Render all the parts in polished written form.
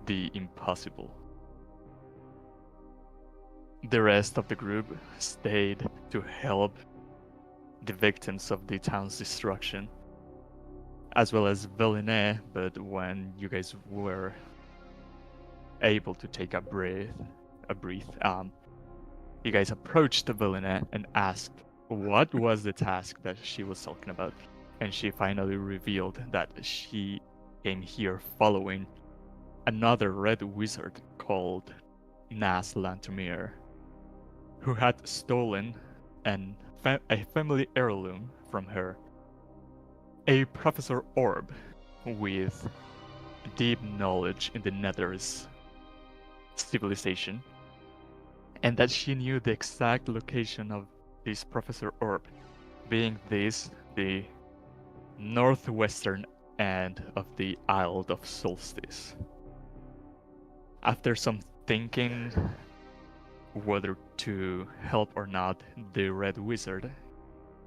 the impossible. The rest of the group stayed to help the victims of the town's destruction, as well as Villeneuve, but when you guys were able to take a breath, you guys approached Villeneuve and asked what was the task that she was talking about, and she finally revealed that she came here following another red wizard called Nas Lantomir, who had stolen a family heirloom from her, a Professor Orb with deep knowledge in the Nether's civilization, and that she knew the exact location of this Professor Orb, being this the northwestern end of the Isle of Solstice. After some thinking whether to help or not, the Red Wizard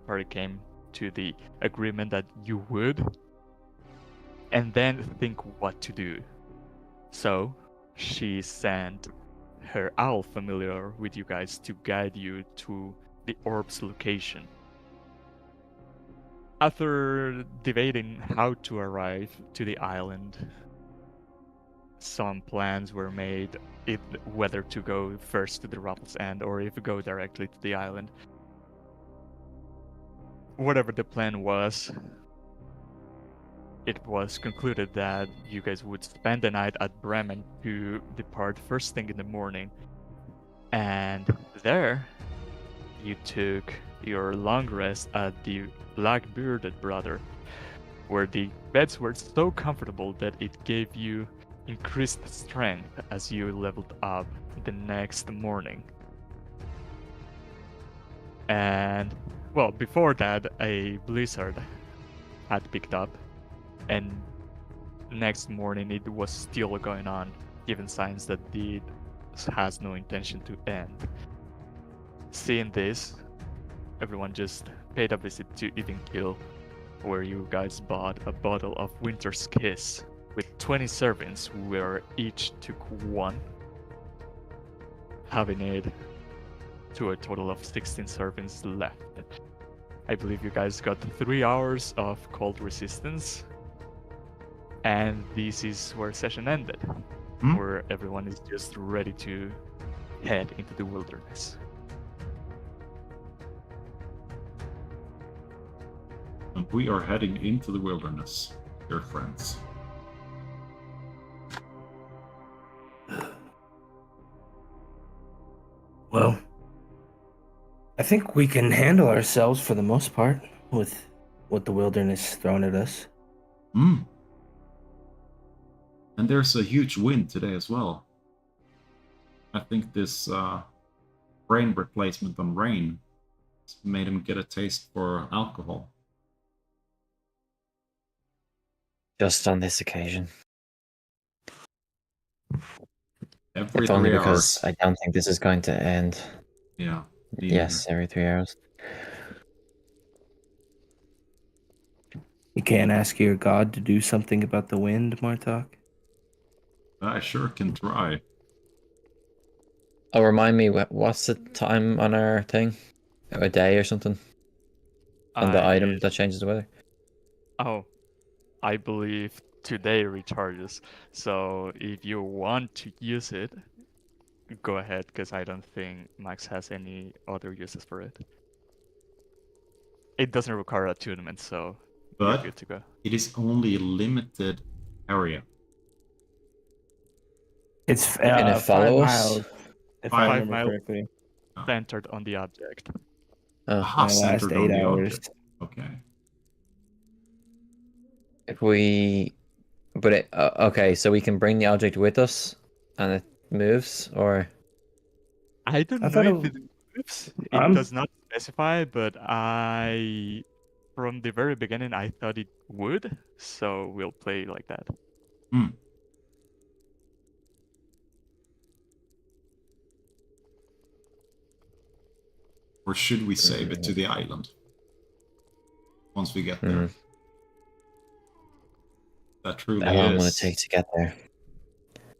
already came to the agreement that you would, and then think what to do. So she sent her owl familiar with you guys to guide you to the orb's location. After debating how to arrive to the island, some plans were made whether to go first to the Ruffles End or if go directly to the island. Whatever the plan was, it was concluded that you guys would spend the night at Bremen to depart first thing in the morning. And there, you took your long rest at the Black-Bearded Brother, where the beds were so comfortable that it gave you increased strength as you leveled up the next morning. And, well, before that, a blizzard had picked up, and next morning it was still going on, giving signs that it has no intention to end. Seeing this, everyone just paid a visit to Even Kill, where you guys bought a bottle of Winter's Kiss with 20 servings, where each took one, having it to a total of 16 servings left. I believe you guys got 3 hours of cold resistance, and this is where session ended, where everyone is just ready to head into the wilderness. And we are heading into the wilderness, dear friends. Well, I think we can handle ourselves for the most part with what the wilderness thrown at us. And there's a huge wind today as well. I think this rain replacement on rain made him get a taste for alcohol. Just on this occasion. Every if only 3 because hours. I don't think this is going to end. Yeah. Yes, every 3 hours. You can't ask your god to do something about the wind, Martok? I sure can try. Oh, remind me, what's the time on our thing? A day or something? On the item that changes the weather? Oh, I believe today recharges. So if you want to use it, go ahead, because I don't think Max has any other uses for it. It doesn't require attunement, so you're good to go. It is only a limited area. It's Can it 5 follow us? miles, if I 5 remember miles correctly. centered on the object. My last 8 hours. Okay. If we... But it... okay, so we can bring the object with us and it moves, or... I don't know if it moves. It does not specify, but from the very beginning, I thought it would, so we'll play like that. Or should we save it to the island? Once we get there. How That truly long will it is. take to get there?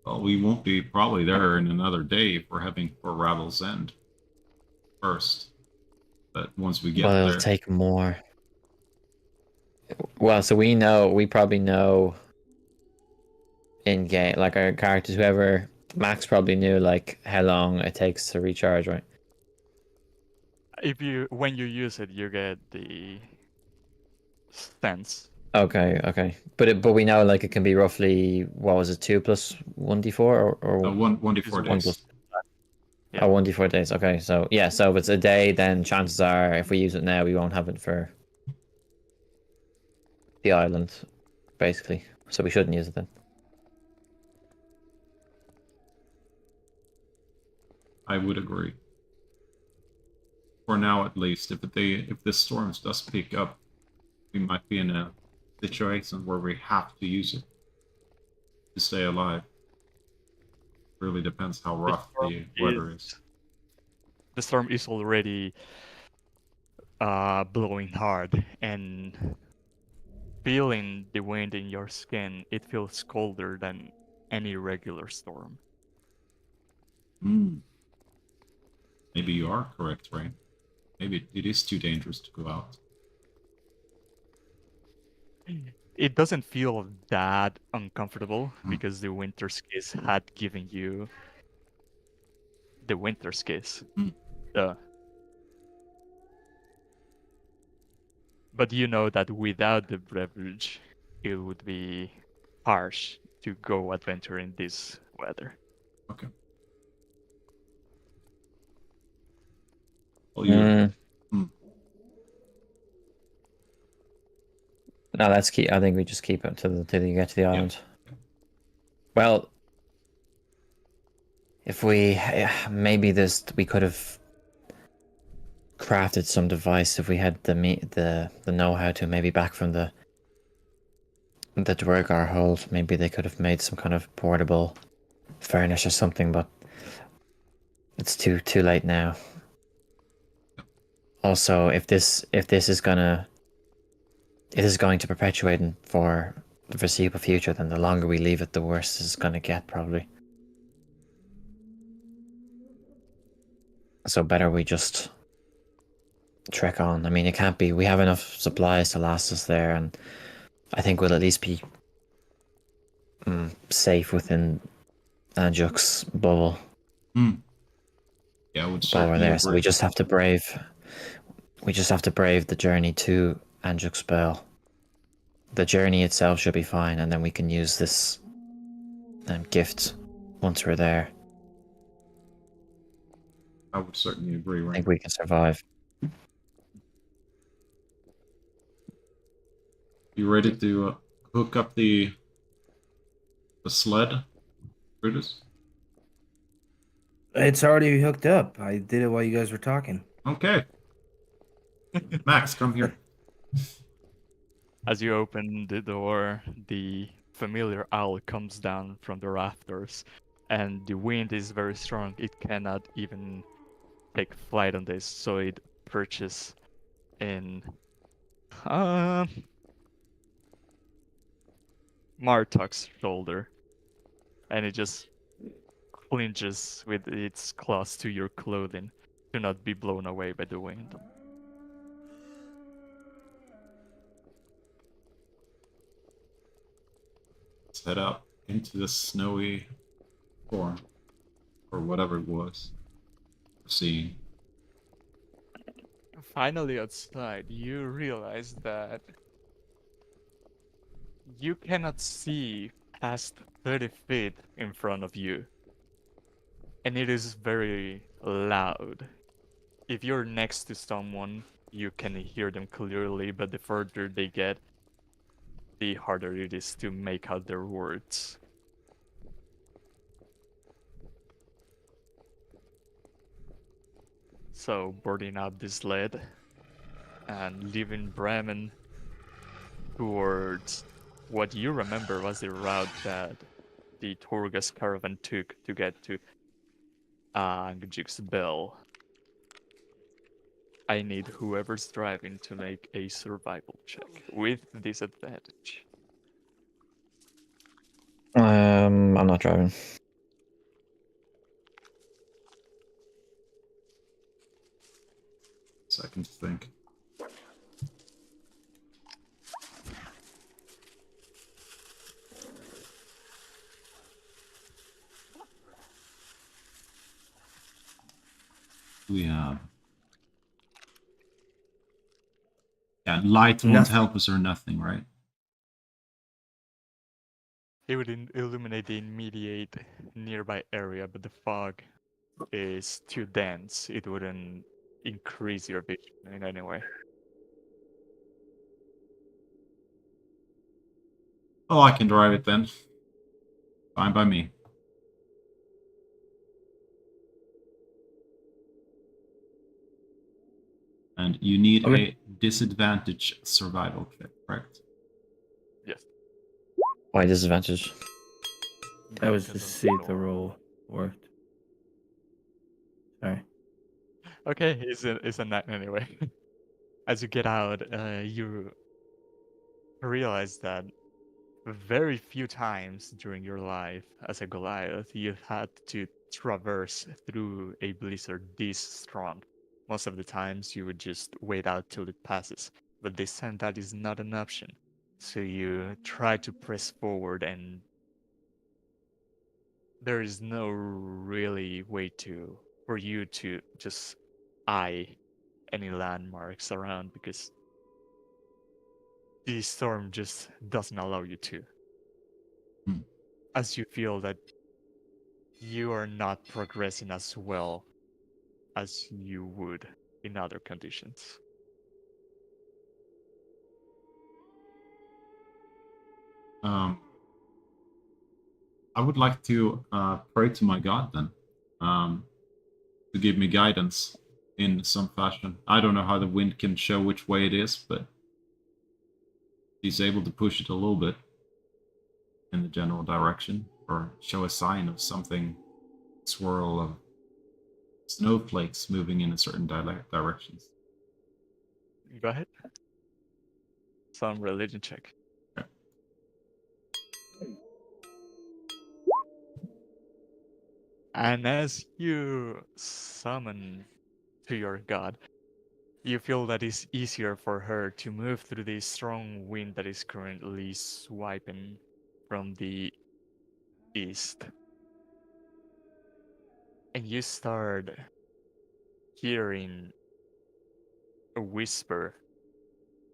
Well, we won't be probably there in another day if we're heading for Ravel's End first. But once we But get it'll there, take more. Well, so we probably know in game, like our characters, whoever Max probably knew like how long it takes to recharge, right? When you use it, you get the sense. Okay. But we know like it can be roughly, what was it, 2 plus 1d4 or one to It's 4 one days. plus- Yeah. Oh, 1d4 days. Okay, so yeah, so if it's a day, then chances are if we use it now, we won't have it for the island, basically. So we shouldn't use it then. I would agree. For now, at least, if the storms does pick up, we might be in a situation where we have to use it to stay alive. Really depends how rough the weather is. The storm is already blowing hard, and feeling the wind in your skin, it feels colder than any regular storm. Hmm. Maybe you are correct, right? Maybe it is too dangerous to go out. It doesn't feel that uncomfortable because the winter's kiss had given you the winter's kiss. Mm. But you know that without the beverage, it would be harsh to go adventure in this weather. Okay. Well, you. No, let's keep. I think we just keep it till you get to the island. Yeah. Well, if we maybe we could have crafted some device if we had the know-how to, maybe back from the Dwergar hold. Maybe they could have made some kind of portable furnace or something, but it's too late now. Also, if this is going to perpetuate for the foreseeable future, then the longer we leave it, the worse it's going to get, probably. So better we just trek on. I mean, it can't be. We have enough supplies to last us there, and I think we'll at least be safe within Anjuk's bubble. Yeah, I would While certainly we're there, agree. so we just have to brave. We just have to brave the journey to Anjuk's Bell. The journey itself should be fine, and then we can use this gift once we're there. I would certainly agree, I right? think we can survive. You ready to hook up the sled, Brutus? It's already hooked up. I did it while you guys were talking. Okay. Max, come here. As you open the door, the familiar owl comes down from the rafters, and the wind is very strong. It cannot even take flight on this, so it perches in Martuk's shoulder, and it just clinches with its claws to your clothing to not be blown away by the wind. Let's head out into the snowy storm, or whatever it was we're seeing. Finally outside, you realize that you cannot see past 30 feet in front of you. And it is very loud. If you're next to someone, you can hear them clearly, but the further they get, the harder it is to make out their words. So, boarding up this sled and leaving Bremen towards what you remember was the route that the Torgas caravan took to get to Angjik's Bell. I need whoever's driving to make a survival check with disadvantage. I'm not driving. Second to think. We have. Yeah, light won't Nothing. help us or nothing, right? It would illuminate the immediate nearby area, but the fog is too dense. It wouldn't increase your vision in any way. Oh, I can drive it then. Fine by me. And you need Okay. a disadvantage survival check, correct? Yes. Why disadvantage? That was to Because of see if the storm. roll worked. Sorry. Okay, it's a 9 anyway. As you get out, you realize that very few times during your life as a Goliath you had to traverse through a blizzard this strong. Most of the times you would just wait out till it passes, but this time that is not an option. So you try to press forward, and there is no really way for you to just eye any landmarks around because the storm just doesn't allow you to. Hmm. As you feel that you are not progressing as well as you would in other conditions. I would like to pray to my god then, to give me guidance in some fashion. I don't know how the wind can show which way it is, but he's able to push it a little bit in the general direction, or show a sign of something, swirl of snowflakes moving in a certain directions. Go ahead. Some religion check. Okay. And as you summon to your god, you feel that it's easier for her to move through the strong wind that is currently swiping from the east. And you start hearing a whisper,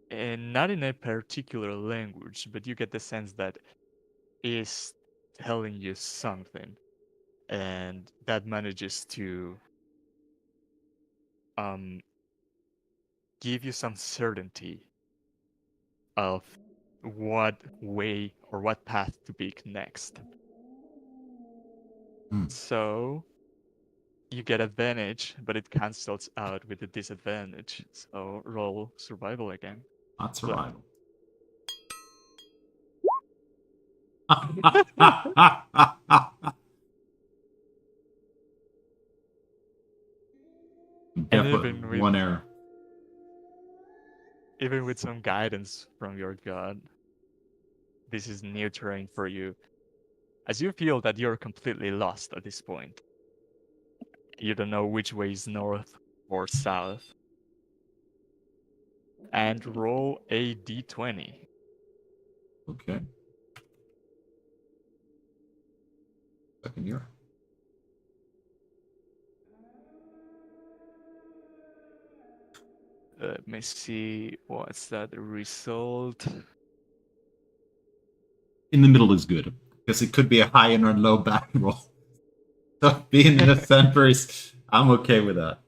and not in a particular language, but you get the sense that is telling you something, and that manages to give you some certainty of what way or what path to pick next. Hmm. So you get advantage, but it cancels out with the disadvantage. So roll survival again. Not survival. And Definitely one error. even with some guidance from your god, this is new terrain for you. As you feel that you're completely lost at this point. You don't know which way is north or south. And roll a d20. Okay. Second year. Let me see, what's that result? In the middle is good, because it could be a high and a low back roll. So being in the center is, I'm okay with that.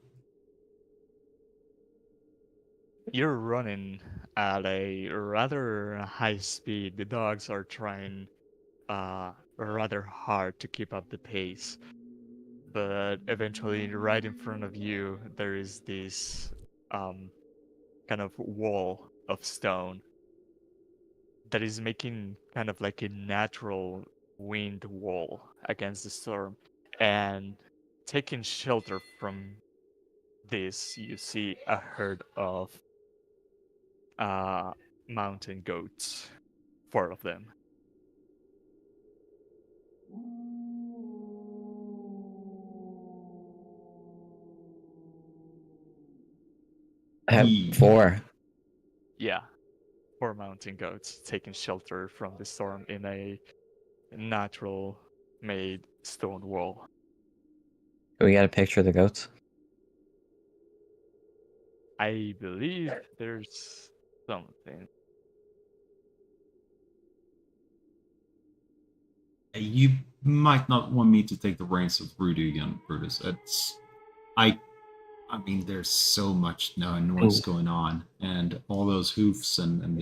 You're running at a rather high speed. The dogs are trying rather hard to keep up the pace. But eventually, right in front of you, there is this kind of wall of stone that is making kind of like a natural wind wall against the storm. And taking shelter from this, you see a herd of mountain goats, 4 of them. Ye- 4. Yeah, 4 mountain goats taking shelter from the storm in a natural-made stone wall. Do we get a picture of the goats? I believe there's something. You might not want me to take the reins of Rudy again, Brutus. I mean, there's so much noise Ooh. going on, and all those hoofs and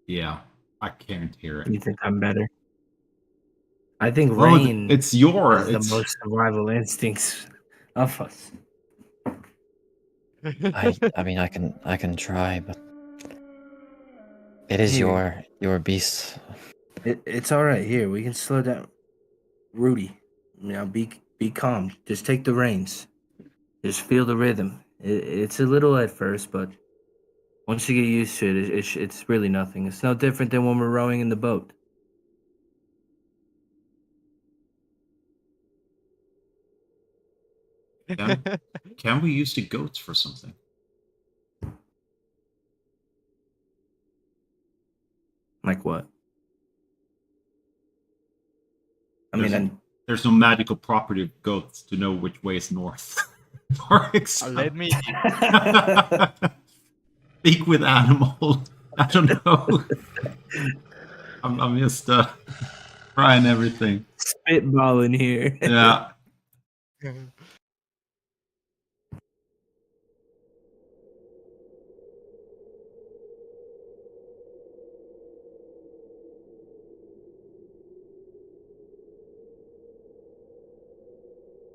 yeah, I can't hear it. You think I'm better? I think Well, rain it's your. has the It's most survival instincts of us. I mean, I can try, but it is Here. your beast. It's all right. Here, we can slow down. Rudy, be calm. Just take the reins. Just feel the rhythm. It's a little at first, but once you get used to it, it's really nothing. It's no different than when we're rowing in the boat. can we use the goats for something? Like what? I There's, mean, there's no magical property of goats to know which way is north. For example. Let me. Speak with animal. I don't know. I'm just trying everything. spitballing here. Yeah.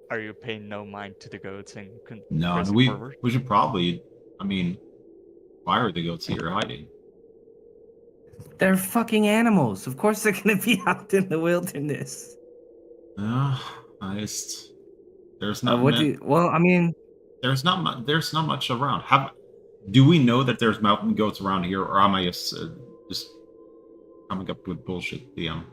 Are you paying no mind to the goats and No, pressing we forward? should probably. I mean, why are the goats here hiding? They're fucking animals. Of course, they're gonna be out in the wilderness. I just there's not What do you? Well, I mean, there's not much around. Do we know that there's mountain goats around here, or am I just coming up with bullshit, DM?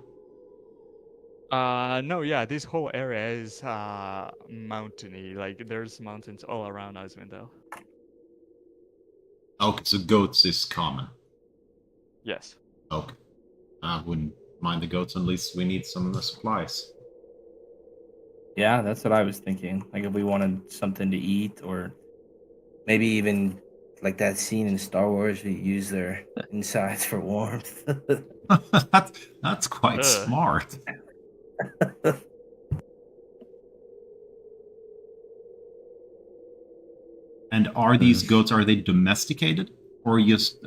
No, yeah, this whole area is mountainy. Like there's mountains all around Icewindale. Okay, so goats is common. Yes. Okay, I wouldn't mind the goats unless we need some supplies. yeah, that's what I was thinking. Like if we wanted something to eat, or maybe even like that scene in Star Wars, we use their insides for warmth. That's quite Ugh. smart. And are these goats, are they domesticated or just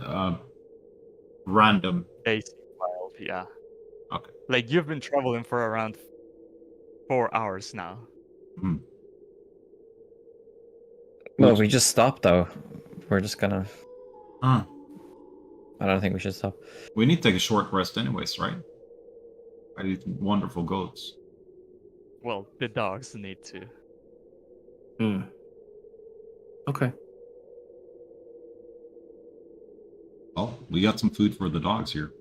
random? They seem wild, yeah. Okay. Like you've been traveling for around 4 hours now. Hmm. Well, if we just stop though, we're just gonna. Huh. I don't think we should stop. We need to take a short rest anyways, right? By these wonderful goats. Well, the dogs need to. Hmm. Okay. Well, we got some food for the dogs here.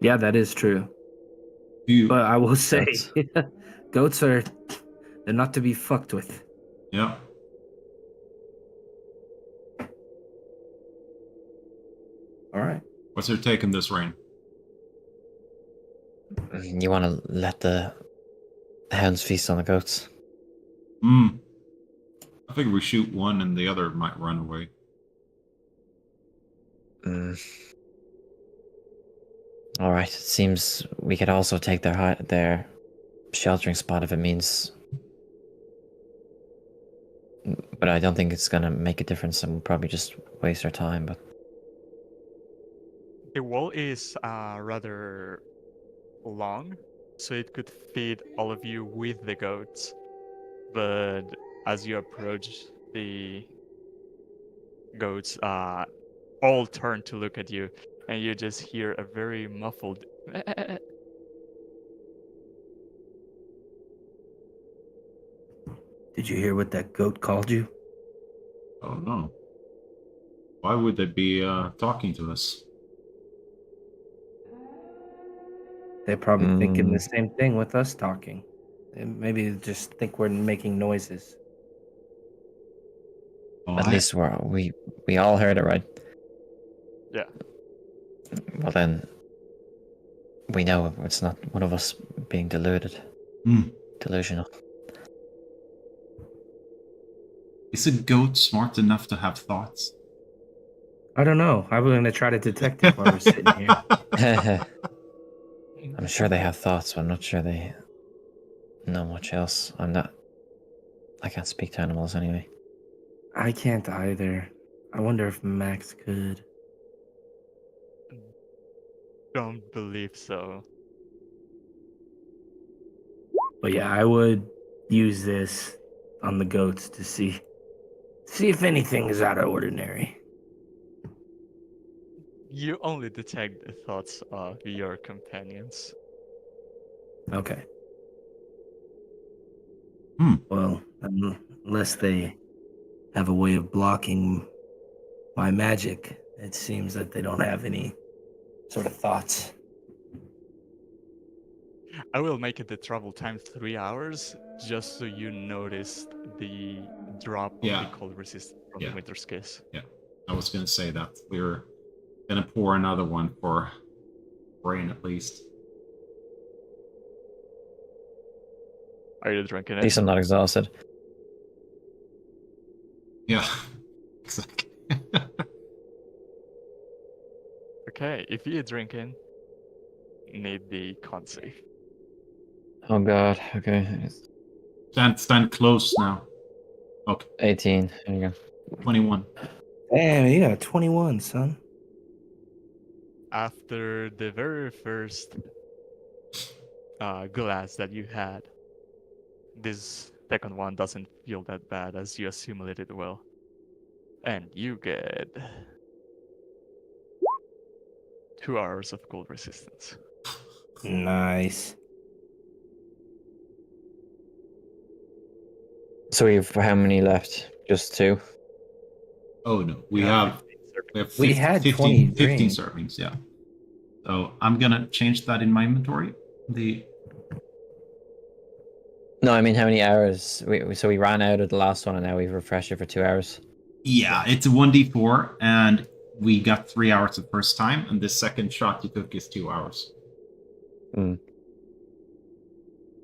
Yeah, that is true. You, But I will say, Goats. goats they're not to be fucked with. yeah. All right. What's your take on this, Rain? You want to let the hounds feast on the goats? Hmm. I figure we shoot one and the other might run away. All right. It seems we could also take their sheltering spot if it means. But I don't think it's gonna make a difference, and we'll probably just waste our time. But The wall is rather long, so it could feed all of you with the goats. But as you approach, the goats all turn to look at you, and you just hear a very muffled. Did you hear what that goat called you? Oh no. Why would they be talking to us? They're probably thinking the Mm. same thing with us talking. And maybe they just think we're making noises. Oh, At least we all heard it, right? Yeah. Well then, we know it's not one of us being deluded, Hmm. delusional. Is a goat smart enough to have thoughts? I don't know. I was gonna try to detect it while we're sitting here. I'm sure they have thoughts, but I'm not sure they know much else. I can't speak to animals anyway. I can't either. I wonder if Max could. Don't believe so. But yeah, I would use this on the goats to see if anything is out of ordinary. You only detect the thoughts of your companions. Okay. Hmm. Well, unless they have a way of blocking my magic, it seems that they don't have any sort of thoughts. I will make it the travel time 3 hours, just so you notice the drop of Yeah. the cold resistance from Yeah. the winter's kiss. Yeah, I was gonna say that. We're gonna pour another one for Brain at least. Are you drinking At it? least I'm not exhausted. Yeah, exactly. Okay, if you're drinking, need the con save. Oh god, okay. Stand close now. Okay, 18. There you go. 21. Damn, you got a 21, son. After the very first glass that you had, this second one doesn't feel that bad as you assimilated well. And you get 2 hours of cold resistance. Nice. So we've how many left? Just 2? Oh no, we You have 15 servings. we have We 15, had 15, 20 15 drinks. servings. Yeah. So I'm gonna change that in my inventory. The No, I mean how many hours? So we ran out of the last one and now we've refreshed it for 2 hours. yeah, it's a 1d4, and we got 3 hours the first time, and the second shot you took is 2 hours. Mm.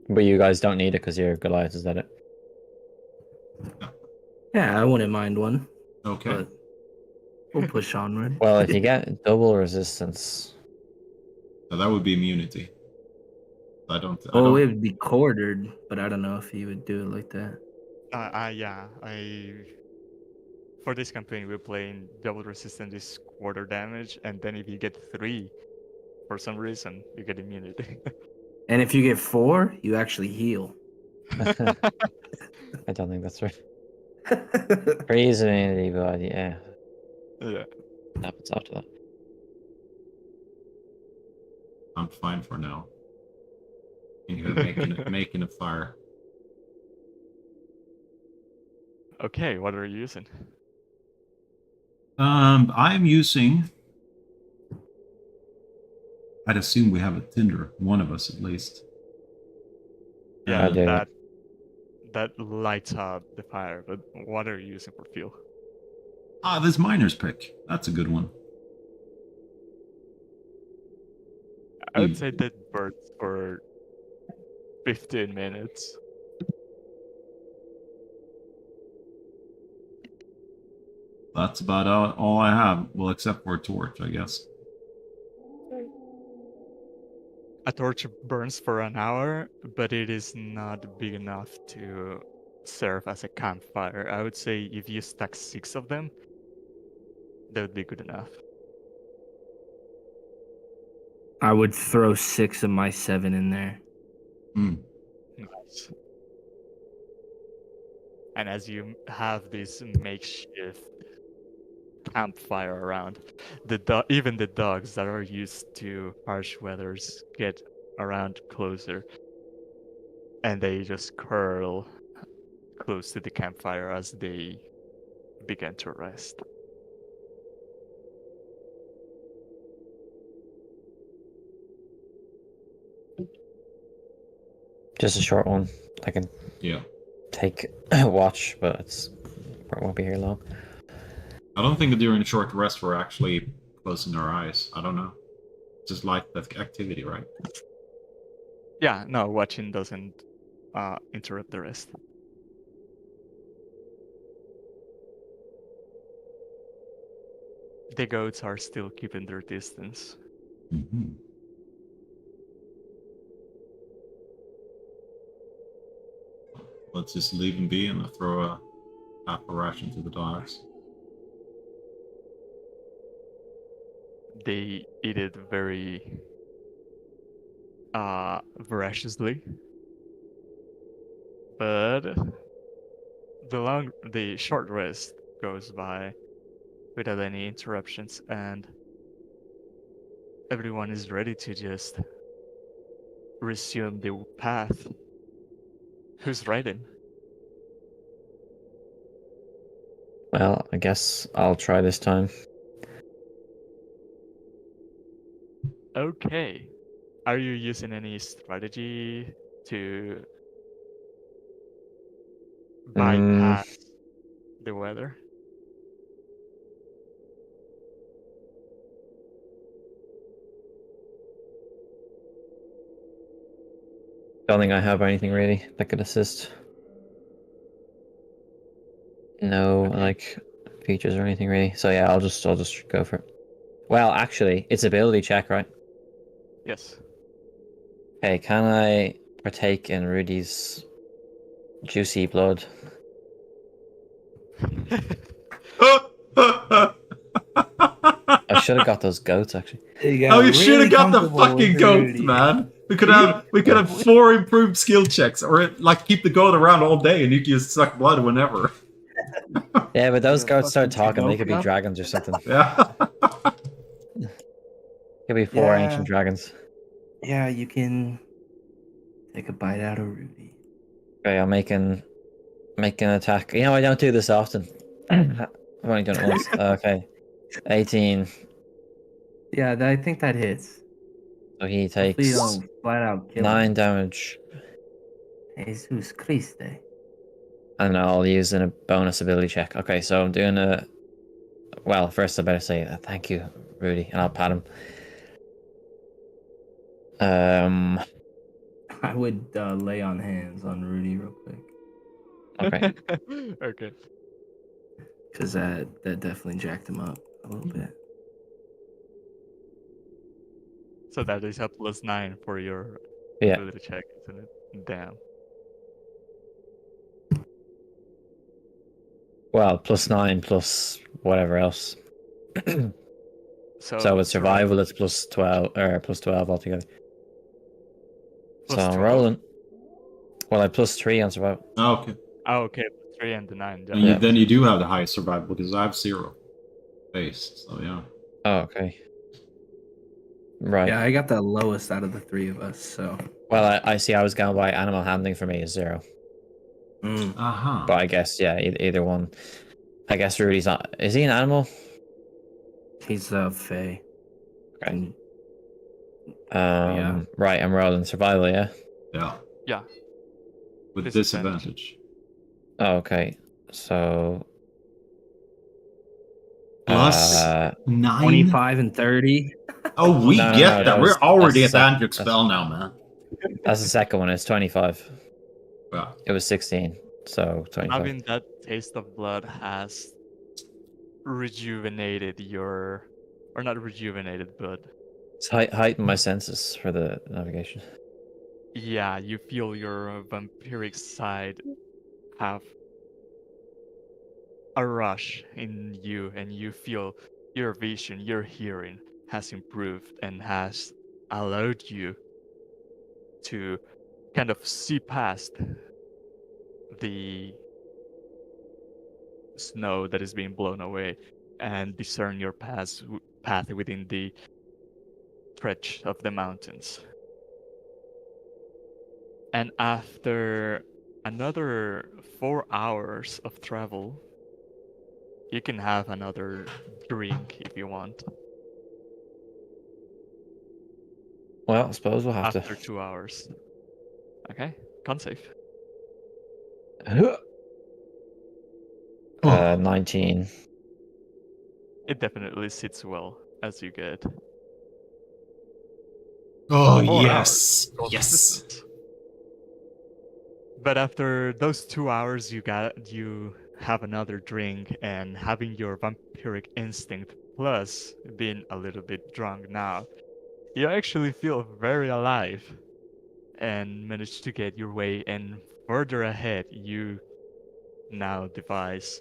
But you guys don't need it because you're Goliath, is that it? Yeah, I wouldn't mind one, Okay. but we'll push onward. Well, if you get double resistance, So that would be immunity. I don't. Oh, it would be quartered, but I don't know if he would do it like that. Yeah, for this campaign we're playing double resistance is quarter damage, and then if you get 3, for some reason, you get immunity. And if you get 4, you actually heal. I don't think that's right. Freeze immunity, but yeah, Yeah. happens after that. I'm fine for now. And you're making a fire. Okay, what are you using? I'm using. I'd assume we have a tinder, one of us at least. Yeah, I do. that lights up the fire, but what are you using for fuel? This miner's pick. That's a good one. I would say that burns for 15 minutes. That's about all I have. Well, except for a torch, I guess. A torch burns for an hour, but it is not big enough to serve as a campfire. I would say if you stack 6 of them, that would be good enough. I would throw 6 of my 7 in there. Nice. And as you have this makeshift campfire around, even the dogs that are used to harsh weathers get around closer, and they just curl close to the campfire as they begin to rest. Just a short one. I can Yeah. take a watch, but it won't be here long. I don't think during a short rest we're actually closing our eyes. I don't know. Just like that activity, right? Yeah, no, watching doesn't interrupt the rest. The goats are still keeping their distance. Mm-hmm. Let's just leave them be and throw a half a ration to the dogs. They eat it very voraciously. But the short rest goes by without any interruptions, and everyone is ready to just resume the path. Who's riding? Well, I guess I'll try this time. Okay. Are you using any strategy to bypass the weather? Don't think I have anything really that could assist. No, Okay. like features or anything really. So yeah, I'll just go for it. Well, actually, it's ability check, right? Yes. Hey, can I partake in Rudy's juicy blood? I should have got those goats actually. You Oh, got you should have really got the comfortable with fucking goat, Rudy. man. We could have 4 improved skill checks, or like keep the goat around all day, and you can just suck blood whenever. Yeah, but those Yeah, goats start fucking talking. They could be Pinocchio. dragons or something. Yeah. Could be 4 Yeah. ancient dragons. Yeah, you can take a bite out of Rudy. Okay, I'll make an attack. You know, I don't do this often. I've only done it once. Okay, 18. Yeah, I think that hits. So he Hopefully takes you don't flat out kill 9 him. damage, Jesus Christ. and I'll use a bonus ability check. Okay, so I'm doing a. Well, first I better say thank you, Rudy, and I'll pat him. I would lay on hands on Rudy real quick. Okay. Okay. Because that definitely jacked him up a little bit. So that is a +9 for your Yeah. ability check, isn't it? Damn. Well, +9 plus whatever else. So with survival, it's +12 or +12 altogether. Plus So I'm 12. rolling. Well, I +3 on survival. Oh, okay. Oh, okay. 3 and the 9. And Yeah. then you do have the highest survival because I have 0 base. So yeah. Oh, okay. Right. Yeah, I got the lowest out of the 3 of us, so. Well, I see. I was going by animal handling for me is 0. Uh-huh. But I guess yeah, either one. I guess Rudy's not. Is he an animal? He's Fae. Okay. Yeah. Right. I'm rolling survival. Yeah. Yeah. Yeah. With Disadvantage. disadvantage. Oh, okay. So. Plus 9. 25 and 30. Oh, we No, get that. that We're was- already at that's- the Andric spell now, man. That's the second one. It's 25. Yeah. It was 16. So 25. Having that taste of blood has rejuvenated your, or not rejuvenated, but It's heighten my senses for the navigation. yeah, you feel your vampiric side have a rush in you, and you feel your vision, your hearing has improved and has allowed you to kind of see past the snow that is being blown away and discern your path within the stretch of the mountains. And after another 4 hours of travel, you can have another drink if you want. Well, I suppose we'll have after 2 hours. Okay, con save. to. Oh, 19. It definitely sits well as you get oh 4 hours yes, of yes. resistance. But after those 2 hours, you have another drink, and having your vampiric instinct plus being a little bit drunk now, you actually feel very alive and manage to get your way. And further ahead, you now devise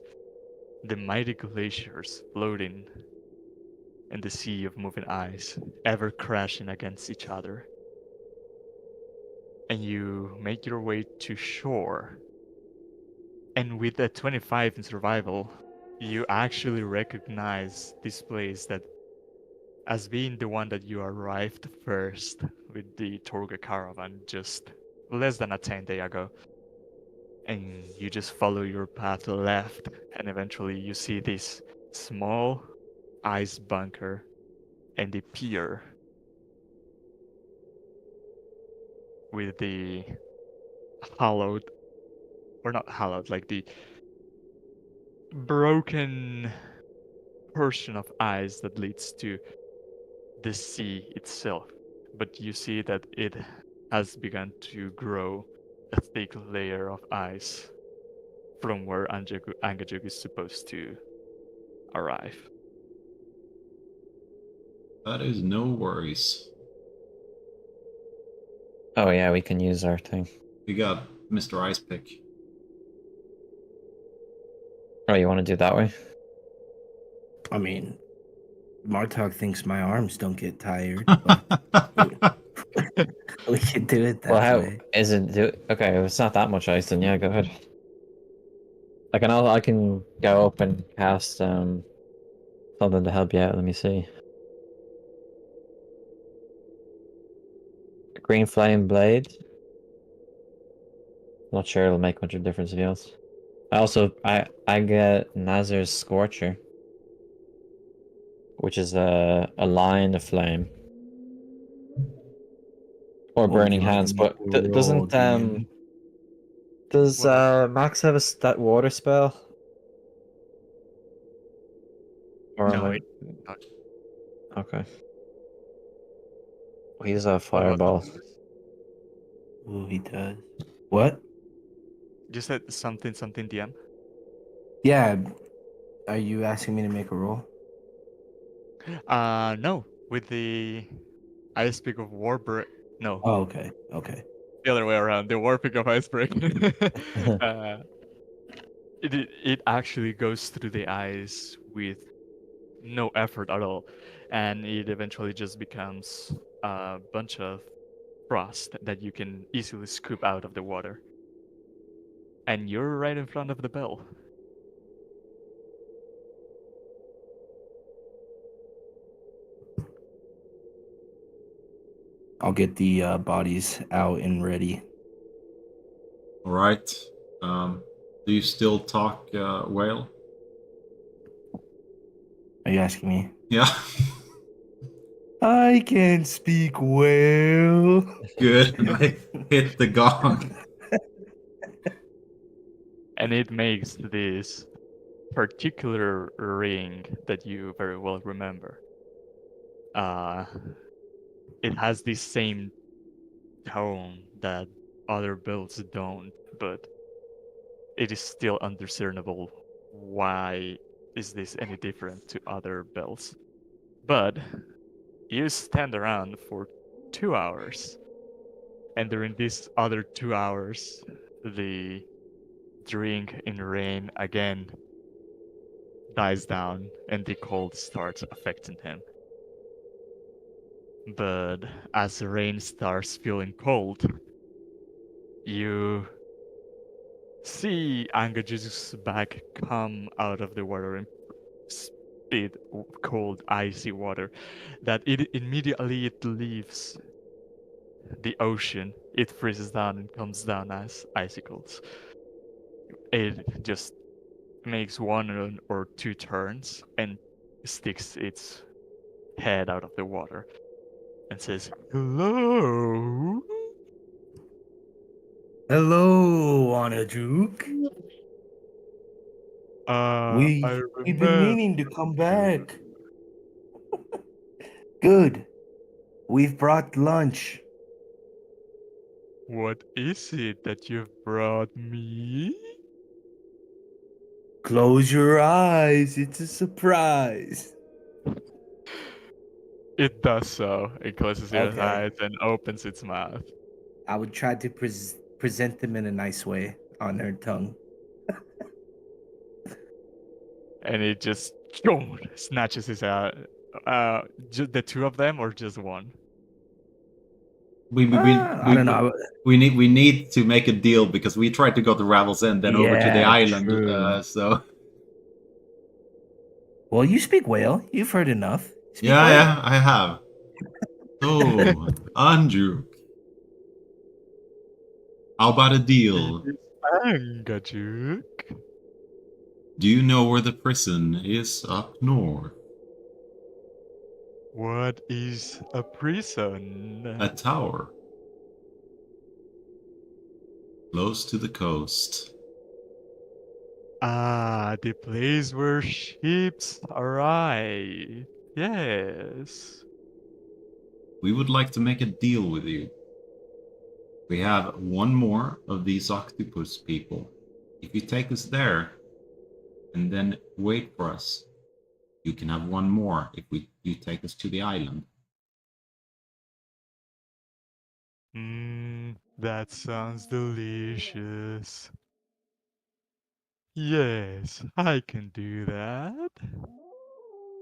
the mighty glaciers floating in the sea of moving ice, ever crashing against each other. And you make your way to shore. And with a 25 in survival, you actually recognize this place that as being the one that you arrived first with the Torga caravan just less than a 10-day ago. And you just follow your path left, and eventually you see this small ice bunker and the pier with the hollowed, or not hollowed, like the broken portion of ice that leads to the sea itself. But you see that it has begun to grow a thick layer of ice from where Angajug is supposed to arrive. That is no worries. Oh yeah, we can use our thing. We got Mr. Ice Pick. Oh, you want to do it that way? I mean, Martok thinks my arms don't get tired, but we could do it that Well, how way. is it? Okay, if it's not that much ice, then yeah, go ahead. I can go up and cast something to help you out. Let me see. Green flame blade. Not sure it'll make much of a difference to you else. I get Nazir's Scorcher, which is a line of flame. Or Oh, burning you want hands, to make but a roll, doesn't DM? does Well, Max have a stat water spell? Or am no, I it not. okay? He's a What about fireball. Oh, he does. What? You said something DM? Yeah. Are you asking me to make a roll? No. With the I speak of Warbreak. No, Oh, okay. Okay. the other way around. The Warping of Icebreak. uh, it actually goes through the ice with no effort at all, and it eventually just becomes a bunch of frost that you can easily scoop out of the water. And you're right in front of the bell. I'll get the bodies out and ready. All right. Do you still talk whale? Are you asking me? Yeah. I can speak well. Good. I hit the gong. And it makes this particular ring that you very well remember. It has the same tone that other builds don't, but it is still undiscernible why is this any different to other bells. But you stand around for 2 hours, and during these other 2 hours, the drink in rain again dies down and the cold starts affecting him. But as the rain starts feeling cold, you see Angaju's back come out of the water and spit cold, icy water. That it immediately it leaves the ocean. It freezes down and comes down as icicles. It just makes one or two turns and sticks its head out of the water. and says, "Hello." Hello, Anajuk. I We've been remember. meaning to come back. Good. We've brought lunch. What is it that you've brought me? Close your eyes. It's a surprise. It does so. It closes its Okay. eyes and opens its mouth. I would try to present them in a nice way on her tongue. And it just snatches his the two of them or just one. I don't know. We need to make a deal because we tried to go to Ravel's End, then over to the Yeah, island. true. So Well, you speak whale. You've heard enough. Speak yeah, whale. yeah, I have. So, Andrew, how about a deal? Angajuk. Do you know where the prison is up north? What is a prison? A tower. Close to the coast. Ah, the place where ships arrive. Yes. We would like to make a deal with you. We have one more of these octopus people. If you take us there, and then wait for us, you can have one more if you take us to the island. That sounds delicious. Yes, I can do that.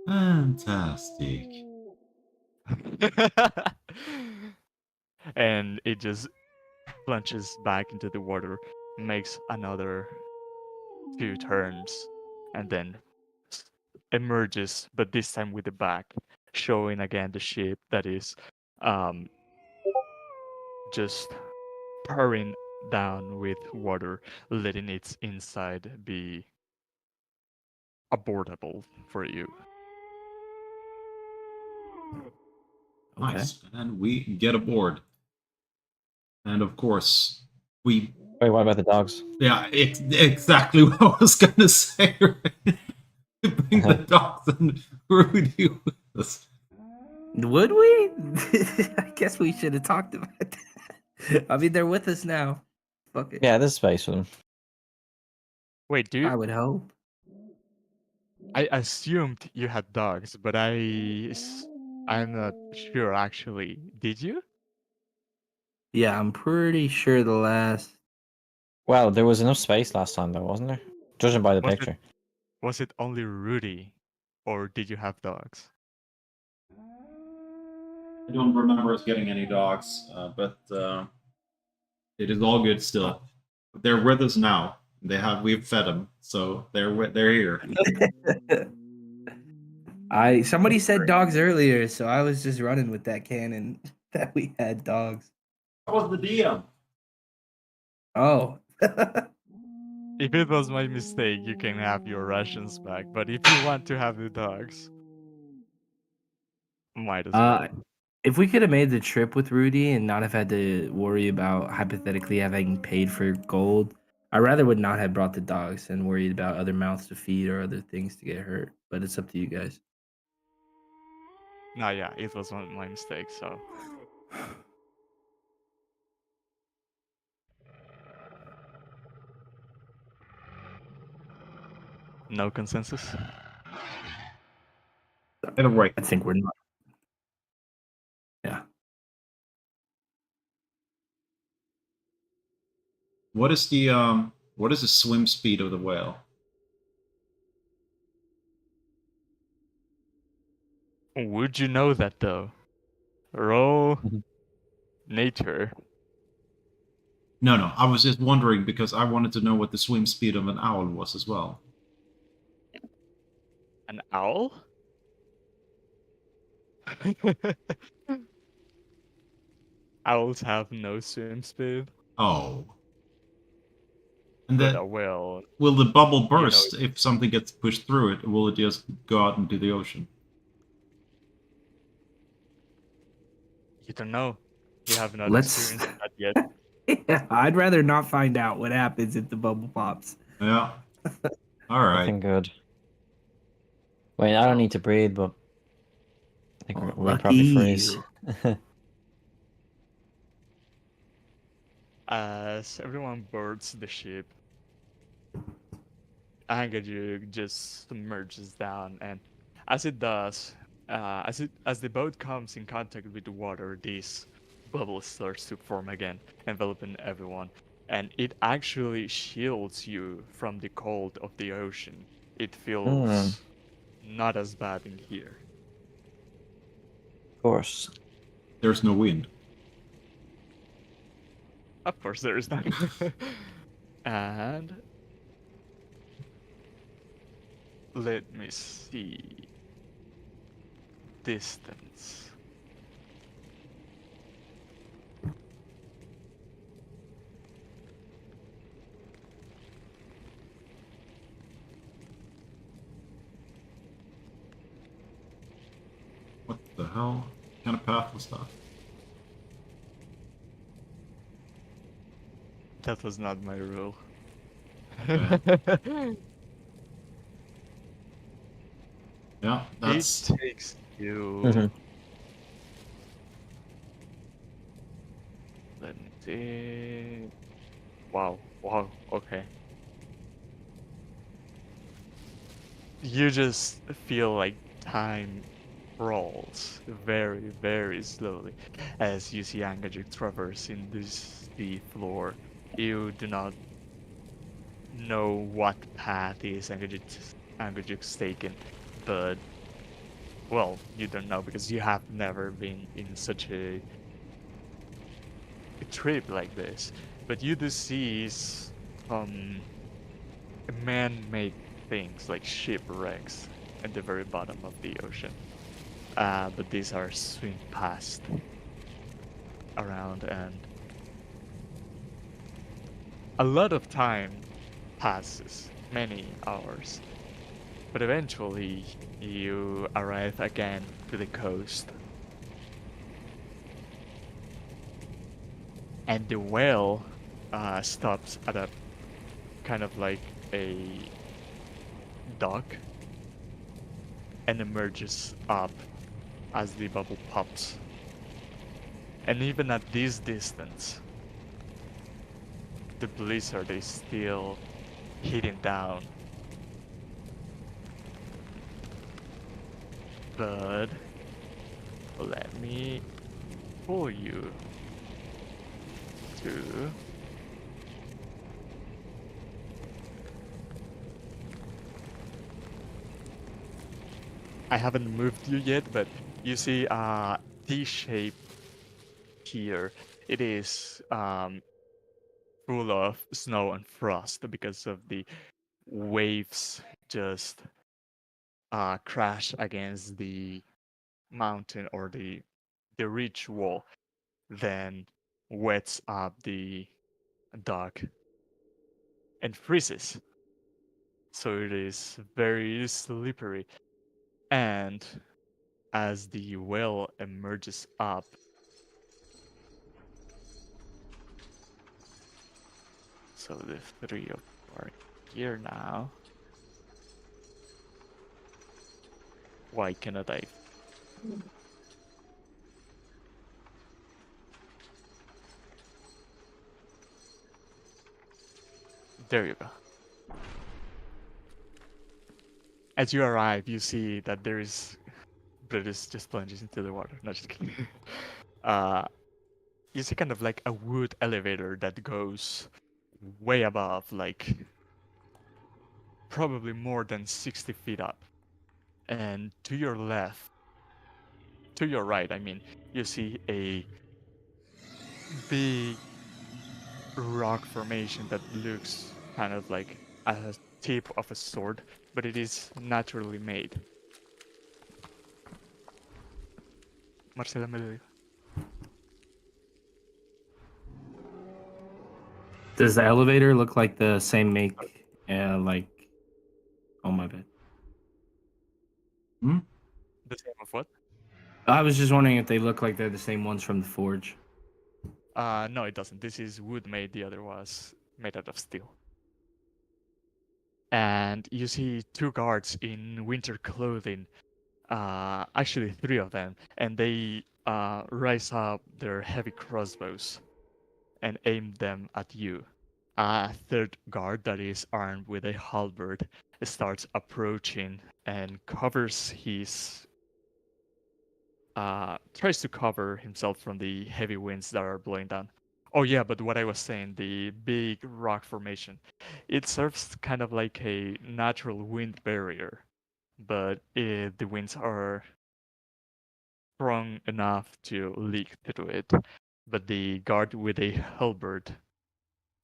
Fantastic. And it just plunges back into the water, makes another 2 turns, and then emerges, but this time with the back, showing again the ship that is just pouring down with water, letting its inside be abortable for you. Okay. Nice. And we get aboard. And of course, we... Wait, what about the dogs? Yeah, exactly what I was going to say. Right? Bring the dogs and Rudy with us. Would we? I guess we should have talked about that. I mean, they're with us now. Fuck it. Yeah, there's space for them. Wait, I would hope. I assumed you had dogs, but I'm not sure actually. Did you? Yeah, I'm pretty sure the last. Well, there was enough space last time, though, wasn't there? Judging by the Was picture. Was it only Rudy, or did you have dogs? I don't remember us getting any dogs, but it is all good still. They're with us now. We've fed them, so they're here. Somebody said dogs earlier, so I was just running with that canon that we had dogs. That was the DM. Oh. If it was my mistake, you can have your rations back. But if you want to have the dogs, might as well. If we could have made the trip with Rudy and not have had to worry about hypothetically having paid for gold, I rather would not have brought the dogs and worried about other mouths to feed or other things to get hurt. But it's up to you guys. No, yeah, it was my mistake, so. No consensus? Either way. I think we're not. Yeah. What is the swim speed of the whale? Would you know that though? Roll nature. No. I was just wondering because I wanted to know what the swim speed of an owl was as well. An owl? Owls have no swim speed. Oh. And But a whale. will the bubble burst if something gets pushed through it, or will it just go out into the ocean? You don't know. You have not Let's. experienced that yet. Yeah, I'd rather not find out what happens if the bubble pops. Yeah. All right. Nothing good. Wait, I don't need to breathe, but I think Oh, we'll lucky probably freeze. you. As everyone boards the ship, Angaju just submerges down, and as it does, as the boat comes in contact with the water, this bubble starts to form again, enveloping everyone, and it actually shields you from the cold of the ocean. It Hmm, feels not as bad in here. of course. There's no wind. Of course, there is not. And let me see. Distance. What the hell? What kind of path was that? That was not my rule. Okay. Yeah, It that's takes you. Mhm. Let me see. Wow. Wow. Okay. You just feel like time rolls very, very slowly as you see Angajuk traversing this sea floor. You do not know what path is Angajuk's taken, but well, you don't know because you have never been in such a trip like this. But you do see man-made things like shipwrecks at the very bottom of the ocean. But these are swim past around, and a lot of time passes, many hours. But eventually, you arrive again to the coast. And the whale stops at a kind of like a dock and emerges up as the bubble pops. And even at this distance, the blizzard is still hitting down. But let me pull you to I haven't moved you yet, but you see a T-shape here. It is full of snow and frost because of the waves just crash against the mountain or the ridge wall, then wets up the dock and freezes. So it is very slippery. And as the whale emerges up, so the three of you are here now. Why cannot I? There you go. As you arrive, you see that there is Brutus just plunges into the water. Not just kidding. uh, you see kind of like a wood elevator that goes way above, like probably more than 60 feet up. And to your left, to your right, I mean, you see a big rock formation that looks kind of like a tip of a sword, but it is naturally made. Marcela me lo dijo. Does the elevator look like the same make? Like, oh my bad. Hmm? The same of what? I was just wondering if they look like they're the same ones from the forge. No, it doesn't. This is wood made. The other was made out of steel. And you see two guards in winter clothing. Actually, three of them, and they raise up their heavy crossbows and aim them at you. A third guard that is armed with a halberd starts approaching and covers his tries to cover himself from the heavy winds that are blowing down. Oh yeah, but what I was saying, the big rock formation, it serves kind of like a natural wind barrier, but the winds are strong enough to leak through it. But the guard with a halberd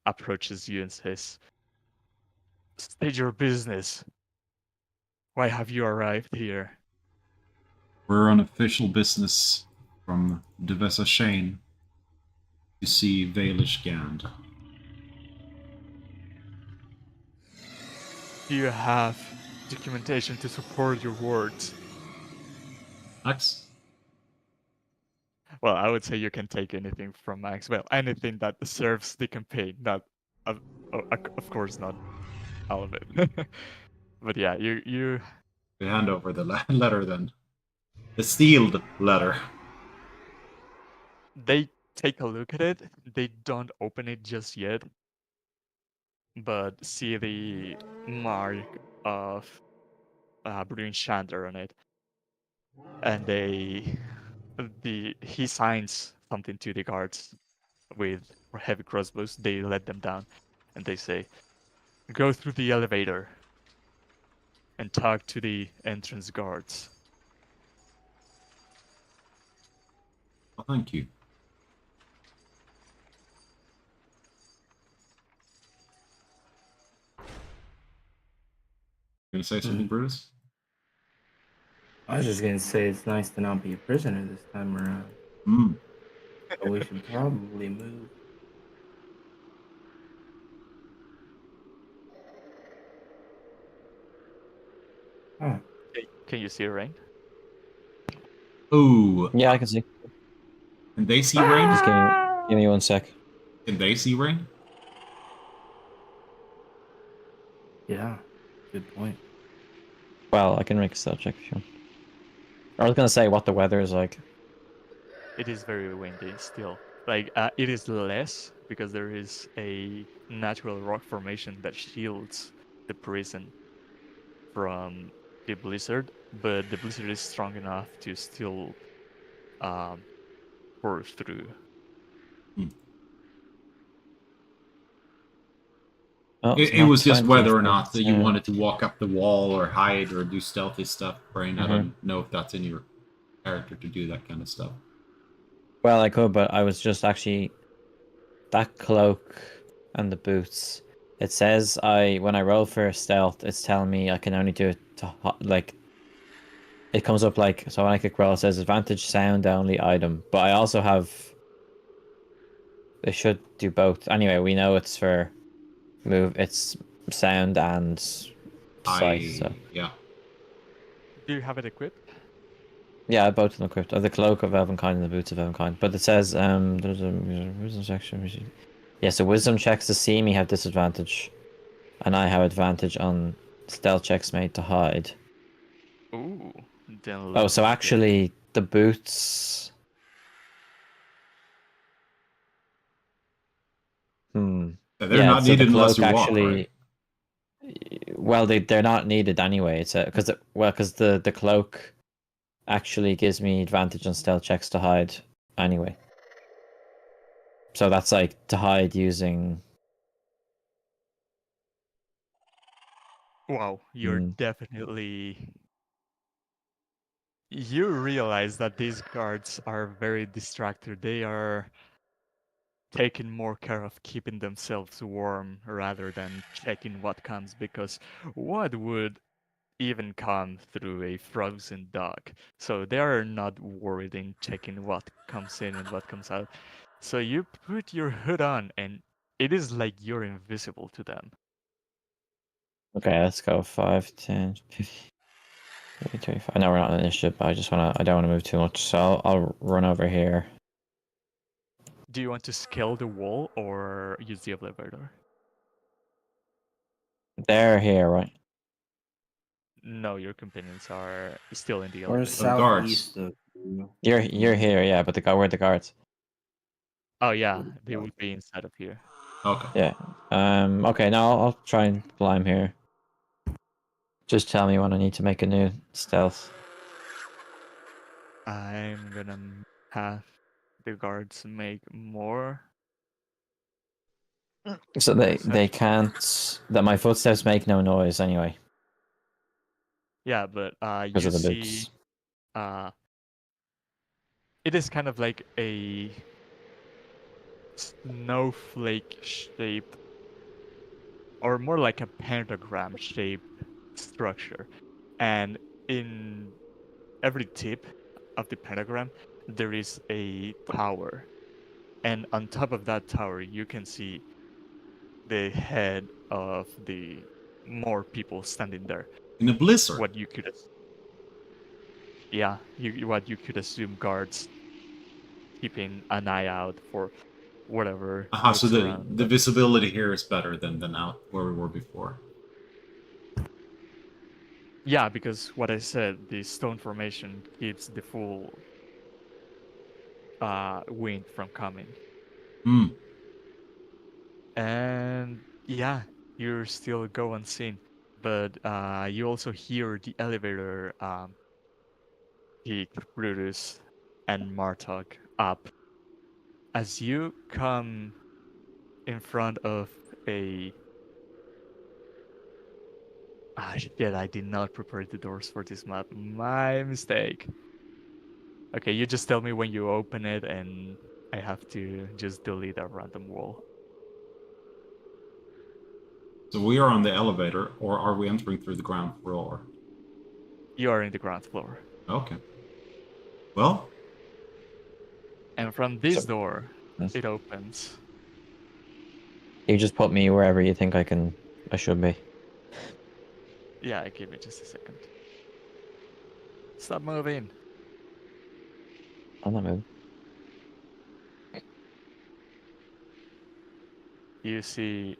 approaches you and says, "State your business. Why have you arrived here?" We're on official business from Devesa Shane to see Valish Gand. Do you have documentation to support your words? Max? Well, I would say you can take anything from Max. Well, anything that serves the campaign. Not, of course, not all of it. But yeah, you. We hand over the letter then. The sealed letter. They take a look at it. They don't open it just yet, but see the mark of Brune Shander on it, and he signs something to the guards with heavy crossbows. They let them down, and they say, "Go through the elevator and talk to the entrance guards." Oh, thank you. Gonna say something, Brutus? I was just gonna say it's nice to not be a prisoner this time around. Hmm. But we should probably move. Huh. Can you see Rain? Oh, Yeah, I can see. can they see rain? Just give me 1 sec. Can they see rain? Yeah. Good point. Well, I can make a stealth check if you want. I was gonna say what the weather is like. It is very windy still. Like it is less because there is a natural rock formation that shields the prison from the blizzard, but the blizzard is strong enough to still pour through. Oh, it's It not was just 20, whether or so not that you it's, wanted to walk up the wall or hide or do stealthy stuff, Brain. I Mhm. don't know if that's in your character to do that kind of stuff. Well, I could, but I was just actually that cloak and the boots. It says when I roll for stealth, it's telling me I can only do it to like. It comes up like so when I click roll, it says advantage sound only item, but I also have. It should do both. Anyway, we know it's for move. It's sound and sight. So Yeah. Do you have it equipped? yeah, both of them equipped. The cloak of Elvenkind and the boots of Elvenkind. But it says there's a wisdom section. Yeah, so wisdom checks to see me have disadvantage, and I have advantage on stealth checks made to hide. Ooh, then Oh, let's so get- actually the boots. They're Yeah, not so the needed unless cloak you walk, actually. right? Well, they're not needed anyway. It's because the cloak actually gives me advantage on stealth checks to hide anyway. So that's like to hide using. Wow, you're definitely. You realize that these guards are very distracted. They are taking more care of keeping themselves warm rather than checking what comes, because what would even come through a frozen dock? So they are not worried in checking what comes in and what comes out. So you put your hood on and it is like you're invisible to them. Okay, let's go 5, 10, 15. I know we're not on initiative, but I don't want to move too much, so I'll run over here. Do you want to scale the wall or use the elevator? They're here, right? No, your companions are still in the We're elevator. southeast of you. You're here, yeah, but where are the guards? Oh yeah, they would be inside of here. Okay. Yeah. Okay, now I'll try and climb here. Just tell me when I need to make a new stealth. I'm gonna have the guards make more. So they perception. can't. That my footsteps make no noise anyway Yeah, but because you of the see, boots. it is kind of like a snowflake shaped, or more like a pentagram shaped structure, and in every tip of the pentagram there is a tower, and on top of that tower you can see the head of the more people standing there. In a blizzard. What you could, yeah, what you could assume guards keeping an eye out for whatever Aha, so looks the around. the visibility here is better than out where we were before. Yeah, because what I said, the stone formation keeps the full wind from coming. Hmm. And yeah, you're still go unseen, but you also hear the elevator peak Brutus and Martok up. As you come in front of a shit, I did not prepare the doors for this map. My mistake. Okay, you just tell me when you open it and I have to just delete a random wall. So we are on the elevator, or are we entering through the ground floor? You are in the ground floor. Okay. Well, And from this So- door, Yes. it opens. You just put me wherever you think I should be. Yeah, give me just a second. Stop moving. I'm not moving. You see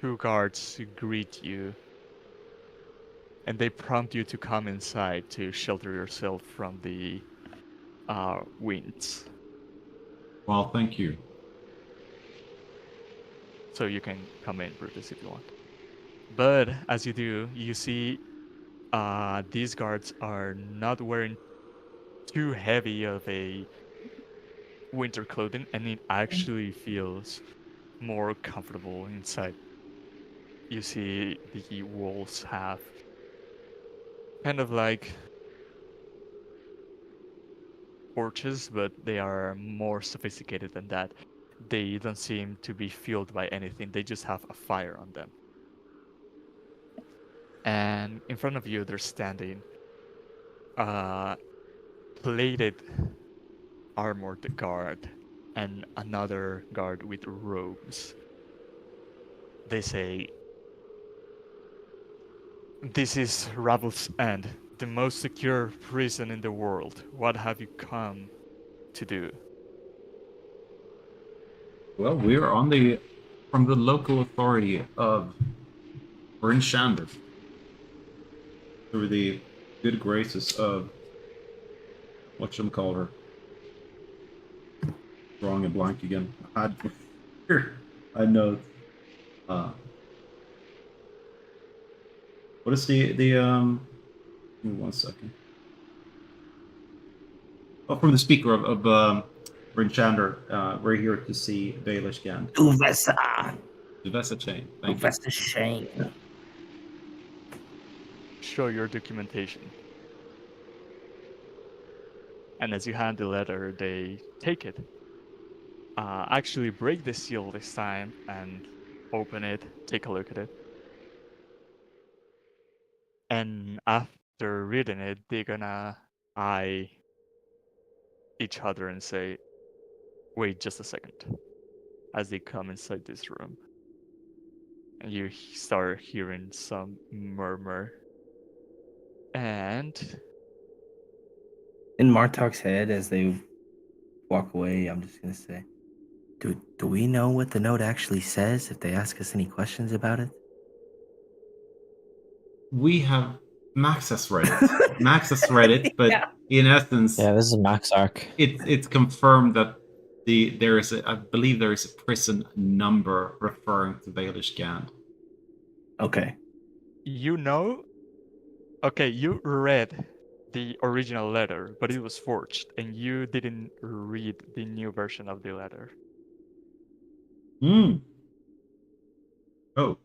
two guards greet you, and they prompt you to come inside to shelter yourself from the winds. well, thank you. So you can come in, Brutus, if you want. But as you do, you see these guards are not wearing too heavy of a winter clothing, and it actually feels more comfortable inside. You see the walls have kind of like porches, but they are more sophisticated than that. They don't seem to be fueled by anything, they just have a fire on them. And in front of you, they're standing plated armored guard and another guard with robes. They say, "This is Ravel's End, the most secure prison in the world. What have you come to do?" Well, we are from the local authority of Brinshander, through the good graces of whatchamacallit. Drawing a blank again. I know. What is the give me 1 second. Oh, from the speaker of Brinshander, we're here to see Baelish Gand. Uvesa. That's a chain. Thank you. Uvesa Shane. Show your documentation. And as you hand the letter, they take it. Actually break the seal this time and open it, take a look at it. And after reading it, they're gonna eye each other and say, "Wait just a second," as they come inside this room. And you start hearing some murmur. And In Martok's head, as they walk away, I'm just gonna say, do we know what the note actually says if they ask us any questions about it? We have Max has read it. Max has read it, but Yeah. in essence, Yeah, this is Max arc. it's confirmed that there is I believe there is a prison number referring to Baelish Gand. Okay. you know, okay, you read the original letter, but it was forged, and you didn't read the new version of the letter. Hmm. Oh.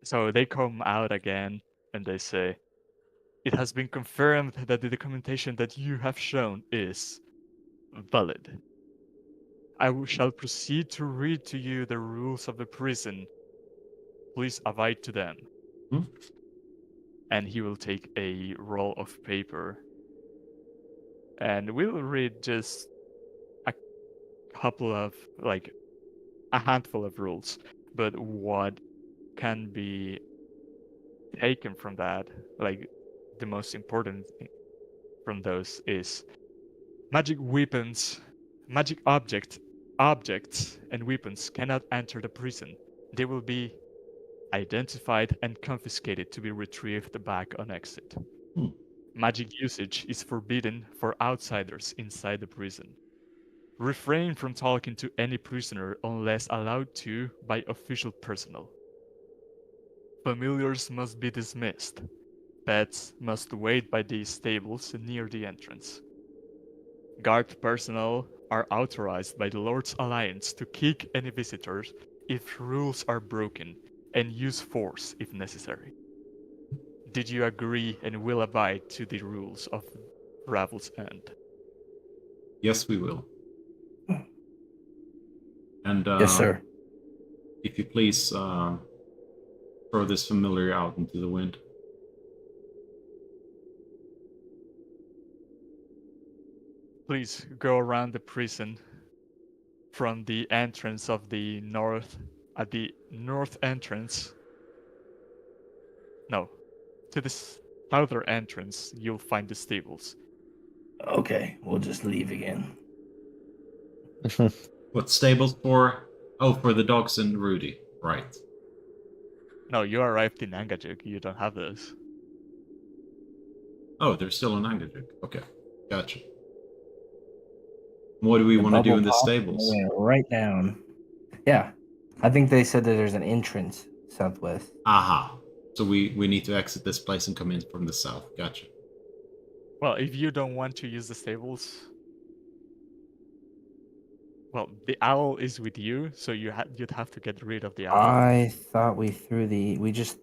So they come out again and they say, "It has been confirmed that the documentation that you have shown is valid. Shall proceed to read to you the rules of the prison. Please abide to them." Hmm? And he will take a roll of paper. And we'll read just a couple of, like, a handful of rules. But what can be taken from that, like, the most important thing from those is magic weapons, magic objects and weapons cannot enter the prison. They will be identified and confiscated to be retrieved back on exit. Hmm. Magic usage is forbidden for outsiders inside the prison. Refrain from talking to any prisoner unless allowed to by official personnel. Familiars must be dismissed. Pets must wait by the stables near the entrance. Guard personnel are authorized by the Lord's Alliance to kick any visitors if rules are broken and use force if necessary. Did you agree and will abide to the rules of Ravel's End? Yes, we will. And Yes, sir. if you please throw this familiar out into the wind. Please go around the prison from the entrance of the north, at the north entrance. No, to the southern entrance, you'll find the stables. Okay, we'll just leave again. What stables for? Oh, for the dogs and Rudy. Right. No, you arrived in Angajuk, you don't have those. Oh, they're still in Angajuk. Okay, gotcha. What do we The want to do bubble in the popped, stables? and it went right down. Yeah, I think they said that there's an entrance southwest. Aha. So we need to exit this place and come in from the south. Gotcha. Well, if you don't want to use the stables, well, the owl is with you, so you'd have to get rid of the owl. I thought we threw the. We just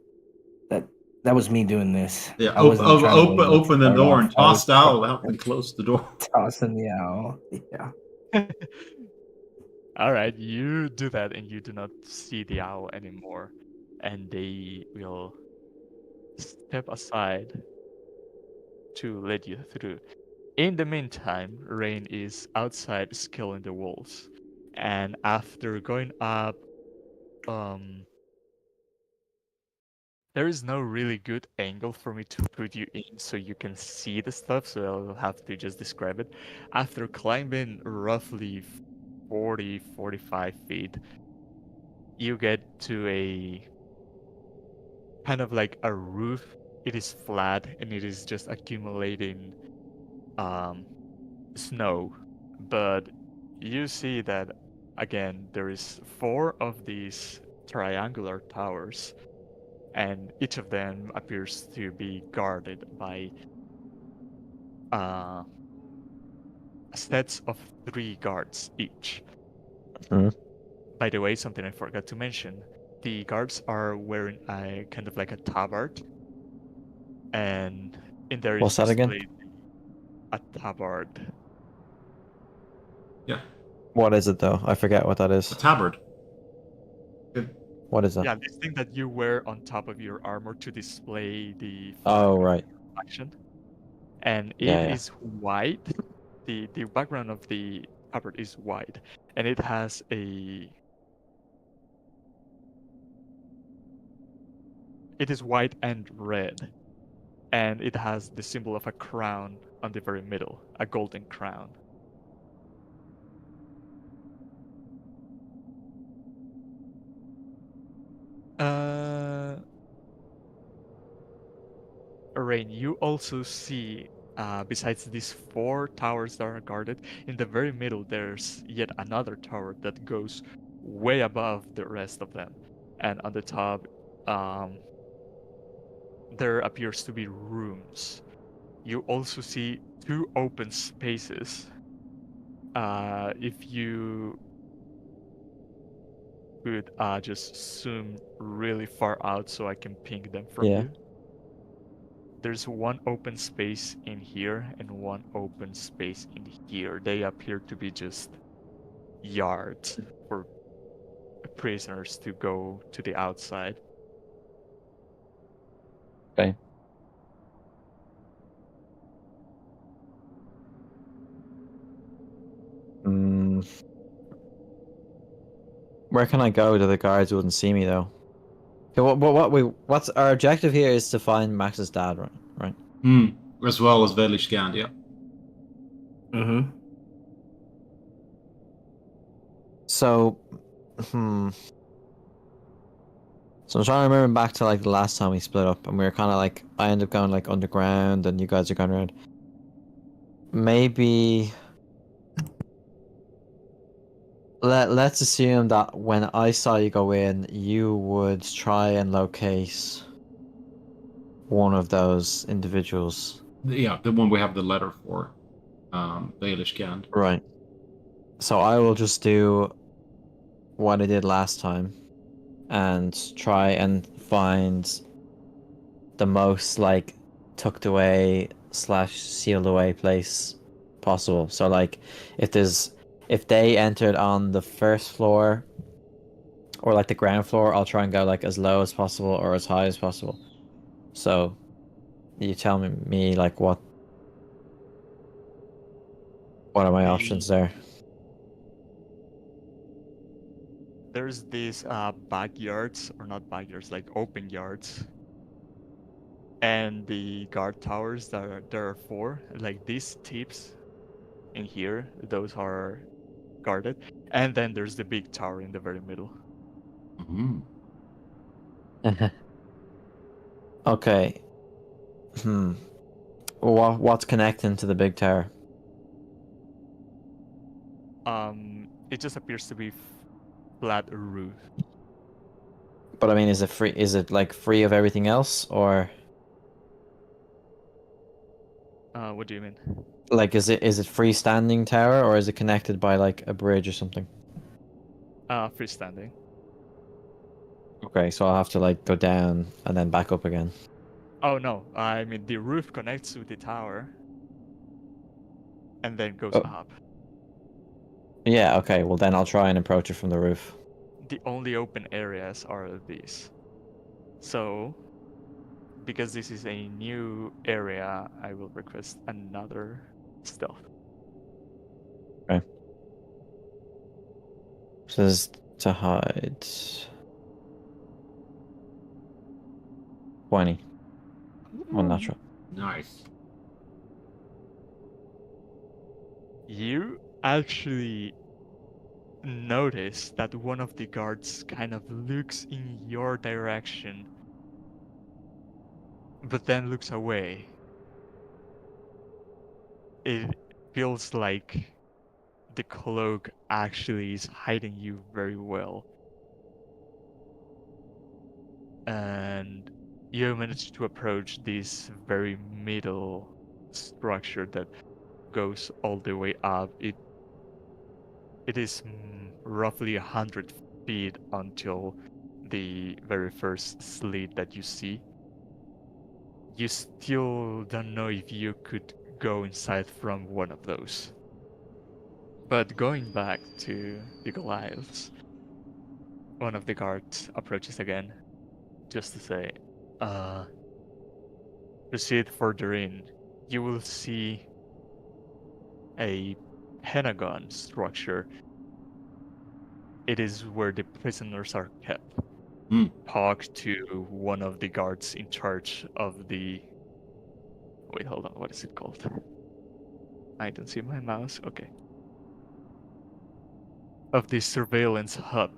that was me doing this. Yeah, I wasn't trying to wait open the start door off. and I was toss the owl out and close the door. tossing the owl. Yeah. All right, you do that, and you do not see the owl anymore, and they will step aside to let you through. In the meantime, Rain is outside scaling the walls, and after going up, there is no really good angle for me to put you in so you can see the stuff, so I'll have to just describe it. After climbing roughly 40-45 feet, you get to a kind of like a roof. It is flat and it is just accumulating snow, but you see that again there is 4 of these triangular towers, and each of them appears to be guarded by sets of 3 guards each. Mhm. By the way, something I forgot to mention, the guards are wearing a kind of like a tabard, and in there is What's that again? displayed a tabard. Yeah, What is it though? I forget what that a is. tabard. Good. What is that? Yeah, this thing that you wear on top of your armor to display the Oh, right. faction. And Yeah, it yeah. is white. The background of the tabard is white, and it has a. It is white and red, and it has the symbol of a crown on the very middle, a golden crown. Rain, you also see, besides these 4 towers that are guarded, in the very middle there's yet another tower that goes way above the rest of them. And on the top, there appears to be rooms. You also see 2 open spaces. If you could just zoom really far out so I can ping them from Yeah. you. There's 1 open space in here and 1 open space in here. They appear to be just yards for prisoners to go to the outside. Okay. Where can I go that the guards wouldn't see me though? Okay, what's our objective here is to find Max's dad, right? As well as Velishgand, yeah. Mm-hmm. So, So I'm trying to remember back to like the last time we split up, and we were kind of like, I ended up going like underground, and you guys are going around. Maybe let's assume that when I saw you go in, you would try and locate one of those individuals. Yeah, the one we have the letter for, Velishgand. Right. So I will just do what I did last time, and try and find the most like tucked away / sealed away place possible. So like if they entered on the first floor or like the ground floor, I'll try and go like as low as possible or as high as possible. So you tell me like what are my options there? There's these backyards, or not backyards, like open yards. And the guard towers there are 4, like these tips in here, those are guarded. And then there's the big tower in the very middle. Okay. What's connecting to the big tower? It just appears to be flat roof. But I mean, is it free? Is it like free of everything else, or What do you mean? like is it freestanding tower, or is it connected by like a bridge or something? Freestanding. Okay, so I'll have to like go down and then back up again. Oh no, I mean the roof connects with the tower and then goes Oh. up. Yeah, okay, well then I'll try and approach it from the roof. The only open areas are these. So, because this is a new area, I will request another stealth. Okay. Says to hide. 20. Unnatural. Nice. You actually notice that one of the guards kind of looks in your direction, but then looks away. It feels like the cloak actually is hiding you very well. And you manage to approach this very middle structure that goes all the way up. It is roughly 100 feet until the very first slit that you see. You still don't know if you could go inside from one of those. But going back to the Goliaths, one of the guards approaches again, just to say, proceed further in. You will see a pentagon structure. It is where the prisoners are kept. Talk to one of the guards in charge of the Wait, hold on. What is it called? I don't see my mouse. Okay. Of this surveillance hub.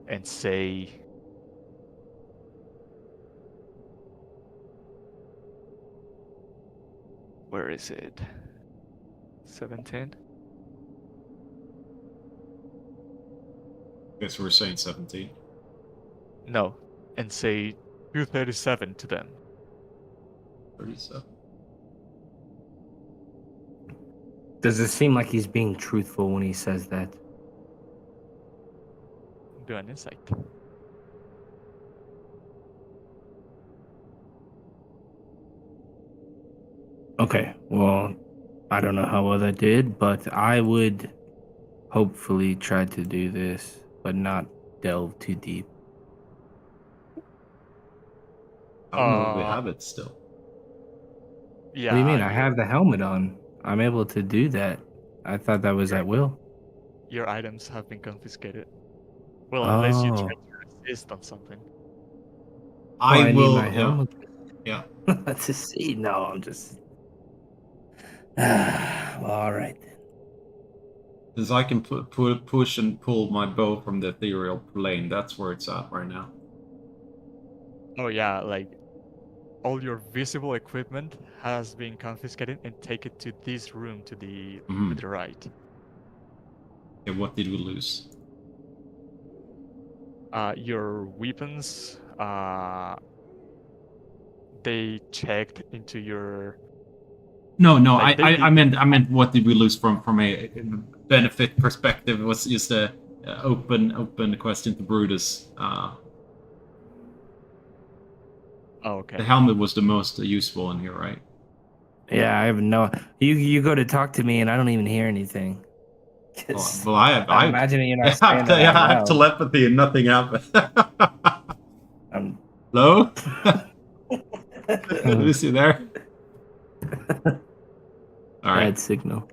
And say, where is it? 17? Guess we're saying 17. No. And say 237 to them. 37. Does it seem like he's being truthful when he says that? Do an insight. Okay, well, I don't know how well that did, but I would hopefully try to do this, but not delve too deep. I don't know if we Uh, have it still. Yeah. What do you mean? I have the helmet on. I'm able to do that. I thought that was at will. Your items have been confiscated. Well, unless you try Oh, to resist on something. I need will. my helmet Yeah. to see. No, I'm just. Well, all right. Because I can push and pull my bow from the ethereal plane. That's where it's at right now. Oh yeah, like all your visible equipment has been confiscated and take it to this room to the right. Okay, what did we lose? Your weapons, they checked into your. No, Like, they I meant what did we lose from a benefit perspective? It was just a open question to Brutus. Oh, okay. The helmet was the most useful in here, right? Yeah, I have no. You go to talk to me, and I don't even hear anything. 'Cause Well, I'm imagining you're not I saying that out have loud. telepathy and nothing happened. I'm... Hello? Is he there? All right. Bad signal.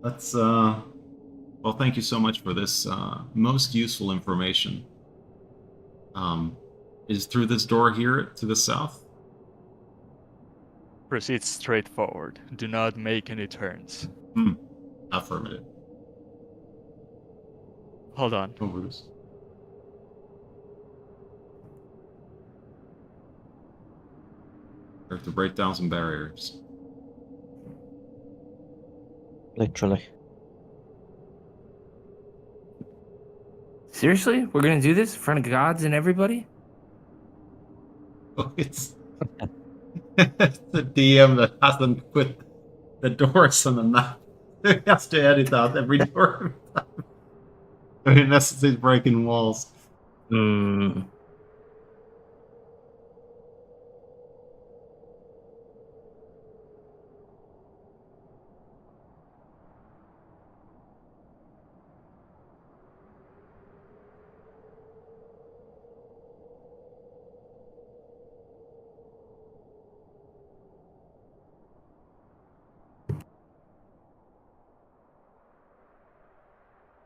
Let's. Well, thank you so much for this most useful information. Is through this door here to the south? Proceed straight forward. Do not make any turns. Affirmative. Hold on. Over this. We have to break down some barriers. Literally. Seriously, we're gonna do this in front of gods and everybody? Oh, it's the DM that hasn't put the doors on the map. He has to edit out every door. It necessitates breaking walls. Hmm.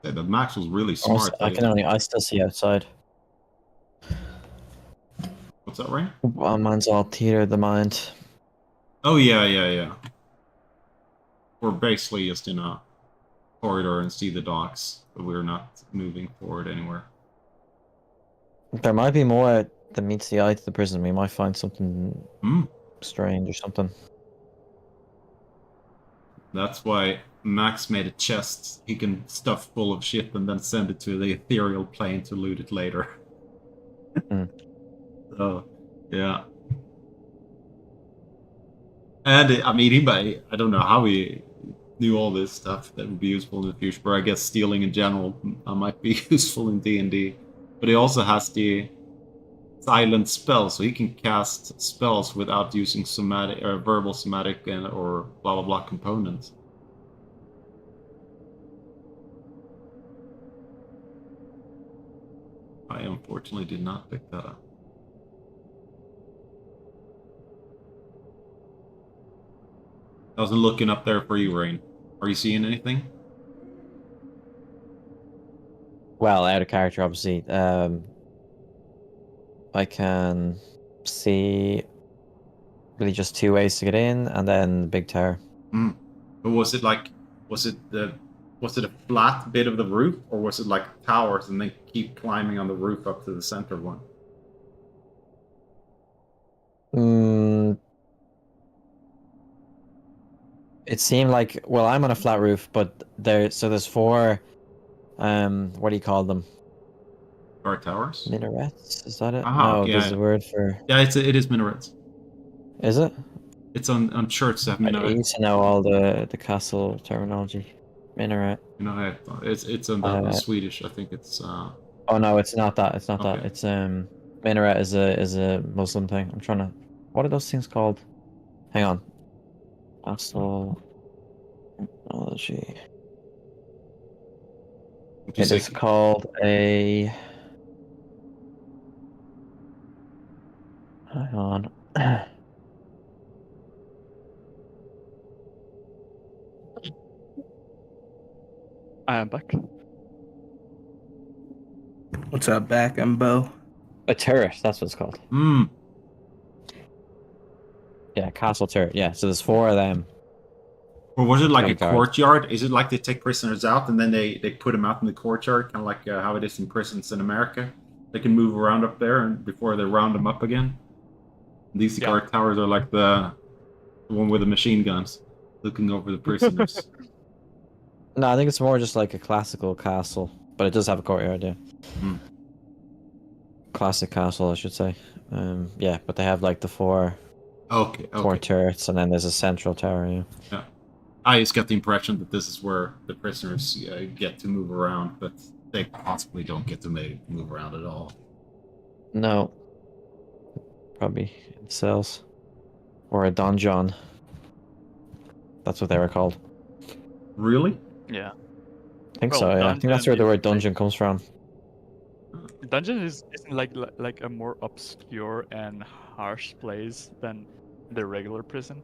Yeah, but Max was really Also, smart. I still see outside. What's that, right? Mine's all theater of the mind. Oh, yeah. We're basically just in a corridor and see the docks, but we're not moving forward anywhere. There might be more that meets the eye to the prison. We might find something strange or something. That's why Max made a chest he can stuff full of shit and then send it to the ethereal plane to loot it later. So, yeah. And I mean, I don't know how he knew all this stuff that would be useful in the future, but I guess stealing in general might be useful in D&D. But he also has the silent spell, so he can cast spells without using somatic or verbal, somatic, or blah blah blah components. I unfortunately did not pick that up. I wasn't looking up there for you, Rain. Are you seeing anything? Well, out of character, obviously. I can see really just two ways to get in, and then the big tower. But was it a flat bit of the roof, or was it like towers and then keep climbing on the roof up to the center one? It seemed like, well, I'm on a flat roof, but there's four, what do you call them? Guard towers? Minarets? Is that it? Ah, No, okay, there's yeah. a word for. Yeah, it is minarets. Is it? It's on church that I minaret. need to know all the castle terminology. Minaret. Minaret. It's on the Swedish. I think it's. Oh no, it's not that. It's not that. Okay. It's minaret is a Muslim thing. I'm trying to. What are those things called? Hang on. Castle terminology. It is called a. Hang on. I am back. What's up, back? I'm Bo. A turret. That's what it's called. Yeah, castle turret. Yeah, so there's four of them. Or was it like a Guards. courtyard? Is it like they take prisoners out and then they put them out in the courtyard, kind of like how it is in prisons in America? They can move around up there and before they round them up again. These guard towers are like the one with the machine guns, looking over the prisoners. No, I think it's more just like a classical castle, but it does have a courtyard. Yeah. Classic castle, I should say. Yeah, but they have like the four turrets, and then there's a central tower. Yeah. I just got the impression that this is where the prisoners get to move around, but they possibly don't get to move around at all. No. Probably in cells. Or a donjon. That's what they were called. Really? Yeah. I think so, yeah. I think that's where the word dungeon comes from. Dungeon isn't like a more obscure and harsh place than the regular prison.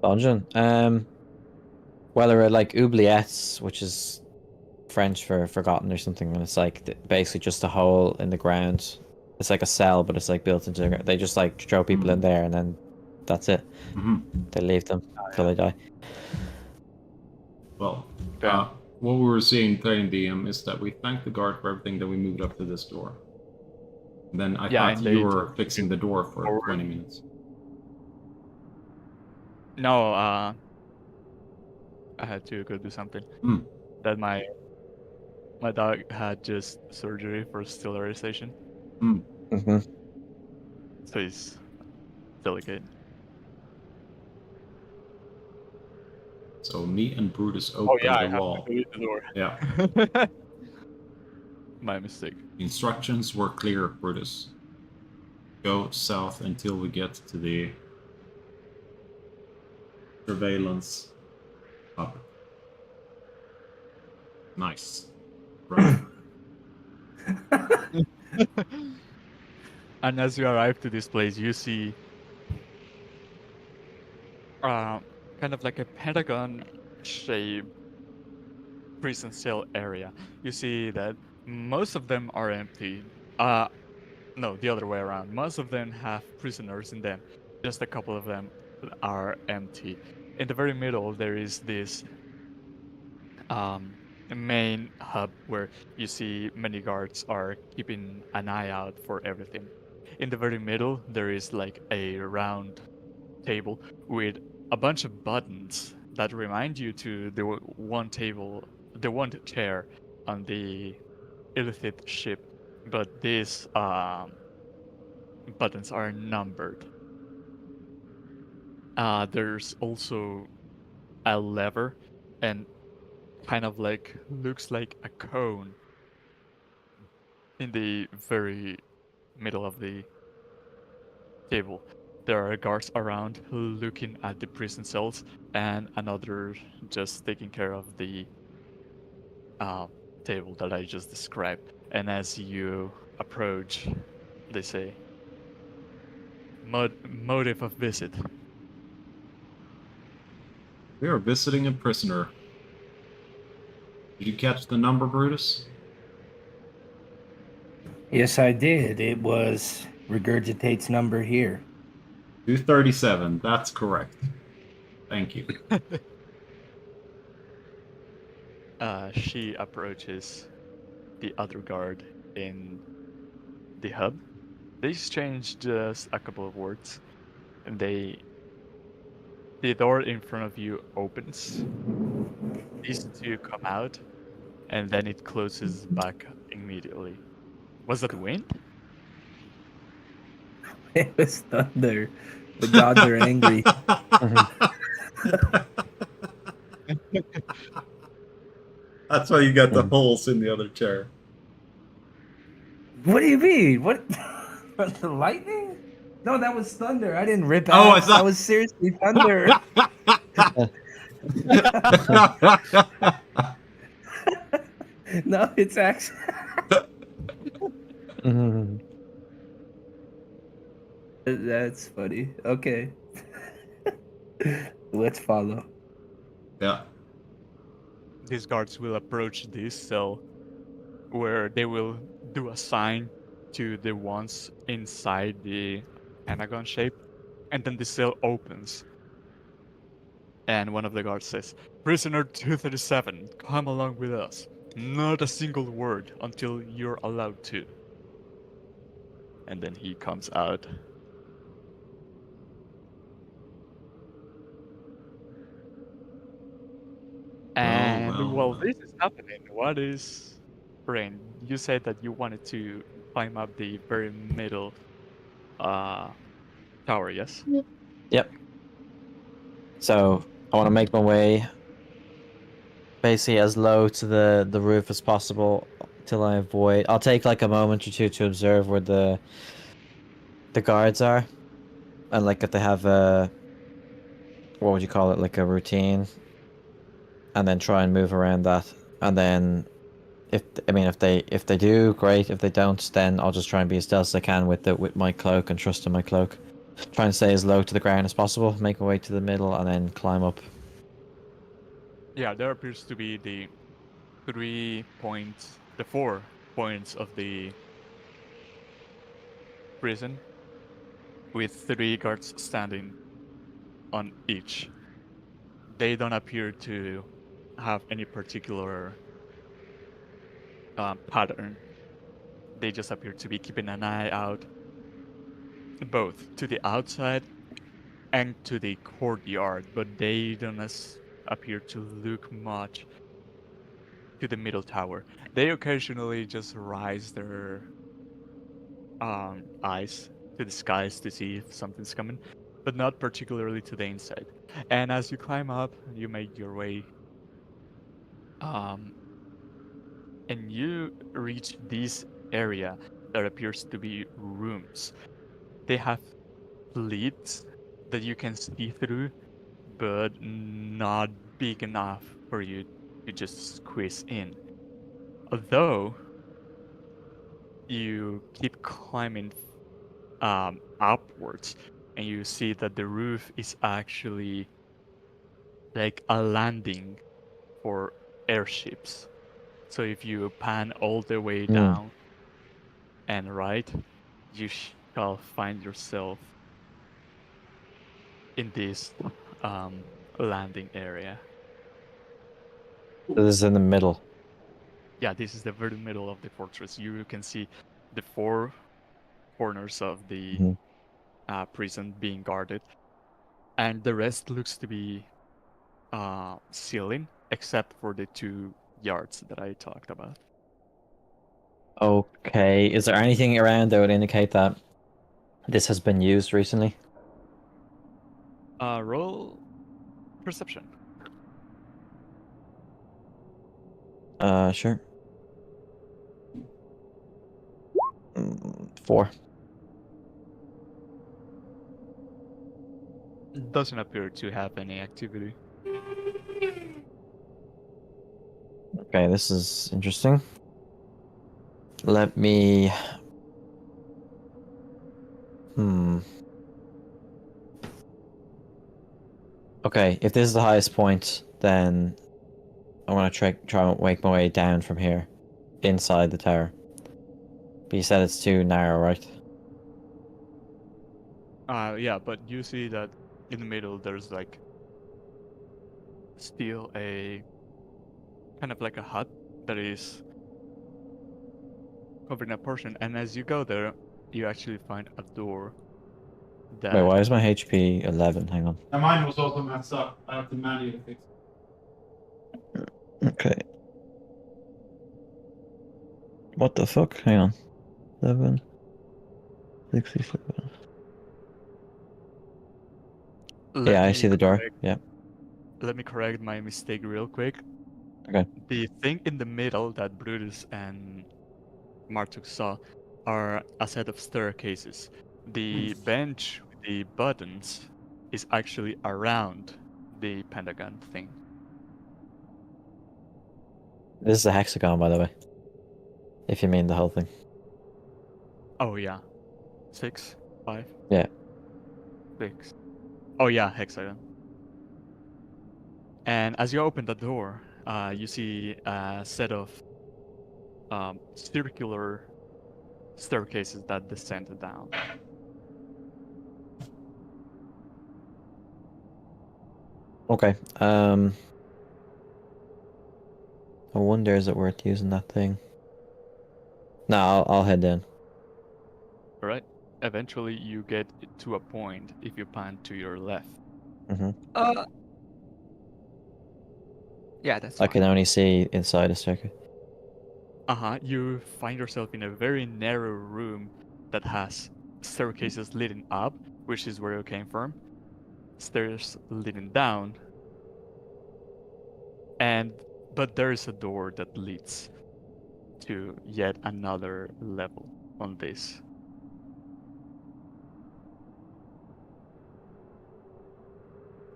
Dungeon? Well, there are like oubliettes, which is French for forgotten or something, and it's like basically just a hole in the ground. It's like a cell, but it's like built into the ground. They just like throw people in there, and then that's it. They leave them until they die. Well, what we were seeing there in DM is that we thanked the guard for everything that we moved up to this door. And then I thought you were fixing the door for 20 minutes. No, I had to go do something. That my dog had just surgery for sterilization. So he's delicate. So me and Brutus opened the wall. I have to go the door. Yeah. My mistake. The instructions were clear, Brutus. Go south until we get to the surveillance hub. Nice. Right. And as you arrive to this place, you see kind of like a pentagon-shaped prison cell area. You see that most of them are empty. No, the other way around. Most of them have prisoners in them. Just a couple of them are empty. In the very middle, there is this main hub where you see many guards are keeping an eye out for everything. In the very middle, there is like a round table with a bunch of buttons that remind you to the one chair on the Illithid ship, but these buttons are numbered. There's also a lever and kind of like looks like a cone in the very middle of the table. There are guards around looking at the prison cells and another just taking care of the table that I just described. And as you approach, they say, motive of visit. We are visiting a prisoner. Did you catch the number, Brutus? Yes, I did. It was Regurgitate's number here. 237. That's correct. Thank you. She approaches the other guard in the hub. They exchange just a couple of words, and the door in front of you opens. These two come out, and then it closes back immediately. Was that wind? It was thunder. The gods are angry. That's why you got the holes in the other chair. What do you mean? What? The lightning? No, that was thunder. I didn't rip Oh, I ass. thought- That was seriously thunder. No, it's actually. That's funny. Okay. Let's follow. Yeah. These guards will approach this cell where they will do a sign to the ones inside the pentagon shape, and then the cell opens. And one of the guards says, "Prisoner 237, come along with us. Not a single word until you're allowed to." And then he comes out. And well. this is happening, what is Rain? You said that you wanted to climb up the very middle tower, yes? Yep. So I want to make my way basically as low to the roof as possible till I avoid. I'll take like a moment or two to observe where the guards are, and like if they have a, what would you call it, like a routine, and then try and move around that, and then if they do, great. If they don't, then I'll just try and be as stealth as I can with my cloak and trust in my cloak. Try and stay as low to the ground as possible, make my way to the middle, and then climb up. Yeah, there appears to be the 4 points of the prison with 3 guards standing on each. They don't appear to have any particular pattern. They just appear to be keeping an eye out both to the outside and to the courtyard, but they don't appear to look much to the middle tower. They occasionally just raise their eyes to the skies to see if something's coming, but not particularly to the inside. And as you climb up, you make your way, and you reach this area that appears to be rooms. They have slits that you can see through, but not big enough for you to just squeeze in. Although you keep climbing upwards, and you see that the roof is actually like a landing for airships. So if you pan all the way down and right, you shall find yourself in this landing area. So this is in the middle. Yeah, this is the very middle of the fortress. You can see the 4 corners of the prison being guarded, and the rest looks to be ceiling, except for the 2 yards that I talked about. Okay. Is there anything around that would indicate that this has been used recently? Roll perception. Sure. 4. Doesn't appear to have any activity. Okay, this is interesting. Let me... Okay, if this is the highest point, then I want to try and make my way down from here, inside the tower. But you said it's too narrow, right? Yeah, but you see that in the middle there's like still a kind of like a hut that is covering a portion, and as you go there, you actually find a door that. Wait, why is my HP 11? Hang on. And mine was also messed up. I have to manually fix it. Okay. What the fuck? Hang on. 7. 67. Yeah, I see the door. Yeah. Let me correct my mistake real quick. Okay. The thing in the middle that Brutus and Martuk saw are a set of staircases. The bench with the buttons is actually around the pentagon thing. This is a hexagon, by the way. If you mean the whole thing. Oh yeah. 6, 5. Yeah. 6. Oh yeah, hexagon. And as you open the door, you see a set of circular staircases that descend down. Okay. I wonder, is it worth using that thing? No, I'll head down. Alright? Eventually you get to a point if you pan to your left. Mm-hmm. Yeah, that's I fine. can only see inside a staircase. You find yourself in a very narrow room that has staircases leading up, which is where you came from, stairs leading down, but there is a door that leads to yet another level on this.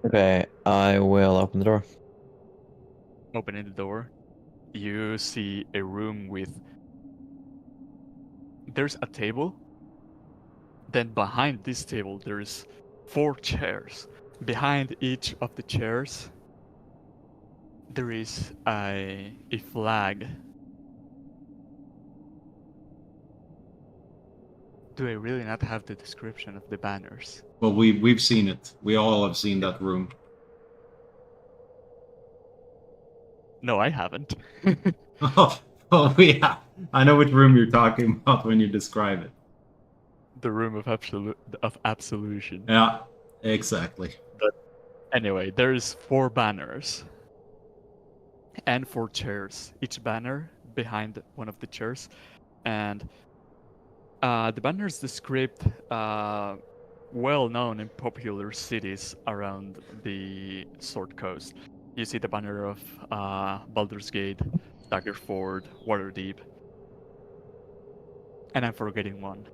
Okay, I will open the door. Opening the door, you see a room with. There's a table. Then behind this table, there's 4 chairs. Behind each of the chairs, there is a flag. Do I really not have the description of the banners? Well, we've seen it. We all have seen that room. No, I haven't. Oh, yeah. I know which room you're talking about when you describe it. The room of absolution. Yeah, exactly. But anyway, there's 4 banners and 4 chairs. Each banner behind one of the chairs, and the banners describe well-known and popular cities around the Sword Coast. You see the banner of Baldur's Gate, Daggerford, Waterdeep, and I'm forgetting one.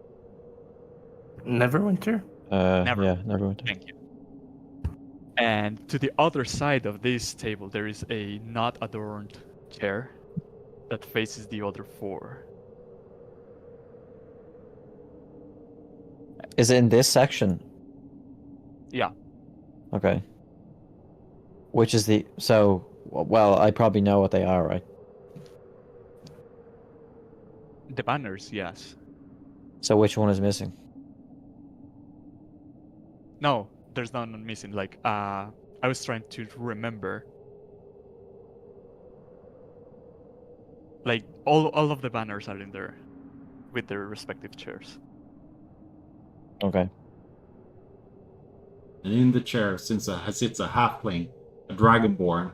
Neverwinter? Never. Yeah, Neverwinter. Thank you. And to the other side of this table, there is a not adorned chair that faces the other 4. Is it in this section? Yeah. Okay. Which is the... So, well, I probably know what they are, right? The banners, yes. So which one is missing? No, there's none missing. Like, I was trying to remember. Like, all of the banners are in there with their respective chairs. Okay. And in the chair sits a halfling, a dragonborn,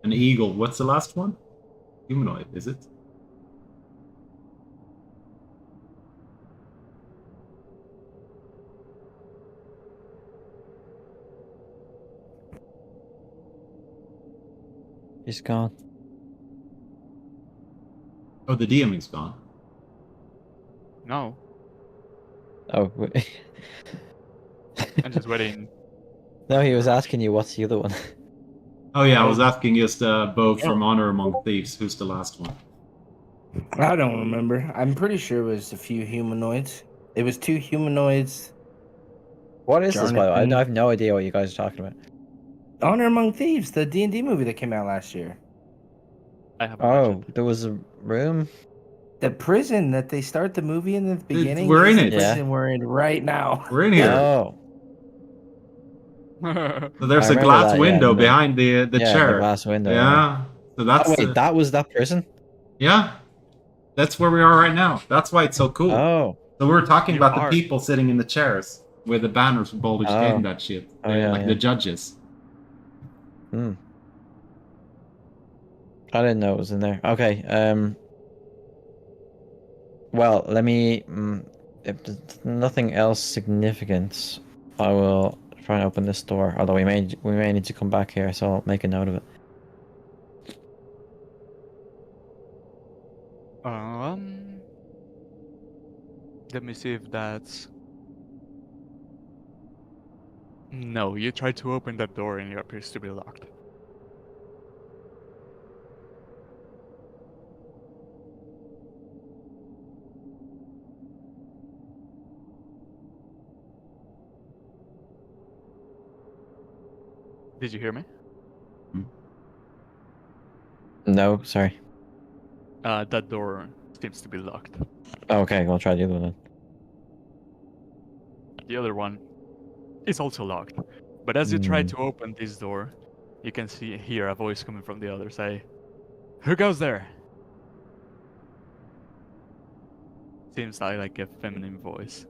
an eagle. What's the last one? Humanoid, is it? He's gone. Oh, the DMing's gone. No, Oh, wait. I'm just waiting. No, he was asking you what's the other one. Oh yeah, I was asking just both from Honor Among Thieves. Who's the last one? I don't remember. I'm pretty sure it was a few humanoids. It was 2 humanoids. What is this, by the way? I Jonathan. have no idea what you guys are talking about. Honor Among Thieves, the D&D movie that came out last year. I haven't Oh, watched it. there was a room? The prison that they start the movie in the beginning we're is in the it. prison we're in right now. We're in here. Oh, So there's I a remember glass that, yeah, window and the- behind the yeah, chair. the glass window. Yeah. So that's Oh wait, that was that prison. yeah. That's where we are right now. That's why it's so cool. Oh, So we were talking You about are. the people sitting in the chairs with the banners from Baldur's Gate and that shit. Oh, yeah, like yeah. the judges. hmm. I didn't know it was in there. Okay. Well, let me. If there's nothing else significant, I will try and open this door. Although we may need to come back here, so I'll make a note of it. Let me see if that's. No, you tried to open that door and it appears to be locked. Did you hear me? No, sorry. That door seems to be locked. Okay, I'll try the other one then. The other one is also locked. But as you try Hmm. to open this door, you can hear a voice coming from the other side. Who goes there? Seems like a feminine voice.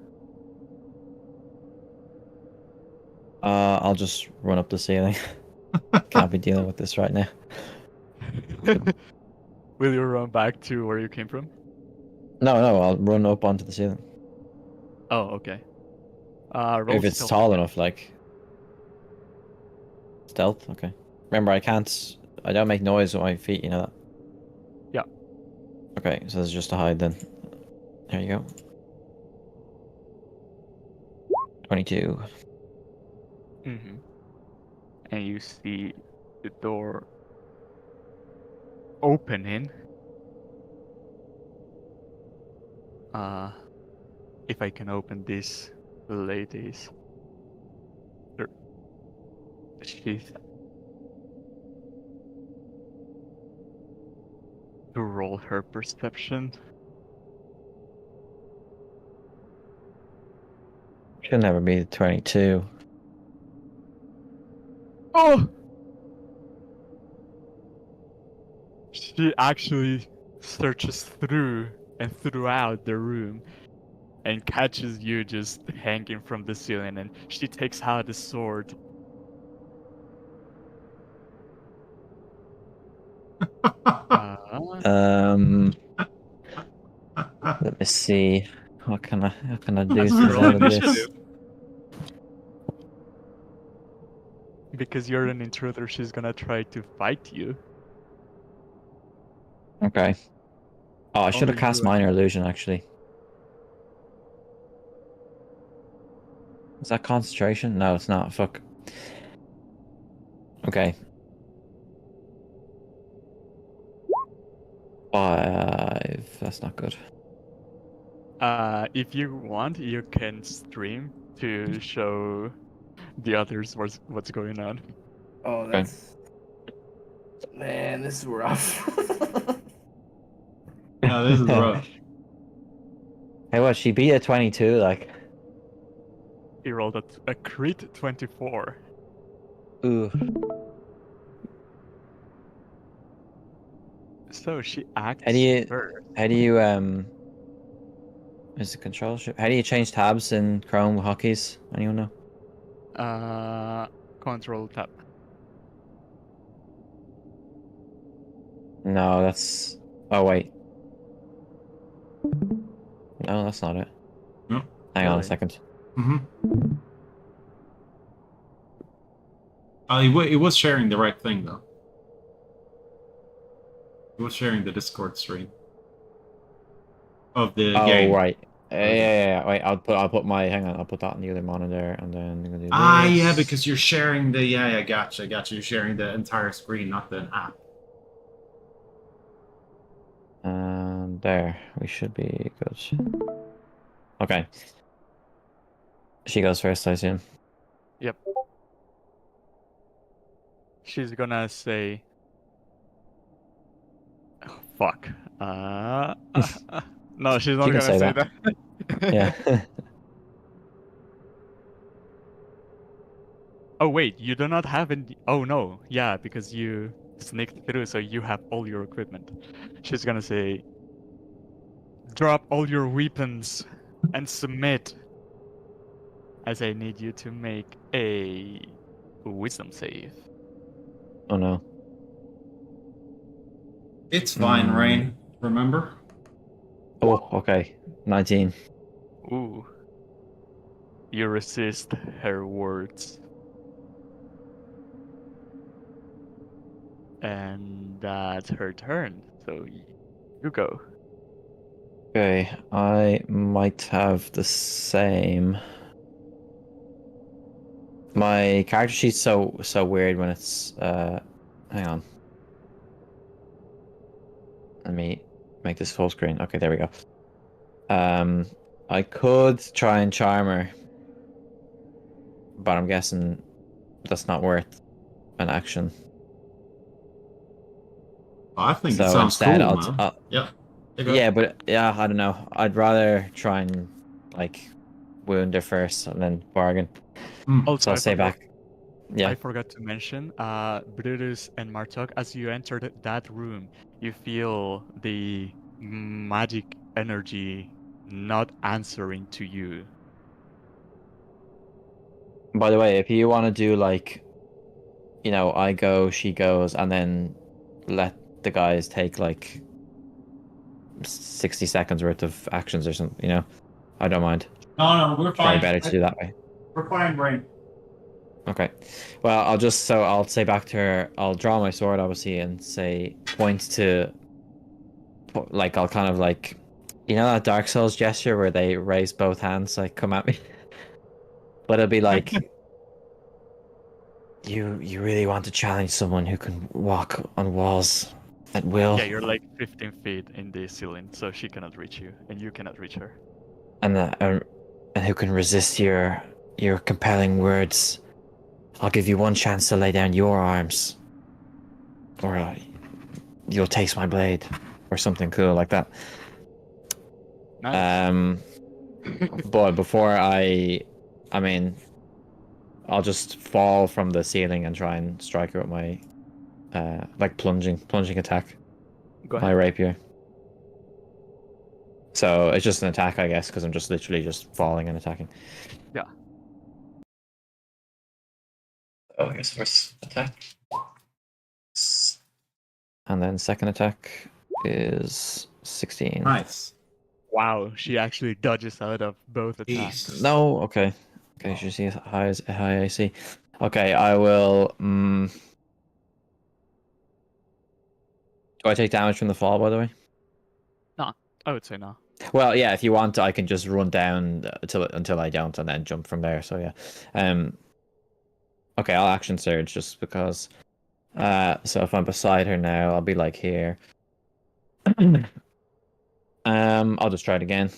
I'll just run up the ceiling. Can't be dealing with this right now. Will you run back to where you came from? No, I'll run up onto the ceiling. Oh, okay. Roll If it's stealth tall check. enough, like stealth. Okay. Remember, I don't make noise with my feet. You know that. Yeah. Okay, so it's just to hide then. There you go. 22. Mm-hmm. And you see the door opening. If I can open this lady's sheath to roll her perception. Should never be 22. Oh! She actually searches through and throughout the room and catches you just hanging from the ceiling, and she takes out a sword. Um, Let me see. How can I do That's things roll out of really this? initiative. Because you're an intruder, she's gonna try to fight you. Okay. Oh, I should have Only cast you- Minor Illusion actually. Is that concentration? No, it's not. Fuck. Okay. 5. That's not good. If you want, you can stream to show the others what's going on. Oh, that's man, this is rough. Yeah, this is rough. Hey, what? She beat a 22. Like. He rolled a crit 24. Ooh. So she acts How do you? first. How do you? Is the control shift? How do you change tabs in Chrome hotkeys? Anyone know? Control tab. No, that's. Oh wait. No, that's not it. No. Hang on a Really? second. Mm-hmm. He was sharing the right thing though. He was sharing the Discord stream of the Oh game. right. Yeah. Wait, I'll put my. Hang on. I'll put that on the other monitor, and then I'm gonna do this. Yeah, because you're sharing the gotcha. You're sharing the entire screen, not the app. And there, we should be good. Okay. She goes first, I assume. Yep. She's gonna say, oh, "Fuck." No, she's not You can gonna say say that. that. Yeah. Oh wait, you do not have any. Oh no, yeah, because you sneaked through, so you have all your equipment. She's gonna say, "Drop all your weapons and submit." As I need you to make a wisdom save. Oh no. It's fine, Rain. Remember? Oh, okay. 19. Ooh. You resist her words. And that's her turn. So you go. Okay, I might have the same. My character sheet's so weird when it's hang on. Let me make this full screen. Okay, there we go. I could try and charm her, but I'm guessing that's not worth an action. I think it So sounds instead, cool, man. Yeah. Yeah, but yeah, I don't know. I'd rather try and like wound her first and then bargain. Also, So I'll stay back. Yeah. I forgot to mention, Brutus and Martok, as you entered that room, you feel the magic energy not answering to you. By the way, if you want to do like, I go, she goes, and then let the guys take like 60 seconds worth of actions or something, I don't mind. No, we're Probably fine. better to do that way. We're fine, Rain. Okay. Well, I'll say back to her, I'll draw my sword, obviously, and say, point to, like, I'll kind of like, that Dark Souls gesture where they raise both hands, like, come at me? But it'll be like, you really want to challenge someone who can walk on walls at will? Yeah, you're like 15 feet in the ceiling, so she cannot reach you, and you cannot reach her. And who can resist your compelling words? I'll give you one chance to lay down your arms, or you'll taste my blade, or something cool like that. Nice. But before I mean, I'll just fall from the ceiling and try and strike her with my, like plunging attack, Go my ahead. rapier. So it's just an attack, I guess, because I'm just literally just falling and attacking. Yeah. Oh, I guess first attack. And then second attack is 16. Nice. Wow, she actually dodges out of both attacks. Jesus. No, okay. Okay, you see high AC. Okay, I will. Do I take damage from the fall, by the way? No, I would say no. Well, yeah. If you want, I can just run down until I don't, and then jump from there. So yeah. Okay, I'll action surge just because. So if I'm beside her now, I'll be like here. I'll just try it again.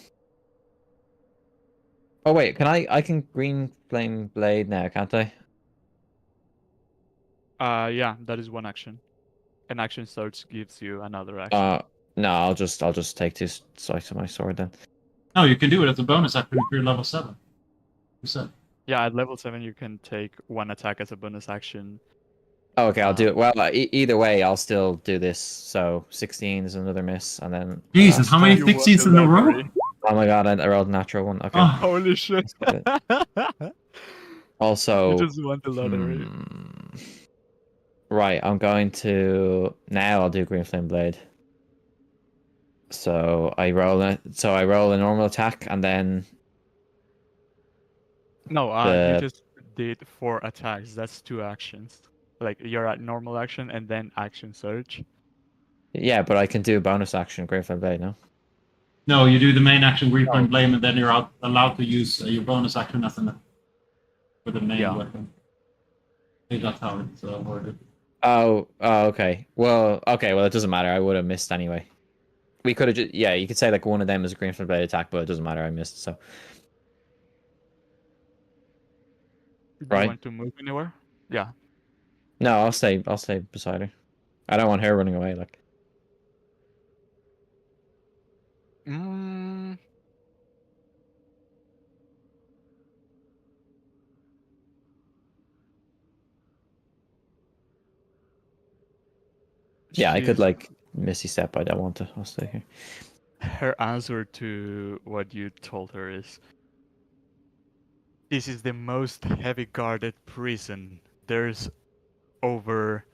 Oh wait, I can green flame blade now, can't I? Yeah, that is one action. An action surge gives you another action. No, I'll just take two strikes of my sword then. No, you can do it as a bonus action if you're level 7. You said. Yeah, at level 7 you can take one attack as a bonus action. Oh, okay, I'll do it. Well, either way, I'll still do this. So 16 is another miss, and then Jesus, how many You won 16s the in a row? lottery. Oh my god, I rolled a natural one. Okay. Oh, Holy shit! Also, You just won the lottery. right, I'm going to now. I'll do green flame blade. So I roll a normal attack, and then No, the you just did 4 attacks. That's 2 actions. Like you're at normal action and then action surge. yeah, but I can do a bonus action green flame blade. No. no, you do the main action, Green Flame Blade, and then you're allowed to use your bonus action as for the main weapon. I think that's how it's worded. Oh, okay. Well, it doesn't matter. I would have missed anyway. We could have just, yeah, you could say like one of them is a green flame blade attack, but it doesn't matter. I missed, so. Do Right. you want to move anywhere? Yeah. No, I'll stay beside her. I don't want her running away. Like. Mm, Yeah, I could she's like Misty Step, but I don't want to. I'll stay here. her answer to what you told her is, "This is the most heavy guarded prison. There's over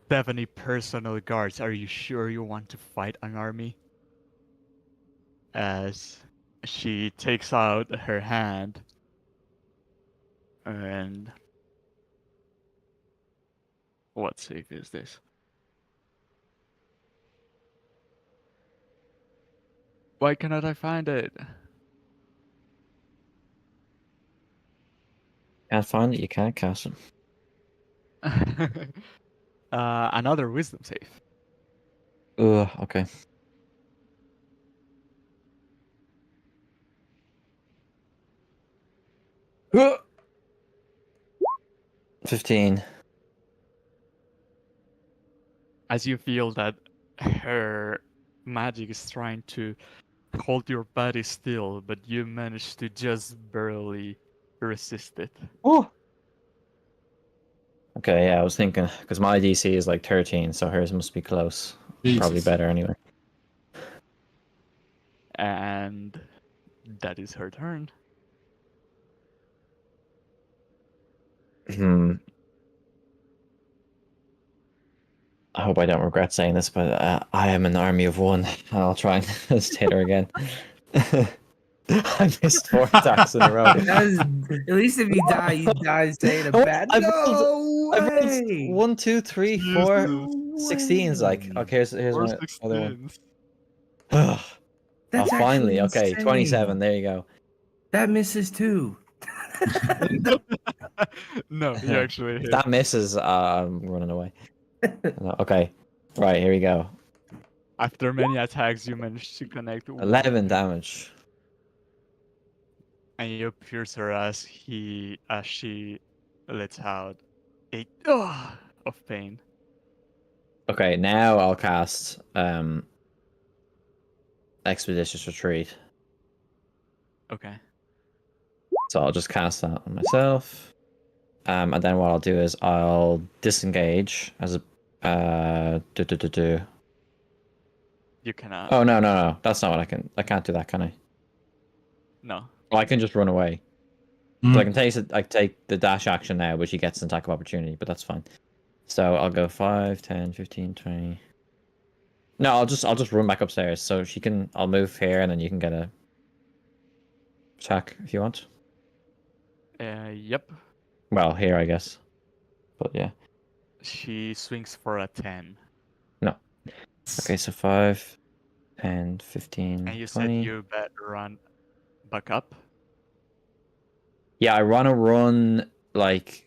70 personal guards. Are you sure you want to fight an army?" As she takes out her hand and what save is this? Why cannot I find it? Can't find it. You can't cast it. Another wisdom save. Ugh. Okay. Ugh. 15. As you feel that her magic is trying to hold your body still, but you manage to just barely resist it. Oh. Okay, yeah, I was thinking because my DC is like 13, so hers must be close. Probably Jesus. better anyway. And that is her turn. Hmm. I hope I don't regret saying this, but I am an army of one. I'll try and hit her again. I missed 4 attacks in a row. That is, at least if you die saying a Oh, bad. I've No I've rolled way! 1, 2, 3, 4, Jesus. 16s. Like, okay, here's Or my other one. 16s. Oh, That's finally. actually Okay, insane. 27. There you go. That misses too. No, you actually hit. That misses. I'm running away. No, okay, right, here we go. After many attacks, you managed to connect 11 damage. and you pierce her as she lets out a of pain. Okay, now I'll cast Expeditious Retreat. Okay. So I'll just cast that on myself. And then what I'll do is I'll disengage as a You cannot. Oh no. That's not what I can't do that, can I? No. Well, I can just run away. So I can take the dash action now, but she gets an attack of opportunity, but that's fine. So I'll go 5, 10, 15, 20. No, I'll just run back upstairs. So I'll move here and then you can get a attack if you want. Yep. Well, here I guess. But yeah. She swings for a 10. No. Okay, so 5, 10, 15, And you 20. said you better run back up. Yeah, I want to run like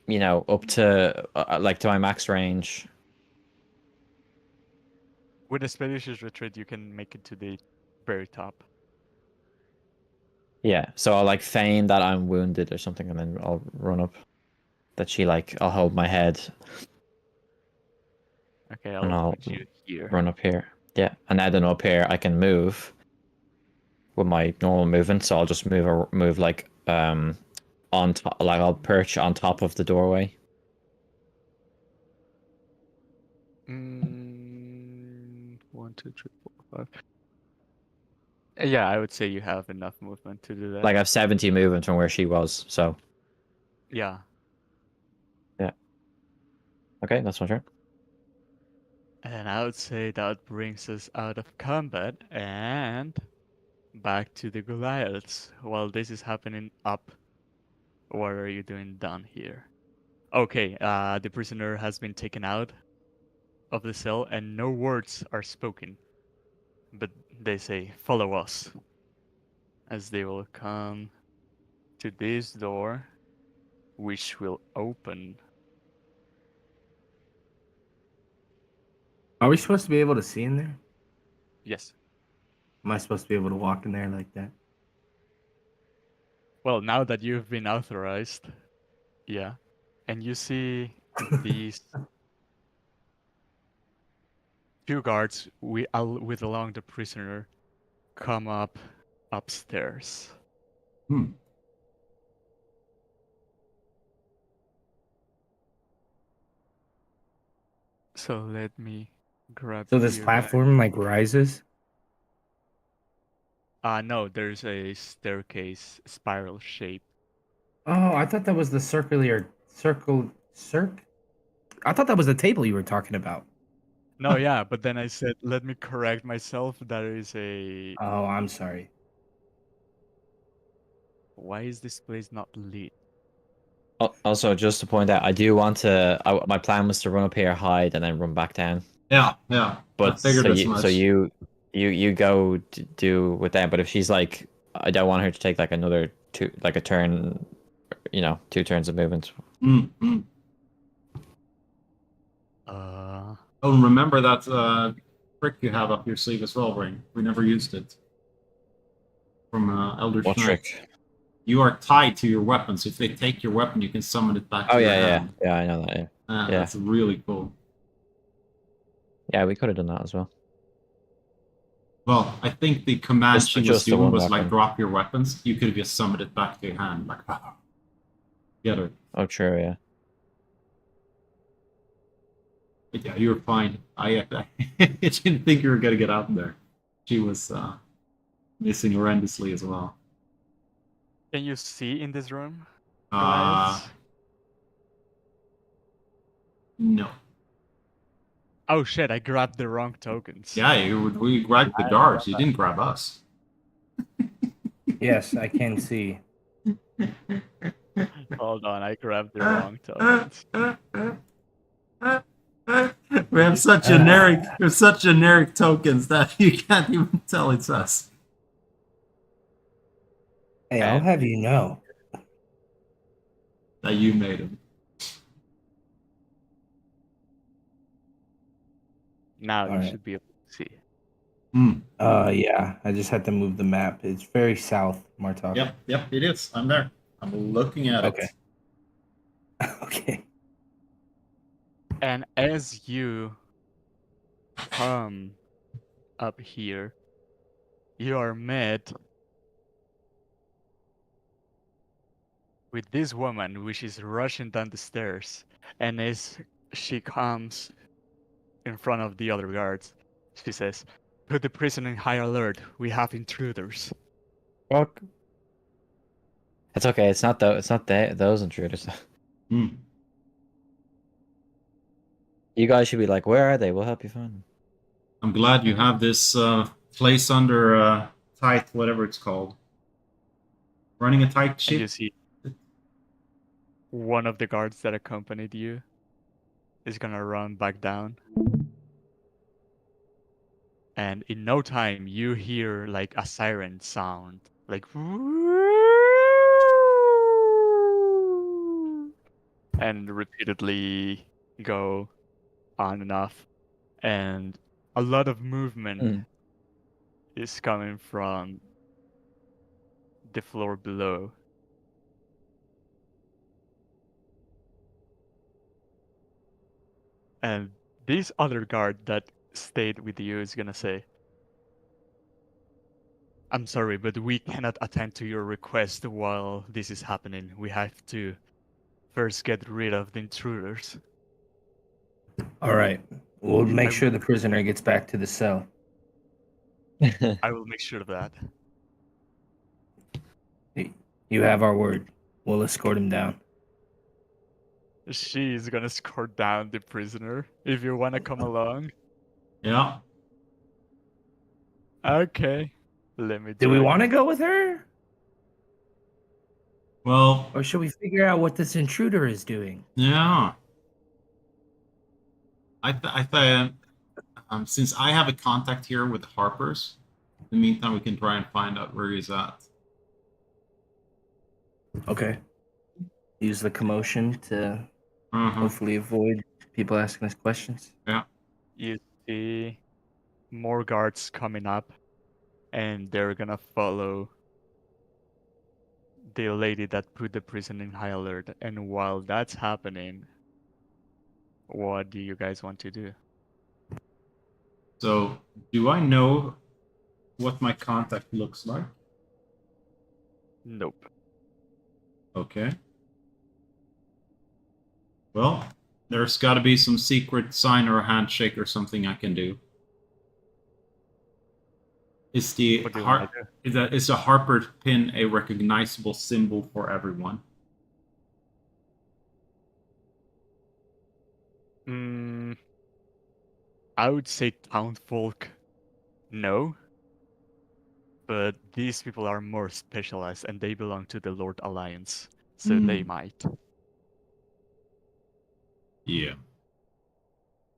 up to like to my max range. With Expeditious Retreat, you can make it to the very top. Yeah, so I'll like feign that I'm wounded or something, and then I'll run up. I'll hold my head Okay, and I'll I'll put you here. run up here. Yeah, and then up here I can move with my normal movement. So I'll just move like on top, like I'll perch on top of the doorway. 1, 2, 3, 4, 5. Yeah, I would say you have enough movement to do that. Like I have 70 movement from where she was. So yeah. yeah. Okay, that's my turn. And I would say that brings us out of combat and back to the Goliaths. While this is happening up, what are you doing down here? Okay, the prisoner has been taken out of the cell and no words are spoken. But they say, follow us. As they will come to this door, which will open. Are we supposed to be able to see in there? Yes. Am I supposed to be able to walk in there like that? Well, now that you've been authorized, yeah. And you see these two guards with along the prisoner come upstairs. Hmm. So let me grab So this here. platform like rises. No, there's a staircase spiral shape. Oh, I thought that was the circle. I thought that was the table you were talking about. No, yeah, but then I said, let me correct myself. That is a. Oh, I'm sorry. Why is this place not lit? Also, just to point out, I do want to. My plan was to run up here, hide, and then run back down. Yeah, yeah. I But figured so as you, much. so you go do with them. But if she's like, I don't want her to take like another a turn, 2 turns of movement. Mm. Uh, Oh, and remember that trick you have up your sleeve as well, Ring. We never used it. From Elder What Knight. trick? You are tied to your weapon, so if they take your weapon, you can summon it back Oh to your yeah, hand. I know that. Yeah, yeah. That's really cool. Yeah, we could have done that as well. Well, I think the command she was Just the doing one was weapon. like drop your weapons. You could have just summoned it back to your hand, like get her. Oh, true. Yeah. But yeah, you were fine. I didn't think you were gonna get out there. She was missing horrendously as well. can you see in this room, Uh, Goliaths? no. Oh shit! I grabbed the wrong tokens. Yeah, we grabbed the guards. You didn't grab us. Yes, I can see. Hold on, I grabbed the wrong tokens. We have such generic tokens that you can't even tell it's us. Hey, I'll And have you know. That you made them. now you Alright. should be able to see. Yeah, I just had to move the map. It's very south, Martok. Yep, it is. I'm there. I'm looking at Okay. it. Okay. And as you come up here, you are met with this woman, which is rushing down the stairs. And as she comes in front of the other guards, she says, "Put the prison in high alert. We have intruders." Fuck. It's okay. It's not those intruders. Hmm. You guys should be like, where are they? We'll help you find them. I'm glad you have this place under tight, whatever it's called. Running a tight And you ship. see one of the guards that accompanied you is gonna run back down. And in no time, you hear like a siren sound, like, and repeatedly go on and off. And a lot of movement is coming from the floor below. And this other guard that stayed with you is gonna say, "I'm sorry, but we cannot attend to your request while this is happening. We have to first get rid of the intruders." All right. We'll make sure the prisoner gets back to the cell. I will make sure of that. You have our word. We'll escort him down. She is gonna escort down the prisoner. If you wanna come along. Yeah. Okay. Let me Do we join want to you. go with her? Well, Or should we figure out what this intruder is doing? yeah. I thought since I have a contact here with Harper's, in the meantime we can try and find out where he's at. Okay. Use the commotion to hopefully avoid people asking us questions. Yeah. You see more guards coming up, and they're gonna follow the lady that put the prison in high alert. And while that's happening, what do you guys want to do? So, do I know what my contact looks like? Nope. Okay. Well, there's got to be some secret sign or a handshake or something I can do. Is the What do you want heart? to do? Is the Harper pin a recognizable symbol for everyone? I would say townfolk, no. But these people are more specialized and they belong to the Lord Alliance, so they might. Yeah.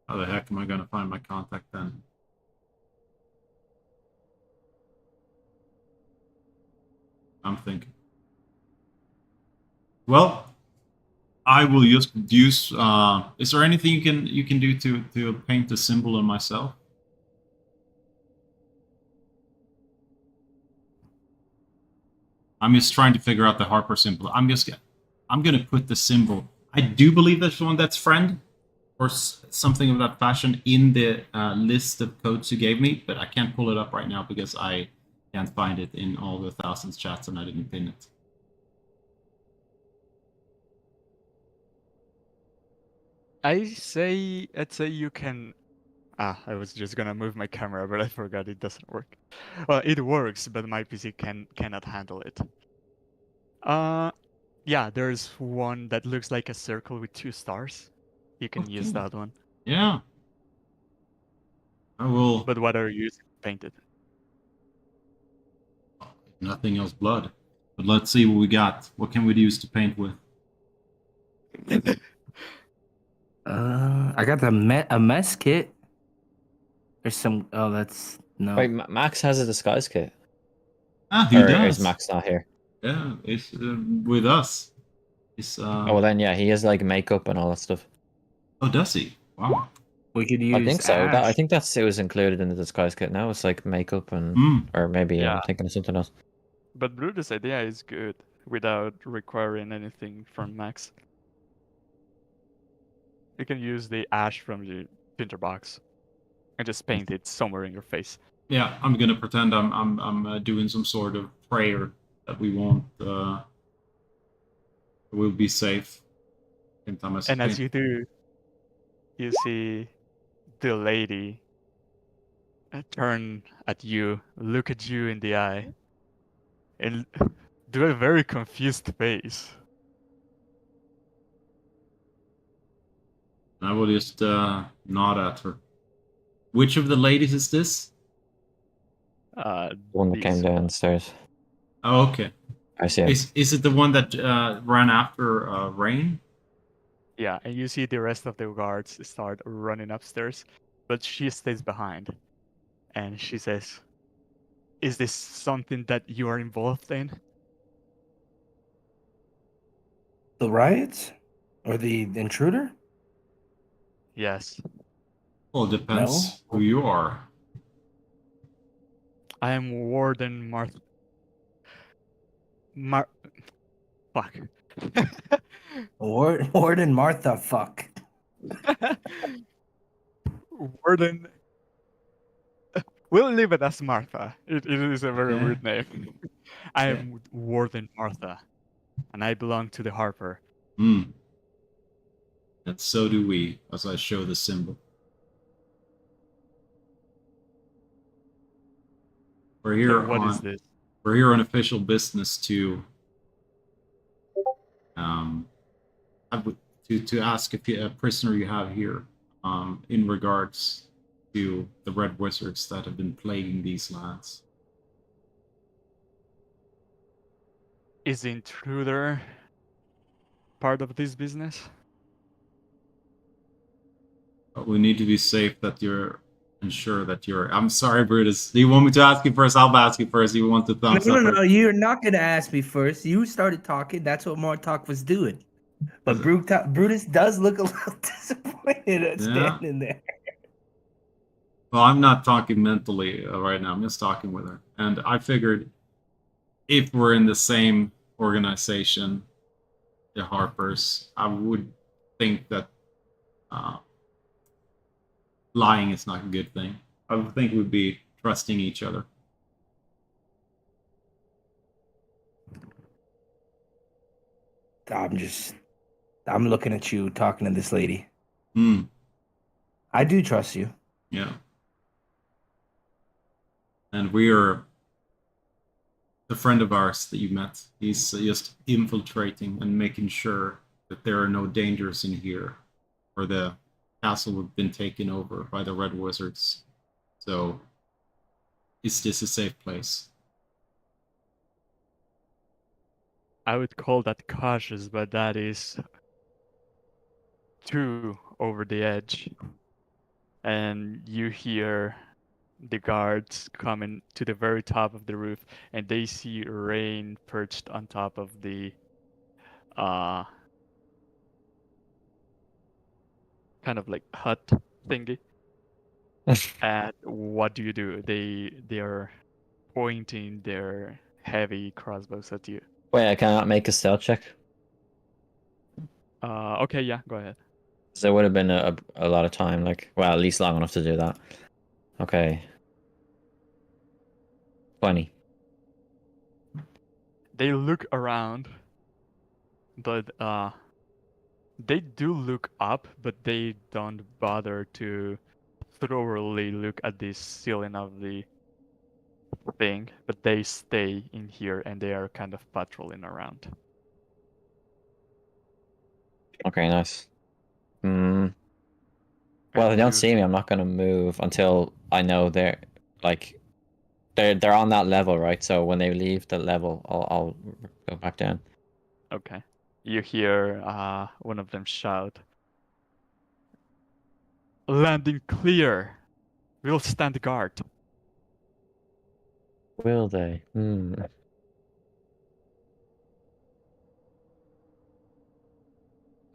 How the heck am I going to find my contact then? I'm thinking. Well, I will just use. Is there anything you can do to paint a symbol on myself? I'm just trying to figure out the Harper symbol. I'm gonna put the symbol. I do believe there's one that's friend or something of that fashion in the list of codes you gave me, but I can't pull it up right now because I can't find it in all the thousands chats and I didn't pin it. I'd say you can. I was just gonna move my camera, but I forgot it doesn't work. Well, it works, but my PC cannot handle it. Yeah, there's one that looks like a circle with 2 stars. You can use Okay. that one. Yeah. I will. But what are you using to paint it? Nothing else blood. But let's see what we got. What can we use to paint with? I got a mess kit. There's some. Oh, that's no. Wait, Max has a disguise kit. Ah, he Or does. is Max not here? Yeah, it's with us. It's Oh, well then, yeah, he has like makeup and all that stuff. Oh, does he? Wow. We could use. I think so. I Ash. think it was included in the disguise kit. Now it's like makeup and, or maybe I'm Yeah. thinking of something else. But Brutus' idea is good without requiring anything from Max. You can use the ash from the tinderbox and just paint it somewhere in your face. Yeah, I'm gonna pretend I'm doing some sort of prayer that we won't we'll be safe. And as you do, you see the lady turn at you, look at you in the eye, and do a very confused face. I will just nod at her. Which of the ladies is this? One that came These- downstairs. Oh, okay. I see him. Is it the one that ran after Rain? Yeah, and you see the rest of the guards start running upstairs, but she stays behind. And she says, "Is this something that you are involved in?" The riots, or the intruder? Well, Yes. it depends who you are. I am Warden Fuck. Warden Martha. Fuck. Warden. We'll leave it as Martha. It is a very Okay. weird name. I am Warden Martha, and I belong to the Harper. Hmm. And so do we, as I show the symbol. We're here So what on is this? we're here on official business to ask if a prisoner you have here in regards to the red wizards that have been plaguing these lands. Is the intruder part of this business? But we need to be safe that you're ensure that you're. I'm sorry, Brutus. Do you want me to ask you first? I'll ask you first. You want the thumbs up? No. You're not gonna ask me first. You started talking. That's what Martok was doing. But Brutus does look a little disappointed at standing there. Well, I'm not talking mentally right now. I'm just talking with her. And I figured if we're in the same organization, the Harpers, I would think that lying is not a good thing. I would think we'd be trusting each other. I'm looking at you talking to this lady. Hmm. I do trust you. Yeah. And we are the friend of ours that you met. He's just infiltrating and making sure that there are no dangers in here, or the castle would have been taken over by the Red Wizards. So, is this a safe place? I would call that cautious, but that is too over the edge. And you hear the guards coming to the very top of the roof, and they see Rain perched on top of the uh kind of like hut thingy. And what do you do? They are pointing their heavy crossbows at you. Wait, I cannot make a stealth check. Okay, yeah, go ahead. So there would have been a lot of time, like, well, at least long enough to do that. Okay. 20. They look around, but they do look up, but they don't bother to thoroughly look at the ceiling of the thing, but they stay in here and they are kind of patrolling around. Okay, nice. Well, if And they don't you, see me, I'm not gonna move until I know they're on that level, right? So when they leave the level, I'll go back down. okay. You hear one of them shout, "Landing clear! We'll stand guard." Will they?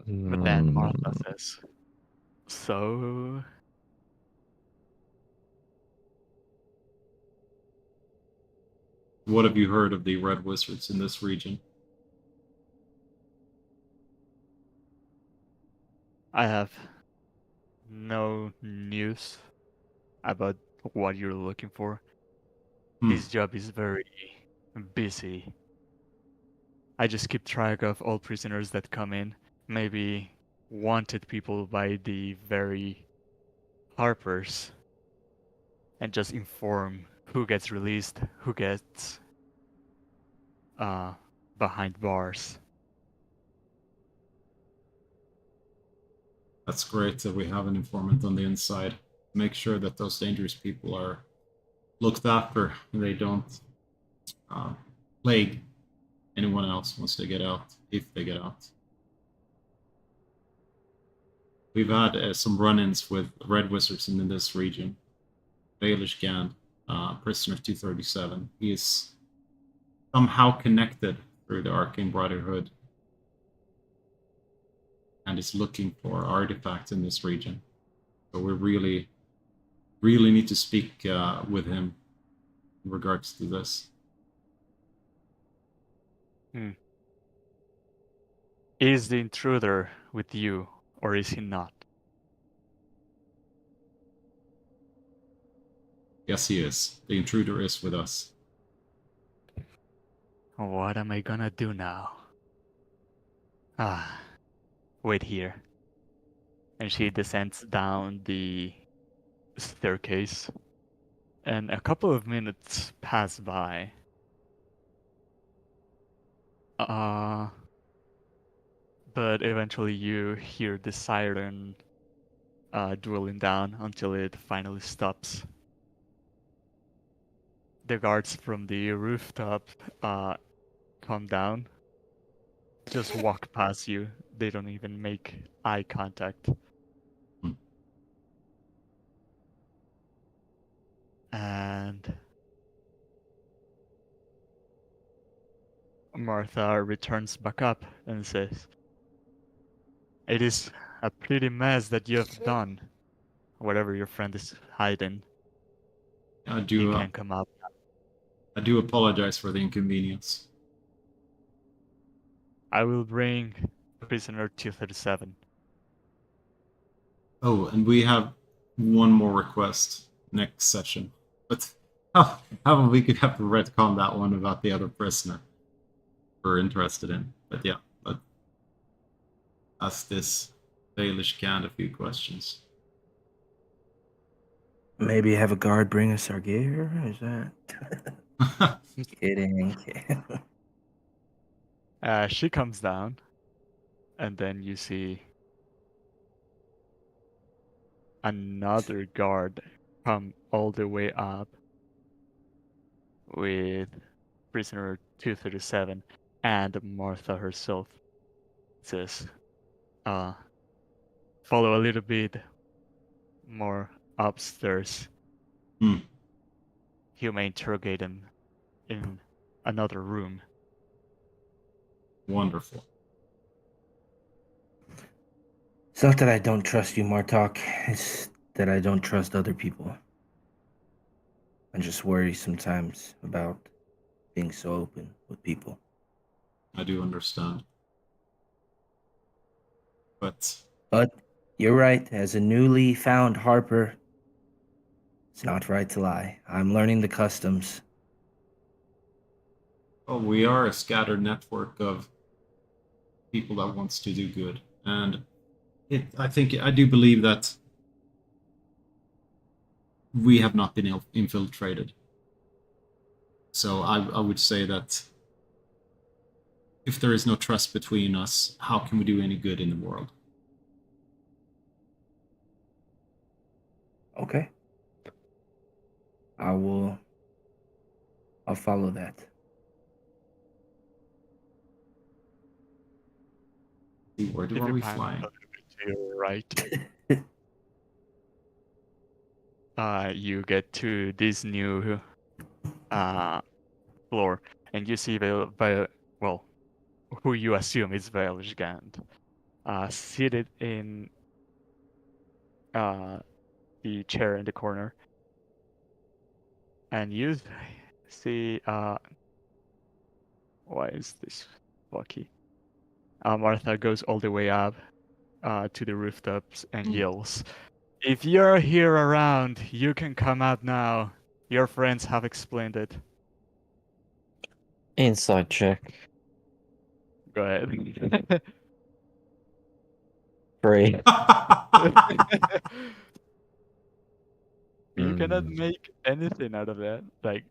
But then Martha says, "So What have you heard of the Red Wizards in this region? I have no news about what you're looking for. This job is very busy. I just keep track of all prisoners that come in, maybe wanted people by the very Harpers, and just inform who gets released, who gets behind bars." That's great that we have an informant on the inside. Make sure that those dangerous people are looked after and they don't plague anyone else once they get out, if they get out. We've had some run-ins with Red Wizards in this region. Baelish Gand, prisoner 237. He is somehow connected through the Arcane Brotherhood and is looking for artifacts in this region. So we really need to speak with him in regards to this. Is the intruder with you, or is he not? Yes, he is. The intruder is with us. What am I gonna do now? Wait here. And she descends down the staircase, and a couple of minutes pass by. But eventually you hear the siren dwindling down until it finally stops. The guards from the rooftop come down, just walk past you. They don't even make eye contact. And Martha returns back up and says, "It is a pretty mess that you have done. Whatever your friend is hiding, I you can come up." I do apologize for the inconvenience. I will bring prisoner 237. Oh, and we have one more request. next session. But how about we could have to retcon that one about the other prisoner we're interested in. But yeah, let's ask this Baelish Gand a few questions. Maybe have a guard bring us our gear? Is that... Kidding. She comes down, and then you see another guard come all the way up with prisoner 237 and Martha herself. Says, follow a little bit more upstairs. Hmm. You may interrogate him in another room. Wonderful. It's not that I don't trust you, Martok. It's that I don't trust other people. I just worry sometimes about being so open with people. I do understand. But you're right. As a newly found Harper, it's not right to lie. I'm learning the customs. well, we are a scattered network of people that wants to do good, and I do believe that we have not been infiltrated. So I would say that if there is no trust between us, how can we do any good in the world? Okay. I'll follow that. Where If are you we pan flying? a little bit to your right, you get to this new floor, and you see who you assume is Baelish Gand, seated in the chair in the corner, and you see why is this lucky? Martha goes all the way up to the rooftops and yells, "If you're here around, you can come out now. Your friends have explained it." Inside check. Go ahead. 3. You cannot make anything out of that. Like,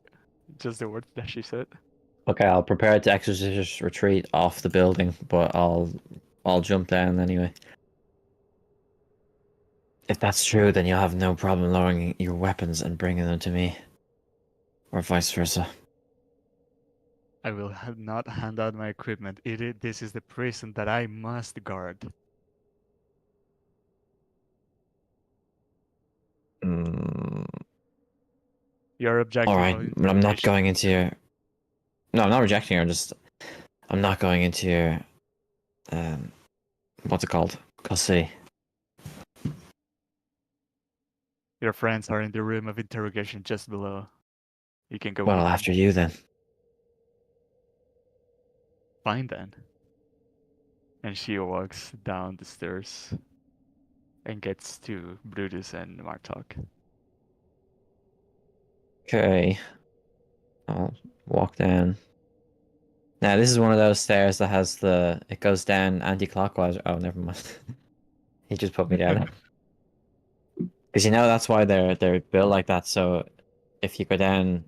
just the words that she said. Okay, I'll prepare to exercise retreat off the building, but I'll jump down anyway. If that's true, then you'll have no problem lowering your weapons and bringing them to me. Or vice versa. I will not hand out my equipment. This is the prison that I must guard. Your objective Alright, of but I'm not interrogation. going into your... No, I'm not rejecting her, I'm not going into your... What's it called? Custody. Your friends are in the room of interrogation just below. You can go Well, in. after you then. Fine then. And she walks down the stairs and gets to Brutus and Martok. Okay. I'll walk down. Now, this is one of those stairs that has it goes down anti-clockwise. Oh, never mind. He just put me down. Because that's why they're built like that. So if you go down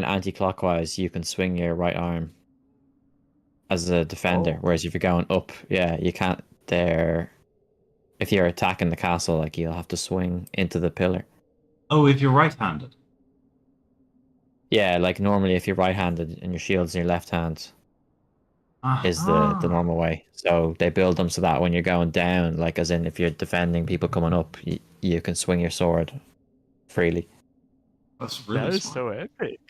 anti-clockwise, you can swing your right arm as a defender. Oh. Whereas if you're going up, yeah, you can't. If you're attacking the castle, like you'll have to swing into the pillar. Oh, if you're right-handed. Yeah, like normally if you're right-handed and your shield's in your left hand, is the normal way. So they build them so that when you're going down, like as in if you're defending people coming up, you can swing your sword freely. That's really That is smart. so epic.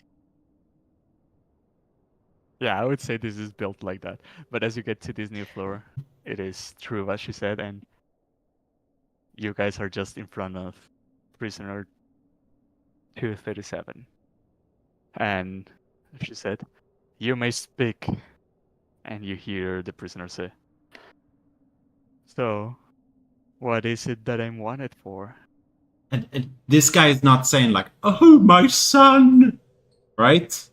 Yeah, I would say this is built like that. But as you get to this new floor, it is true what she said, and you guys are just in front of prisoner 237. And she said, "You may speak." And you hear the prisoner say, "So, what is it that I'm wanted for?" And this guy is not saying like, "Oh, my son," right?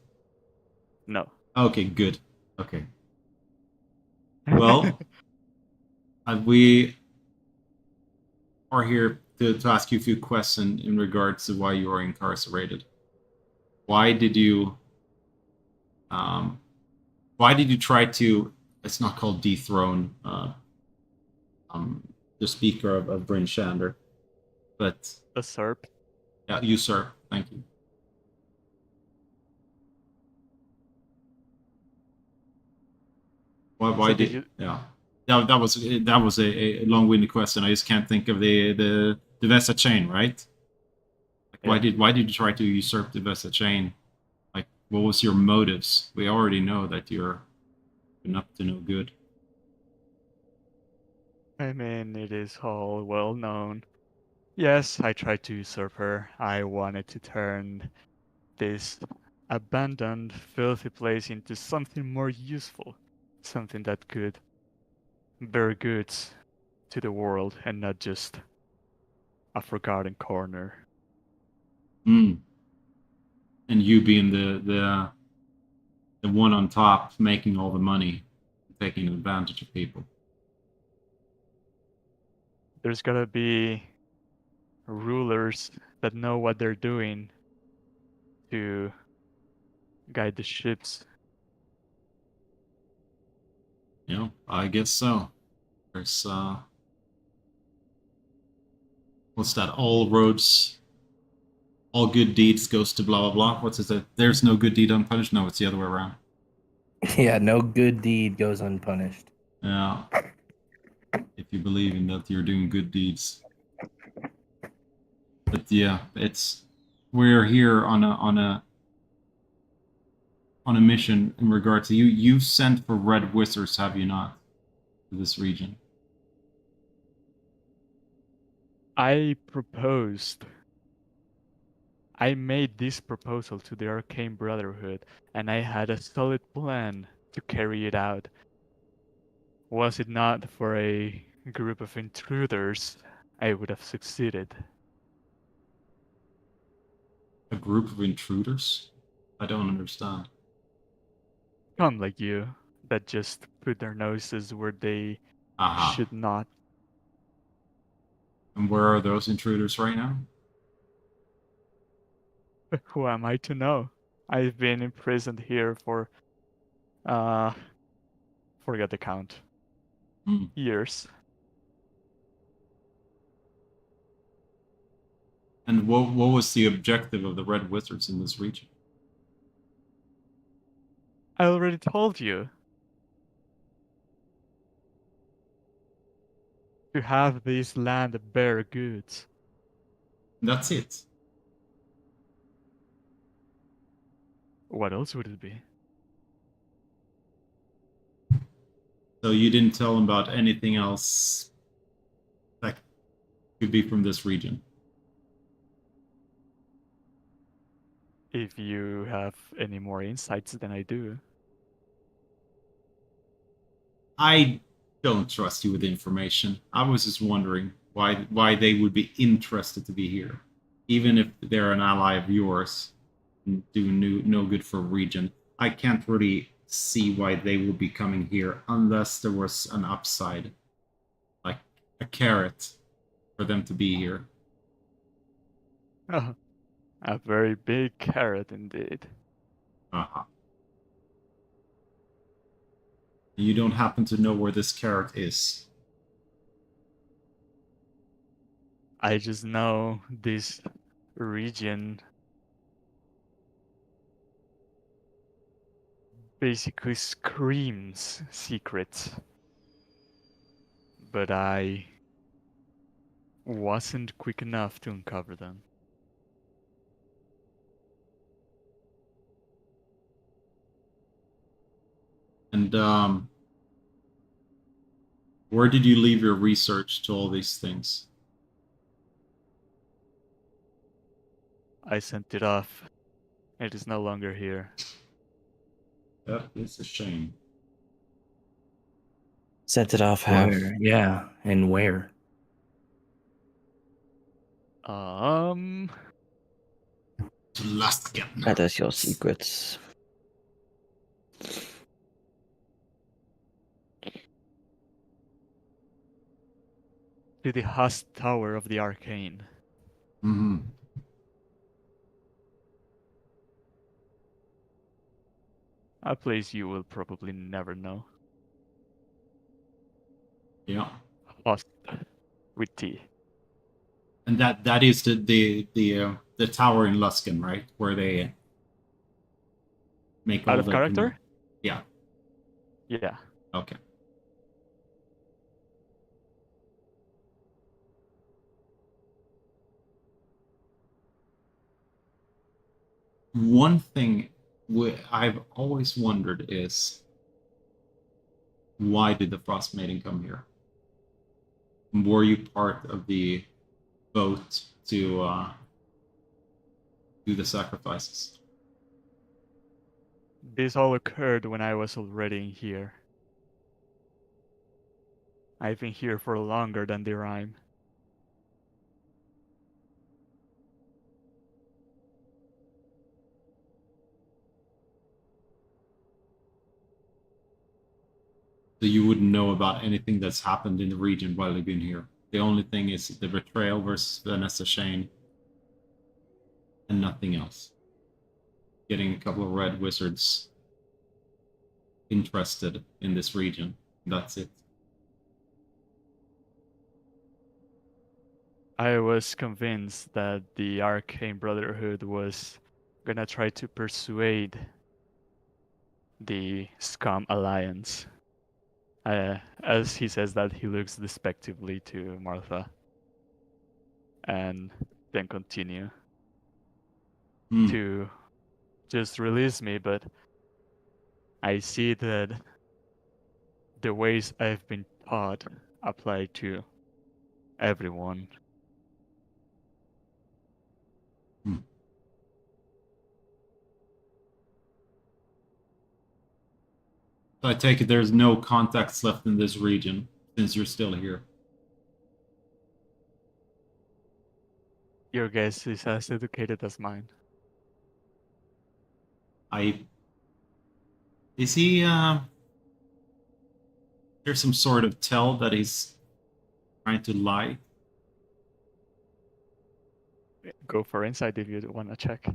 No. Okay, good. Okay. Well, we are here to ask you a few questions in regards to why you are incarcerated. Why did you um, why did you try to? It's not called dethrone um, the speaker of Bryn Shander, but A SERP. yeah, usurp. Thank you. Why So did did you? yeah? That was a long-winded question. I just can't think of the Vesa chain, right? Like, Yeah. why did you try to usurp the Vesa chain? Like, what was your motives? We already know that you're up to no good. I mean, it is all well known. Yes, I tried to usurp her. I wanted to turn this abandoned, filthy place into something more useful. Something that could bear goods to the world and not just a forgotten corner. Mm. And you being the one on top, making all the money, taking advantage of people. There's gotta be rulers that know what they're doing to guide the ships. You know, I guess so. There's what's that? All good deeds goes to blah blah blah. What's it? There's no good deed unpunished. No, it's the other way around. Yeah, no good deed goes unpunished. Yeah, if you believe in that, you're doing good deeds. But yeah, it's we're here on a mission in regard to you. You've sent for red wizards, have you not, to this region? I proposed. I made this proposal to the Arcane Brotherhood, and I had a solid plan to carry it out. Was it not for a group of intruders, I would have succeeded. A group of intruders? I don't understand. Come like you, that just put their noses where they Aha. should not. And where are those intruders right now? Who am I to know? I've been imprisoned here for, uh, forget the count, Hmm. years. And what was the objective of the red wizards in this region? I already told you. To have this land bear goods. That's it. What else would it be? So you didn't tell them about anything else that could be from this region. If you have any more insights than I do. I don't trust you with information. I was just wondering why they would be interested to be here, even if they're an ally of yours and do no good for a region. I can't really see why they would be coming here unless there was an upside, like a carrot, for them to be here. Oh, a very big carrot indeed. Uh-huh. You don't happen to know where this carrot is. I just know this region basically screams secrets. But I wasn't quick enough to uncover them. And where did you leave your research to all these things? I sent it off. It is no longer here. That is a shame. Sent it off how? Where? Yeah, and where? Um, To Luskin. That is your secrets. to the Husk Tower of the Arcane. Mm-hmm. A place you will probably never know. Yeah. Husk with T. And that is the tower in Luskin, right? Where they make Out all of the character? Yeah. Yeah. Okay. One thing I've always wondered is why did the Frost Maiden come here? Were you part of the vote to do the sacrifices? This all occurred when I was already in here. I've been here for longer than the rhyme. So you wouldn't know about anything that's happened in the region while you've been here. The only thing is the betrayal versus Vanessa Shane, and nothing else. Getting a couple of red wizards interested in this region. That's it. I was convinced that the Arcane Brotherhood was gonna try to persuade the Scum Alliance. As he says that, he looks despectively to Martha. And then continue to just release me, but I see that the ways I've been taught apply to everyone. So I take it there's no contacts left in this region since you're still here. Your guess is as educated as mine. Is he there's some sort of tell that he's trying to lie? Go for insight if you want to check.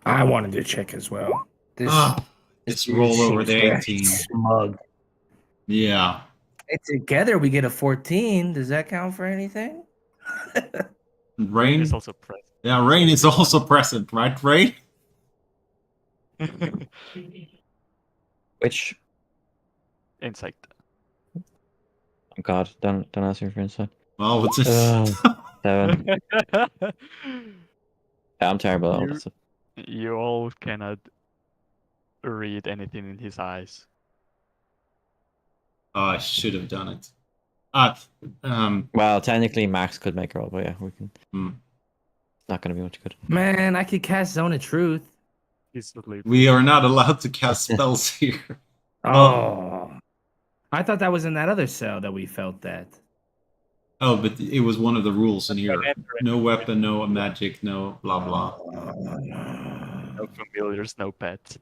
I wanted to check as well. This Just roll over the seems very 18. smug. Yeah. Hey, together we get a 14. Does that count for anything? Rain is also present. Yeah, Rain is also present, right, Rain? Which? Insight. Oh God, don't ask me for insight. Well, it's just 7. Yeah, I'm terrible at all that stuff. You all cannot read anything in his eyes. Oh, I should have done it. Well, technically Max could make a roll, but yeah, we can. Hmm. It's not going to be much good. Man, I could cast Zone of Truth. We are not allowed to cast spells here. Oh. I thought that was in that other cell that we felt that. Oh, but it was one of the rules in here. No weapon, no magic, no blah blah. No familiars, no pets.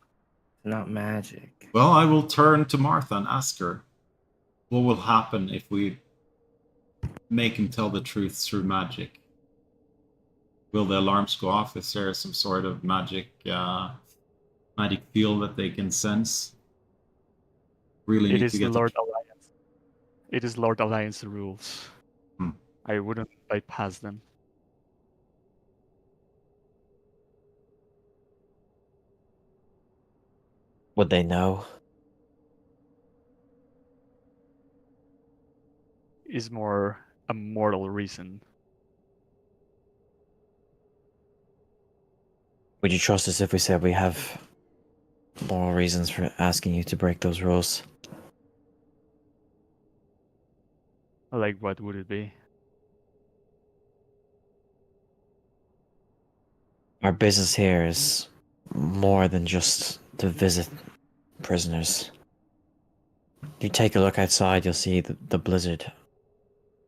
Not magic. Well, I will turn to Martha and ask her what will happen if we make him tell the truth through magic. Will the alarms go off? Is there some sort of magic field that they can sense? Really need to get Lord Alliance. It is Lord Alliance rules. I wouldn't bypass them. Would they know? Is more a moral reason. Would you trust us if we said we have moral reasons for asking you to break those rules? Like, what would it be? Our business here is more than just to visit prisoners. You take a look outside, you'll see the blizzard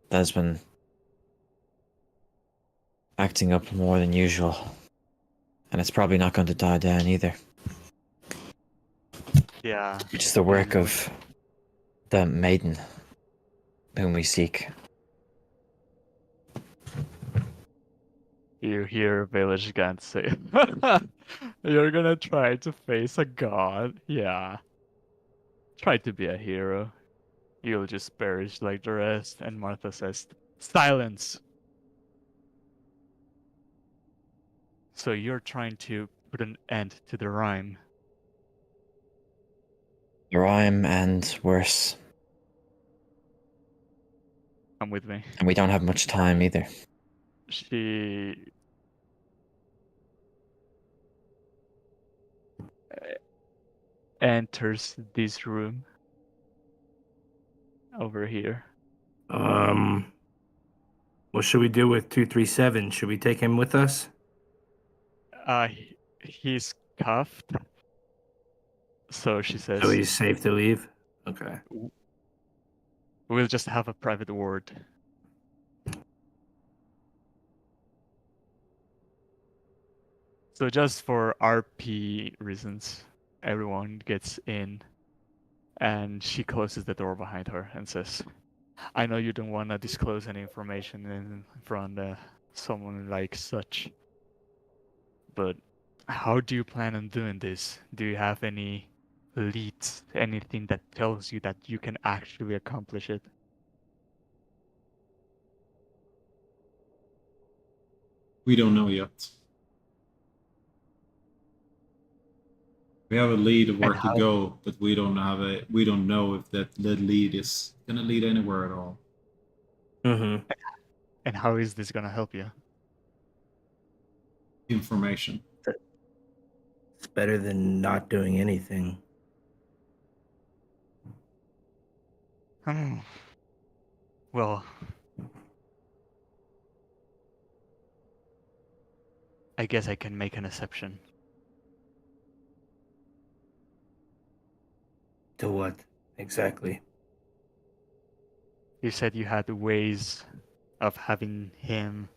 that has been acting up more than usual. And it's probably not going to die down either. Yeah. Which is the work and of the maiden whom we seek. You hear village guns say, "You're gonna try to face a god? Yeah. Try to be a hero. You'll just perish like the rest." And Martha says, "Silence!" So you're trying to put an end to the rhyme. The rhyme and worse. Come with me. And we don't have much time either. She enters this room over here. What should we do with 237? Should we take him with us? He's cuffed. So she says, So he's safe to leave? Okay. "We'll just have a private word." So just for RP reasons, everyone gets in, and she closes the door behind her and says, "I know you don't want to disclose any information in front of someone like such, but how do you plan on doing this? Do you have any leads, anything that tells you that you can actually accomplish it?" We don't know yet. We have a lead of where And to how- go, but we don't know if that lead is gonna lead anywhere at all. Mm-hmm. And how is this gonna help you? Information. It's better than not doing anything. Well, I guess I can make an exception. To what exactly? You said you had ways of having him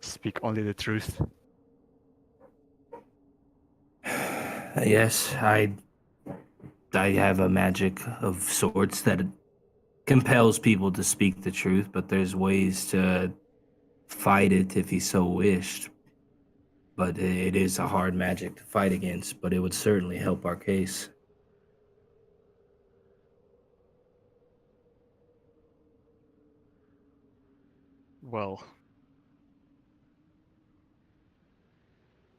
speak only the truth. Yes, I have a magic of sorts that compels people to speak the truth, but there's ways to fight it if he so wished. But it is a hard magic to fight against, but it would certainly help our case. Well,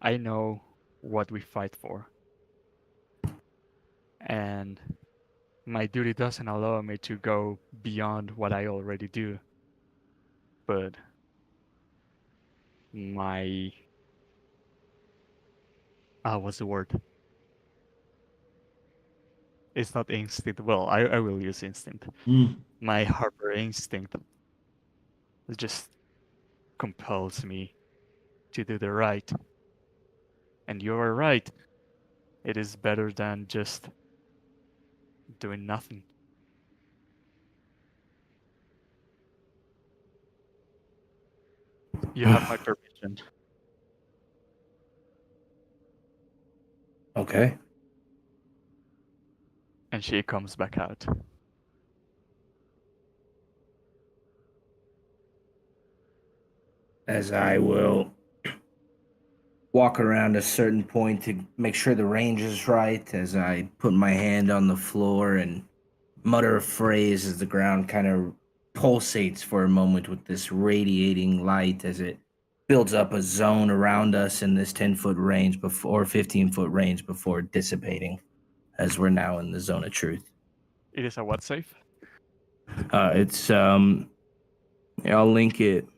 I know what we fight for. And my duty doesn't allow me to go beyond what I already do. But my what's the word? It's not instinct. Well, I will use instinct. My harbor instinct just compels me to do the right. And you are right. It is better than just doing nothing. You have my permission. Okay. And she comes back out. As I will walk around a certain point to make sure the range is right, as I put my hand on the floor and mutter a phrase as the ground kind of pulsates for a moment with this radiating light as it builds up a zone around us in this 10-foot range before 15-foot range before dissipating as we're now in the zone of truth. It is a what safe? It's I'll link it.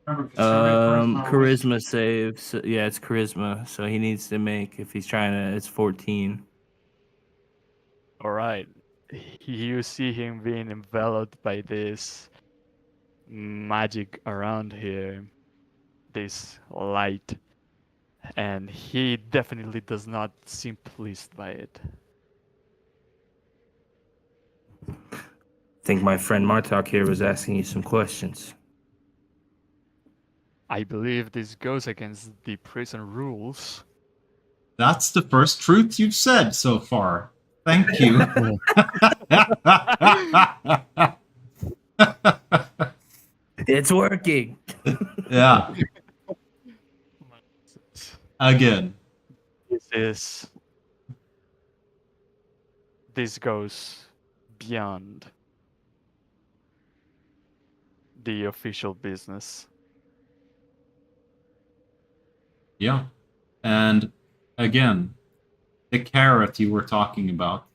Charisma save. So, yeah, it's charisma. So he needs to make, if he's trying to, it's 14. All right. You see him being enveloped by this magic around here, this light, and he definitely does not seem pleased by it. think my friend Martok here was asking you some questions. I believe this goes against the prison rules. That's the first truth you've said so far. Thank you. It's working. Yeah, again. This goes beyond the official business. Yeah. And again, the carrot you were talking about.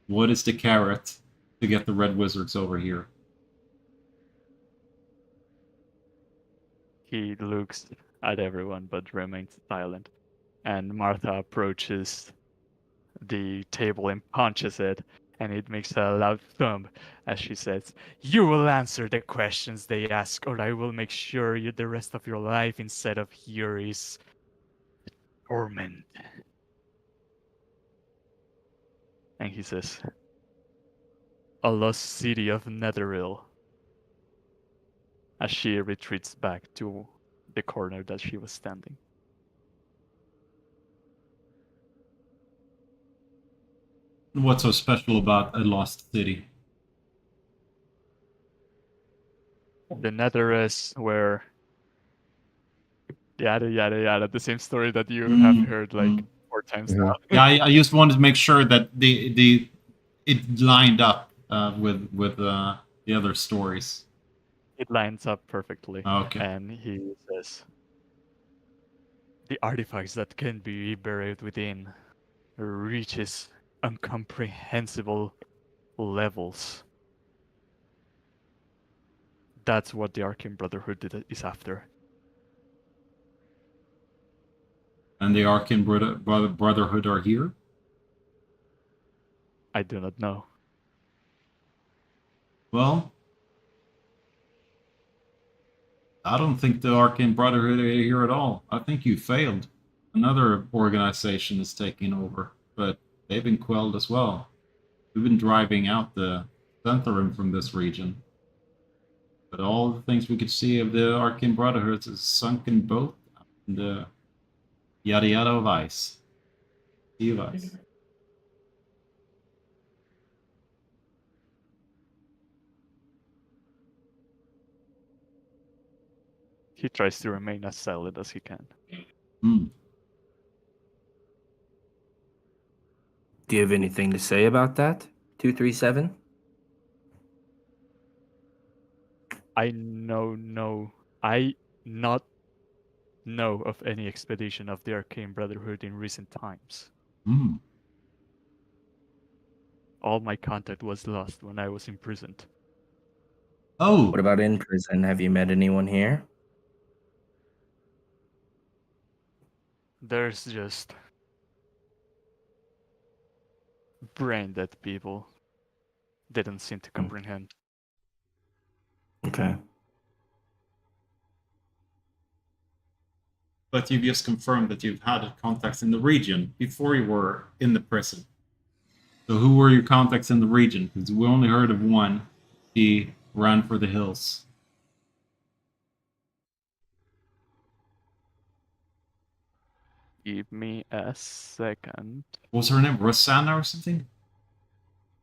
What is the carrot to get the Red Wizards over here? He looks at everyone but remains silent. And Martha approaches the table and punches it, and it makes a loud thump as she says, "You will answer the questions they ask, or I will make sure you the rest of your life instead of here is torment." And he says, "A lost city of Netheril," as she retreats back to the corner that she was standing. What's so special about a lost city? The Nether is where yada yada yada, the same story that you have heard like 4 times now. Yeah, I just wanted to make sure that it lined up with the other stories. It lines up perfectly. Okay. And he says, "The artifacts that can be buried within reaches incomprehensible levels. That's what the Arcane Brotherhood is after." And the Arcane Brotherhood are here? I do not know. Well, I don't think the Arcane Brotherhood are here at all. I think you failed. Another organization is taking over, but they've been quelled as well. We've been driving out the Centaurum from this region. But all the things we could see of the Arcane Brotherhood is a sunken boat and yada yada of ice. Sea of ice. He tries to remain as silent as he can. Hmm. Do you have anything to say about that? 237? I not know of any expedition of the Arcane Brotherhood in recent times. Hmm. All my contact was lost when I was imprisoned. Oh, What about in prison? Have you met anyone here? There's just brain dead people. Didn't seem to comprehend. Okay. but you've just confirmed that you've had contacts in the region before you were in the prison. So who were your contacts in the region? Because we only heard of one. He ran for the hills. Give me a second. What was her name? Rosanna or something?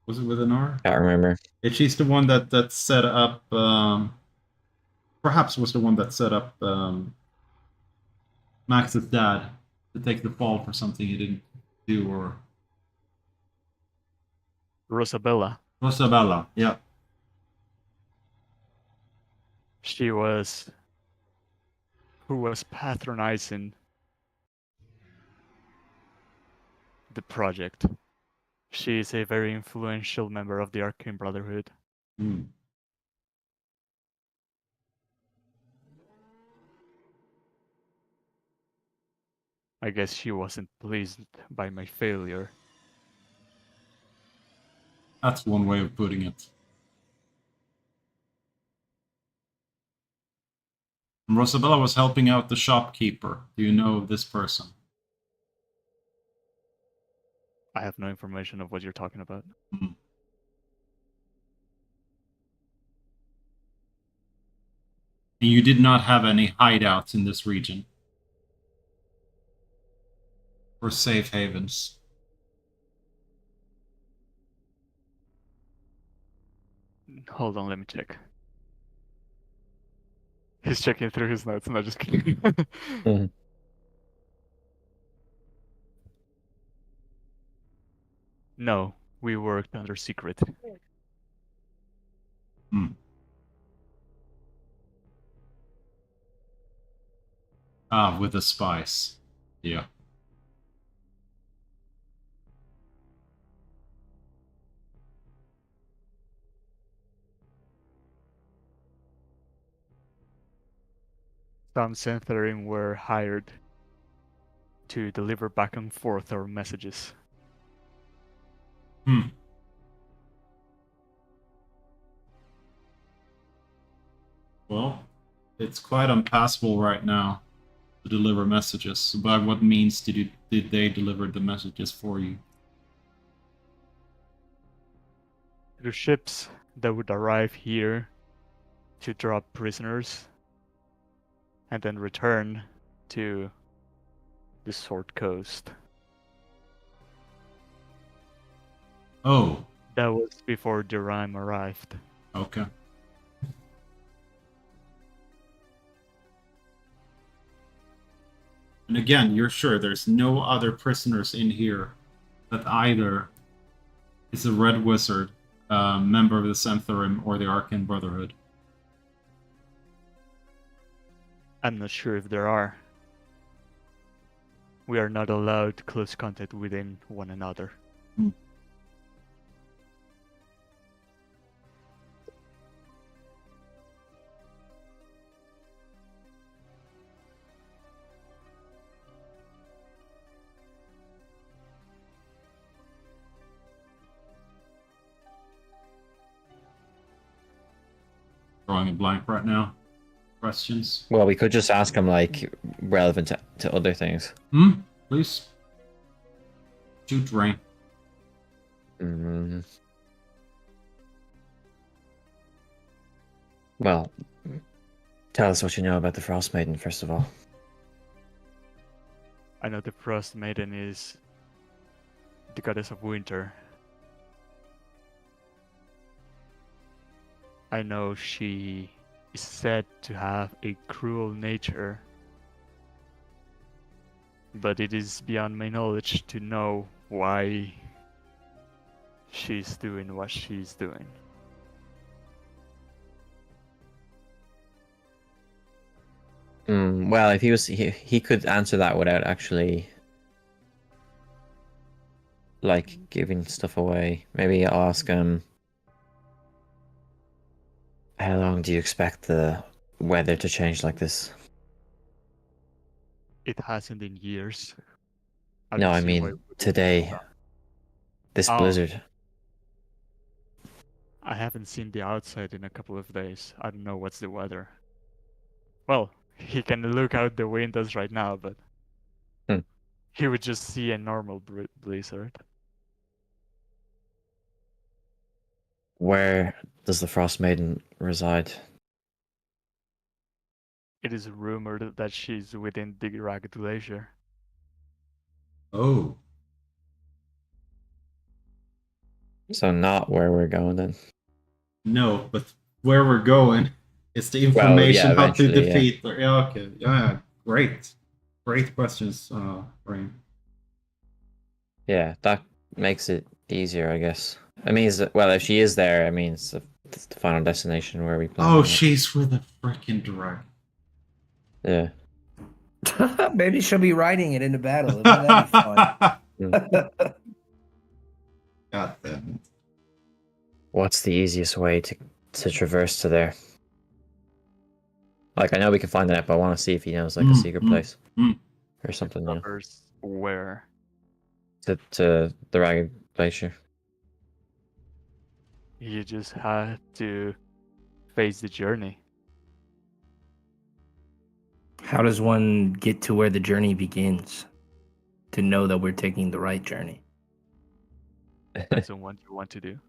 Was it with an R? Can't remember. Yeah, she's the one that set up. Perhaps was the one that set up Max's dad to take the fall for something he didn't do, or Rosabella. Rosabella. Yeah. She was who was patronizing the project. She is a very influential member of the Arcane Brotherhood. Hmm. I guess she wasn't pleased by my failure. That's one way of putting it. And Rosabella was helping out the shopkeeper. Do you know this person? I have no information of what you're talking about. Hmm. And you did not have any hideouts in this region. Or safe havens. Hold on, let me check. He's checking through his notes, not just kidding. Mhm. No, we worked under secret. Hmm. Ah, with the spice. Yeah. Some Syntherim were hired to deliver back and forth our messages. Hmm. Well, it's quite impassable right now to deliver messages. So by what means did they deliver the messages for you? Through ships that would arrive here to drop prisoners and then return to the Sword Coast. Oh, That was before Durime arrived. okay. And again, you're sure there's no other prisoners in here that either is a Red Wizard, member of the Sentharim, or the Arcane Brotherhood? I'm not sure if there are. We are not allowed close contact within one another. Hmm. Drawing a blank right now. Questions? Well, we could just ask him like relevant to other things. Please. Shoot, Rain. Mm. Well, tell us what you know about the Frost Maiden, first of all. I know the Frost Maiden is the goddess of winter. I know she is said to have a cruel nature, but it is beyond my knowledge to know why she's doing what she's doing. Well, if he could answer that without actually like giving stuff away. Maybe I'll ask him. How long do you expect the weather to change like this? It hasn't in years. I No, don't I see why mean it would today. stop. This Oh. blizzard. I haven't seen the outside in a couple of days. I don't know what's the weather. Well, he can look out the windows right now, but Hmm. he would just see a normal blizzard. Where does the Frost Maiden reside? It is rumored that she's within the Ragged Glacier. Oh. So not where we're going then. No, but where we're going is the Well, information yeah, how to eventually, yeah. defeat. Yeah, okay. Yeah, great. Great questions, Rain. Yeah, that makes it easier, I guess. I mean, well, if she is there, I mean, it's the final destination where we plan. Oh, on it. she's with a freaking dragon. Yeah. Maybe she'll be riding it into battle. Wouldn't that be fun? God damn it. What's the easiest way to traverse to there? Like, I know we can find that, but I want to see if he knows like a secret place or something. You know, Covers where? to the Ragged Glacier. You just have to face the journey. How does one get to where the journey begins to know that we're taking the right journey? Depends on what you want to do.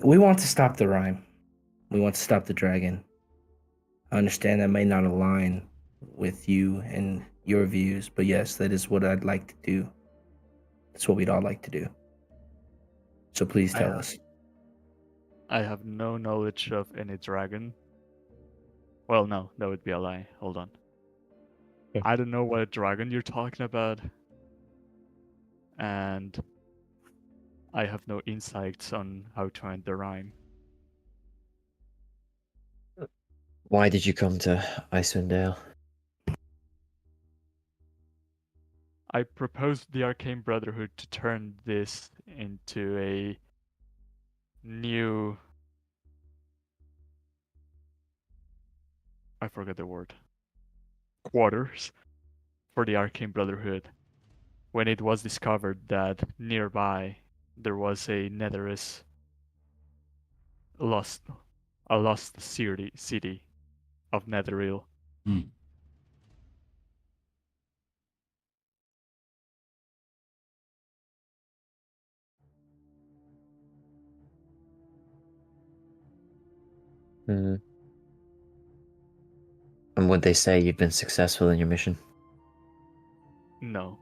We want to stop the rhyme. We want to stop the dragon. I understand that may not align with you and your views, but yes, that is what I'd like to do. That's what we'd all like to do. So please tell us. I have no knowledge of any dragon. Well, no, that would be a lie. Hold on. Yeah. I don't know what dragon you're talking about. And I have no insights on how to end the rhyme. Why did you come to Icewind Dale? I proposed the Arcane Brotherhood to turn this into a new... I forgot the word. Quarters for the Arcane Brotherhood. When it was discovered that nearby there was a Netherus lost city of Netheril. Hmm. Hmm. And would they say you've been successful in your mission? No.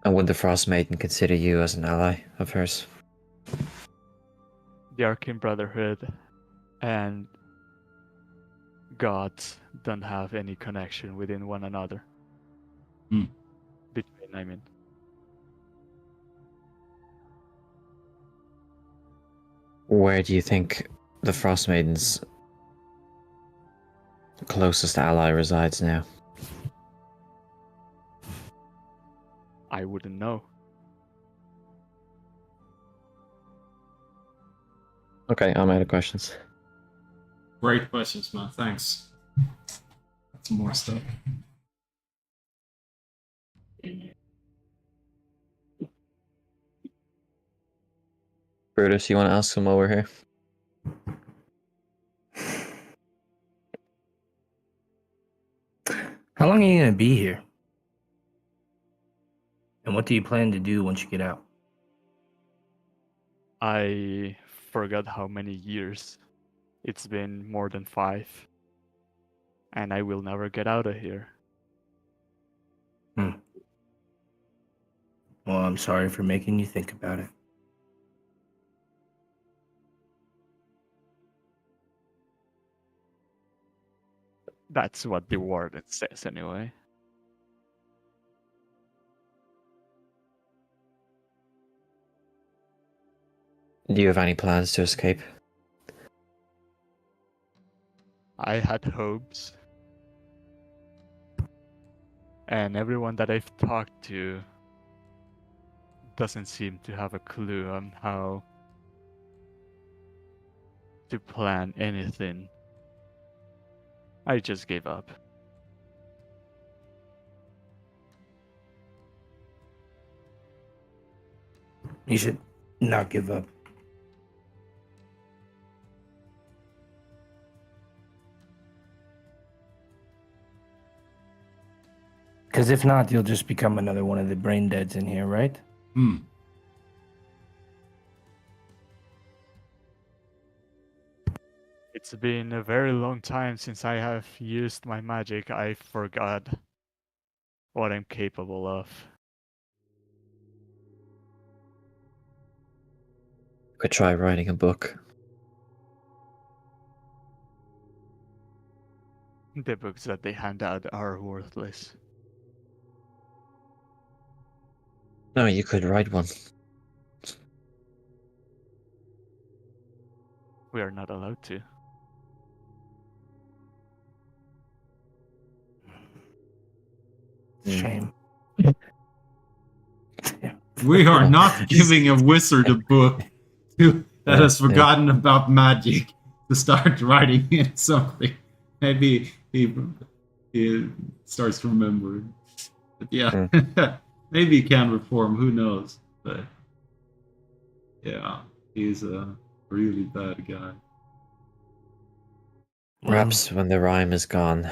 And would the Frost Maiden consider you as an ally of hers? The Arcane Brotherhood and gods don't have any connection within one another. Hmm. Between, I mean. Where do you think the Frost Maiden's closest ally resides now? I wouldn't know. Okay, I'm out of questions. Great questions, man. Thanks. That's some more stuff. Brutus, you want to ask him while we're here? How long are you going to be here? And what do you plan to do once you get out? I forgot how many years. It's been more than 5. And I will never get out of here. Well, I'm sorry for making you think about it. That's what the warden says anyway. Do you have any plans to escape? I had hopes. And everyone that I've talked to doesn't seem to have a clue on how to plan anything. I just gave up. You should not give up. Because if not, you'll just become another one of the brain deads in here, right? Hmm. It's been a very long time since I have used my magic. I forgot what I'm capable of. Could try writing a book. The books that they hand out are worthless. No, you could write one. We are not allowed to. Shame. We are not giving a wizard a book that has forgotten about magic to start writing in something. Maybe he starts remembering. But yeah, maybe he can reform. Who knows? But yeah, he's a really bad guy. Perhaps when the rhyme is gone,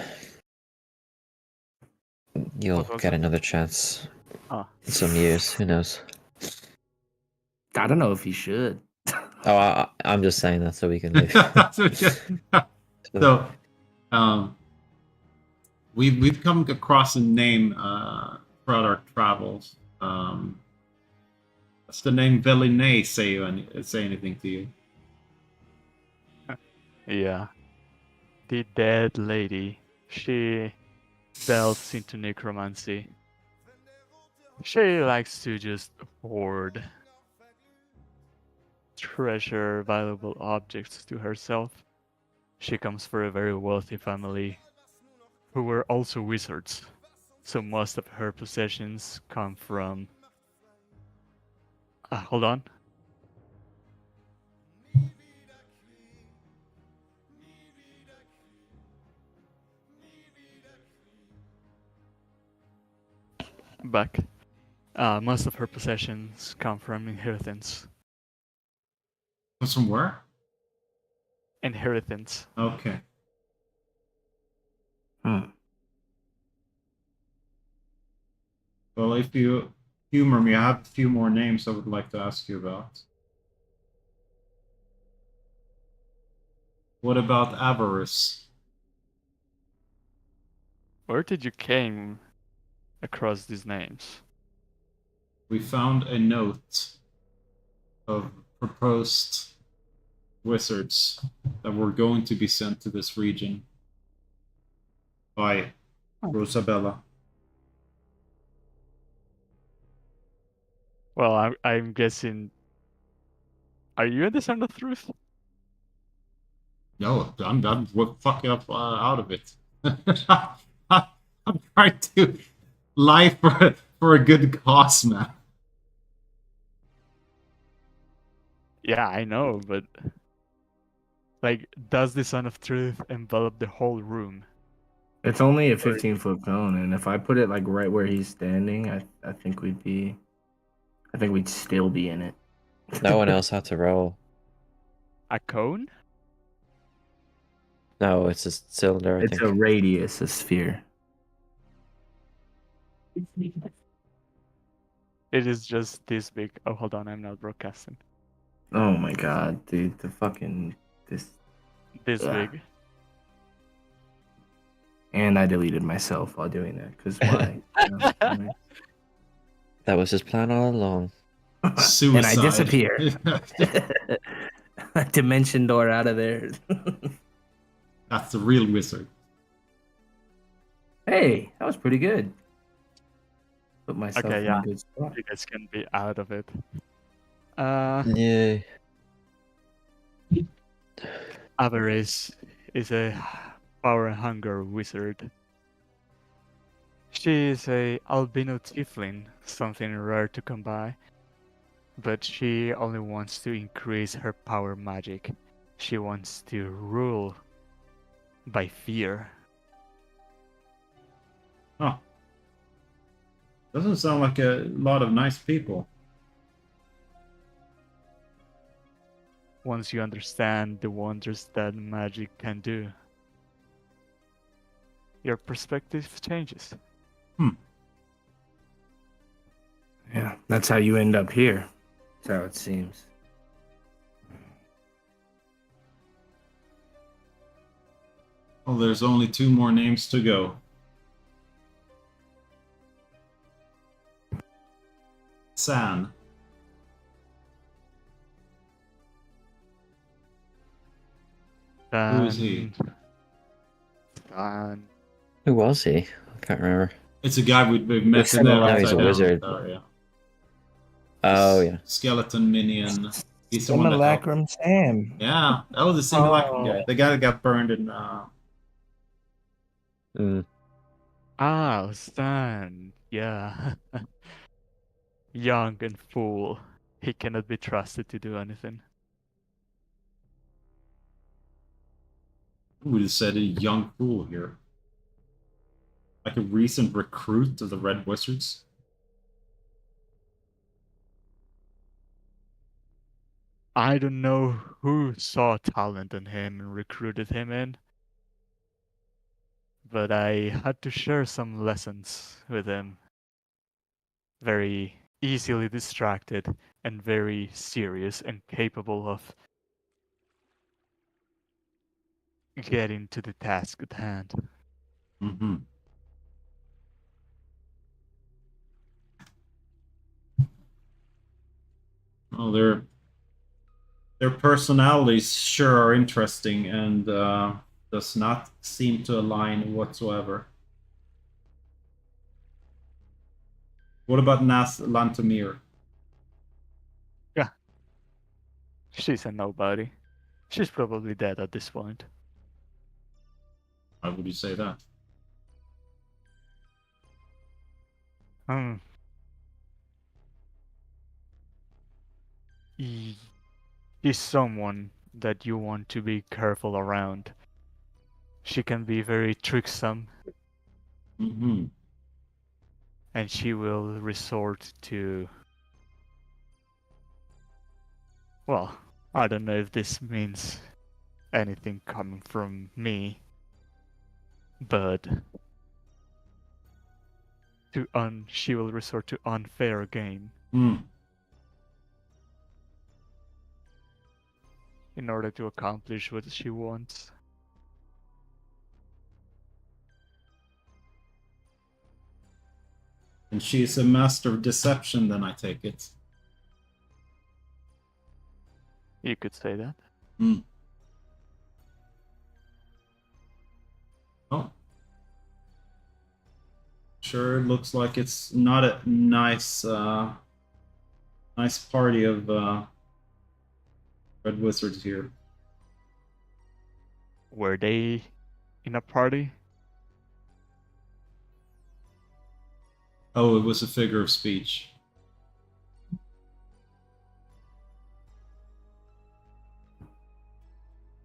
you'll What was get it? another chance. Ah. In some years, who knows? I don't know if he should. Oh, I'm just saying that so we can leave. So, we've come across a name throughout our travels. Does the name Velinay say anything to you? Yeah. The dead lady. She delves into necromancy. She likes to just hoard, treasure valuable objects to herself. She comes from a very wealthy family who were also wizards. So most of her possessions come from. Hold on. Back. Most of her possessions come from inheritance. Comes from where? Inheritance. Okay. Hmm. Well, if you humor me, I have a few more names I would like to ask you about. What about avarice? Where did you came across these names? We found a note of proposed wizards that were going to be sent to this region by Rosabella. Well, I'm guessing. Are you in the Sound of Truth? No, I'm fucking up out of it. I'm trying to lie for a good cause, man. Yeah, I know, but like, does the Son of Truth envelop the whole room? It's only a 15-foot cone, and if I put it like right where he's standing, I think we'd still be in it. No one else had to roll. A cone? No, it's a cylinder, I It's think. a radius, a sphere. It is just this big. Oh, hold on, I'm not broadcasting. Oh my god, dude, this. This Ugh. big. And I deleted myself while doing that, because why? You know? That was his plan all along. Suicide. And I disappear. Dimension door out of there. That's the real wizard. Hey, that was pretty good. Put myself Okay, in yeah. a good spot. You guys can be out of it. Yay. Avarice is a power and hunger wizard. She is a albino tiefling, something rare to come by. But she only wants to increase her power magic. She wants to rule by fear. Huh. Doesn't sound like a lot of nice people. Once you understand the wonders that magic can do, your perspective changes. Yeah, that's how you end up here. That's how it seems. Well, there's only 2 more names to go. San. Who is he? Who was he? I can't remember. It's a guy we've met in the No, he's a Upside Down wizard. Tower, yeah. Oh, yeah. Skeleton minion. He's the one that helped. Simulacrum Sam. Yeah, that was the Simulacrum guy. The guy that got burned in Mm. Ah, Stan. Yeah. Young and fool. He cannot be trusted to do anything. who would have said a young fool here? Like a recent recruit of the Red Wizards? I don't know who saw talent in him and recruited him in, but I had to share some lessons with him. Very easily distracted and very serious and capable of getting to the task at hand. Mm-hmm. Well, their personalities sure are interesting and does not seem to align whatsoever. What about Nas Lantomir? Yeah, she's a nobody. She's probably dead at this point. Why would you say that? Hmm. She's someone that you want to be careful around. She can be very tricksome, Mm-hmm. and she will resort to. Well, I don't know if this means anything coming from me, but she will resort to unfair game Mm. in order to accomplish what she wants. And she's a master of deception, then I take it. You could say that. Mm. Oh. Sure, it looks like it's not a nice nice party of red wizards here. Were they in a party? Oh, it was a figure of speech.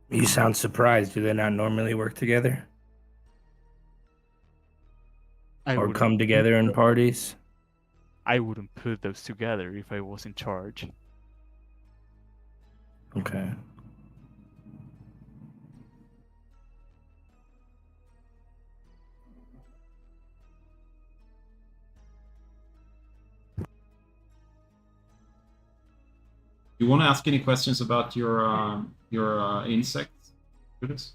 You sound surprised. Do they not normally work together I or wouldn't come put together in tho- parties? I wouldn't put those together if I was in charge. Okay. You want to ask any questions about your insects, Judas?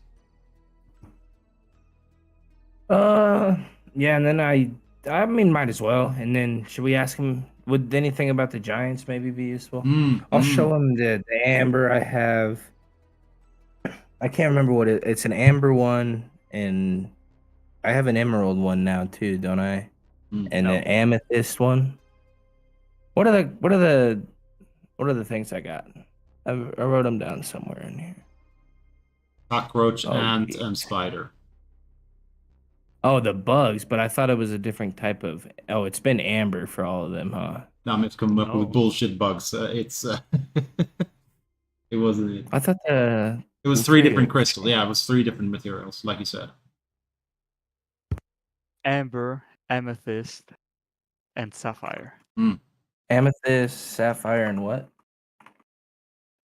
Yeah, and then I mean, might as well. And then should we ask him? Would anything about the Giants maybe be useful? I'll show him the amber I have. I can't remember what it's an amber one, and I have an emerald one now too, don't I? And No. an amethyst one. What are the things I got? I wrote them down somewhere in here. Cockroach, Oh, ant, yeah. and spider. Oh, the bugs, but I thought it was a different type of. Oh, it's been amber for all of them, huh? Now I'm coming up with No. bullshit bugs. It's it wasn't it. I thought the It was three material different was crystals. changed. Yeah, it was three different materials, like you said. Amber, amethyst, and sapphire. Amethyst, sapphire, and what?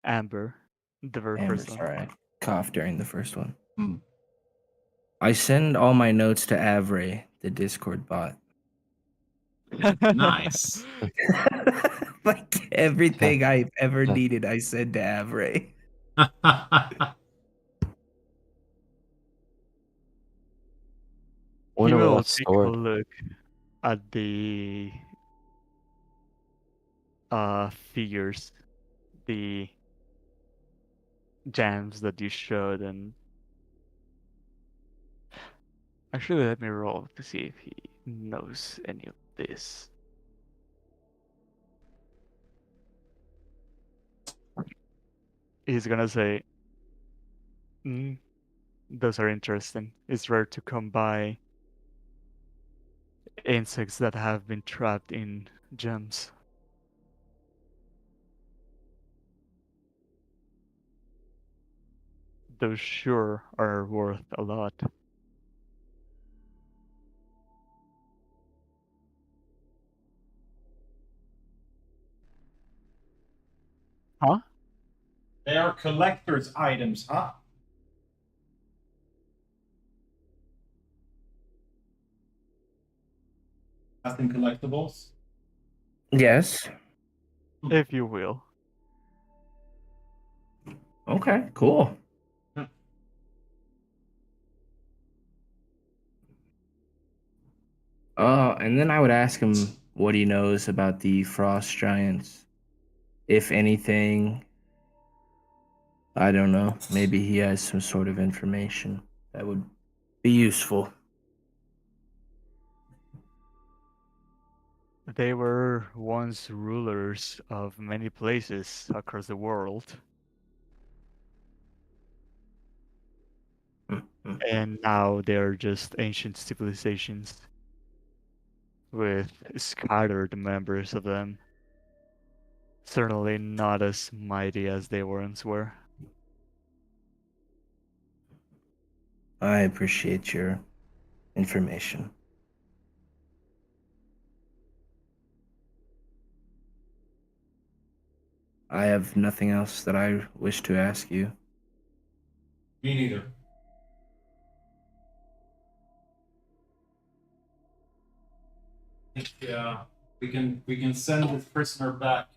Amber, the very Amber. first one. Sorry, I coughed during the first one. Mm. I send all my notes to Avray, the Discord bot. Nice. Like everything I've ever needed, I send to Avray. He Wonder where will that's take a stored. look at the figures, the jams that you showed, and actually let me roll to see if he knows any of this. He's gonna say, those are interesting. It's rare to come by insects that have been trapped in gems. Those sure are worth a lot. Huh? They are collector's items, huh? As in collectibles? Yes. if you will. Okay, cool. Yeah. And then I would ask him what he knows about the frost giants. If anything, I don't know. Maybe he has some sort of information that would be useful. They were once rulers of many places across the world, Mhm. and now they're just ancient civilizations with scattered members of them. Certainly not as mighty as they once were. I appreciate your information. I have nothing else that I wish to ask you. Me neither. Yeah, we can send this prisoner back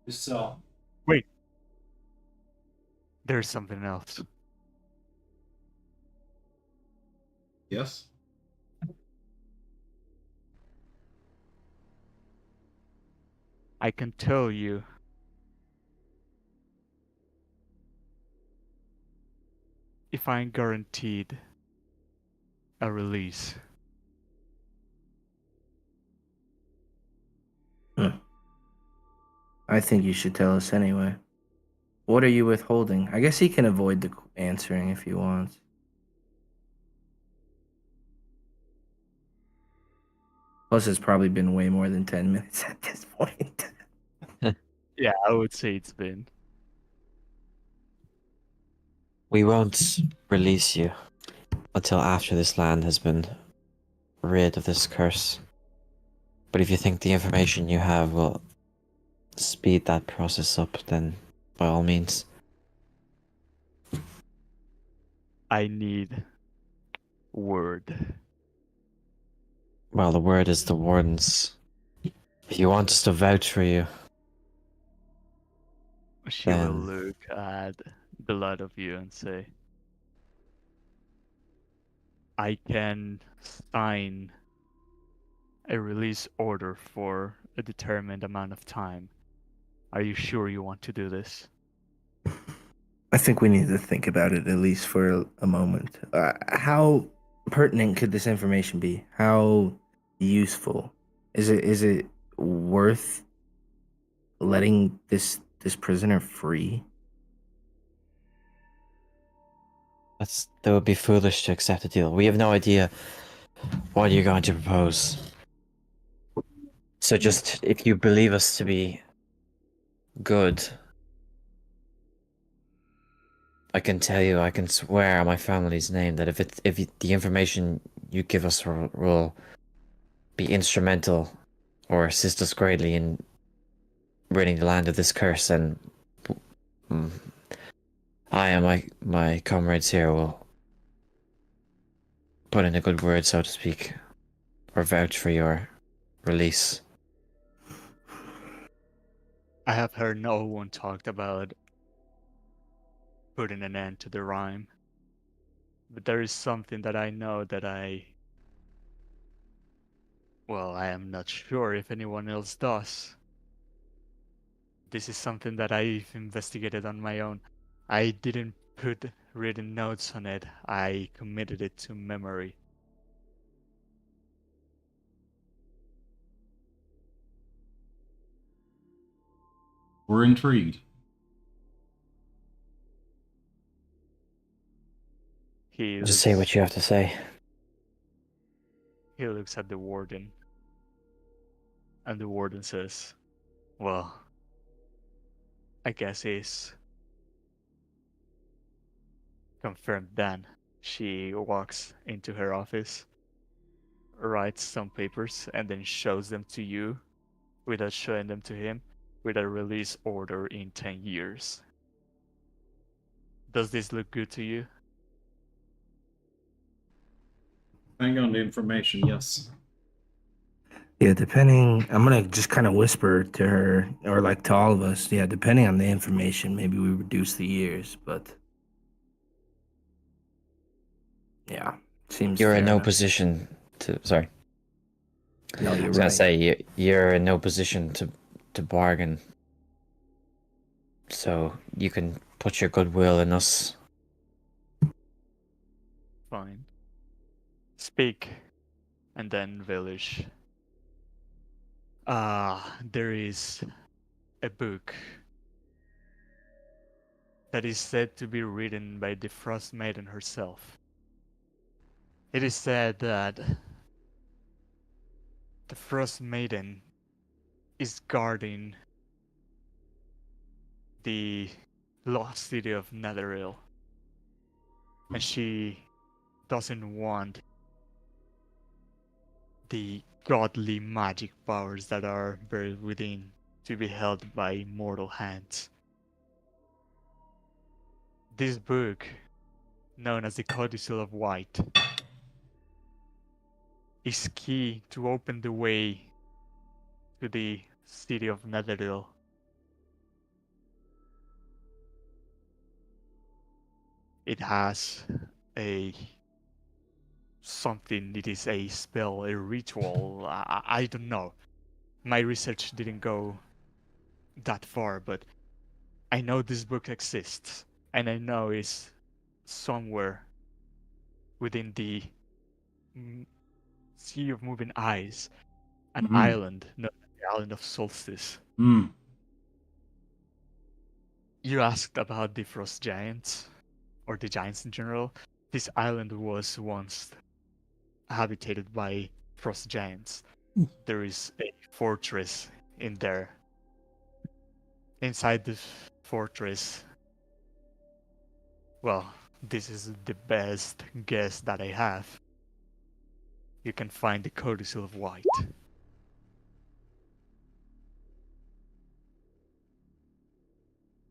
to cell. Wait, there's something else. Yes. I can tell you if I'm guaranteed a release. I think you should tell us anyway. What are you withholding? I guess he can avoid the answering if he wants. Plus, it's probably been way more than 10 minutes at this point. Yeah, I would say it's been. We won't release you until after this land has been rid of this curse. But if you think the information you have will speed that process up, then by all means. I need word. Well, the word is the warden's. If you want us to vouch for you, She will then look at the lot of you and say, I can sign a release order for a determined amount of time. Are you sure you want to do this? I think we need to think about it at least for a moment. How pertinent could this information be? How useful is it worth letting this prisoner free? that would be foolish to accept a deal. We have no idea what you're going to propose. So just if you believe us to be good, I can tell you, I can swear on my family's name that the information you give us will be instrumental or assist us greatly in ridding the land of this curse, and I and my comrades here will put in a good word, so to speak, or vouch for your release. I have heard no one talked about putting an end to the rhyme. But there is something that I know that well, I am not sure if anyone else does. This is something that I've investigated on my own. I didn't put written notes on it. I committed it to memory. We're intrigued. He Just say what you have to say. He looks at the warden. And the warden says, well, I guess he's confirmed then. She walks into her office, writes some papers, and then shows them to you without showing them to him with a release order in 10 years. Does this look good to you? Hang on the information, yes. Yeah, depending, I'm gonna just kind of whisper to her, or like to all of us. Yeah, depending on the information, maybe we reduce the years, but yeah, seems You're in fair no enough. position to. Sorry, No, I you're was gonna right. say you're in no position to bargain, so you can put your goodwill in us. Fine. Speak, and then Village. There is a book that is said to be written by the Frost Maiden herself. It is said that the Frost Maiden is guarding the lost city of Netheril, and she doesn't want the godly magic powers that are buried within to be held by mortal hands. This book, known as the Codicil of White, is key to open the way to the city of Netheril. It has a something, it is a spell, a ritual, I don't know. My research didn't go that far, but I know this book exists, and I know it's somewhere within the Sea of Moving Eyes, an Mm-hmm. island known as the Island of Solstice. Mm. You asked about the frost giants, or the giants in general. This island was once habitated by frost giants. There is a fortress in there. Inside the fortress, well, this is the best guess that I have. You can find the Codicil of White.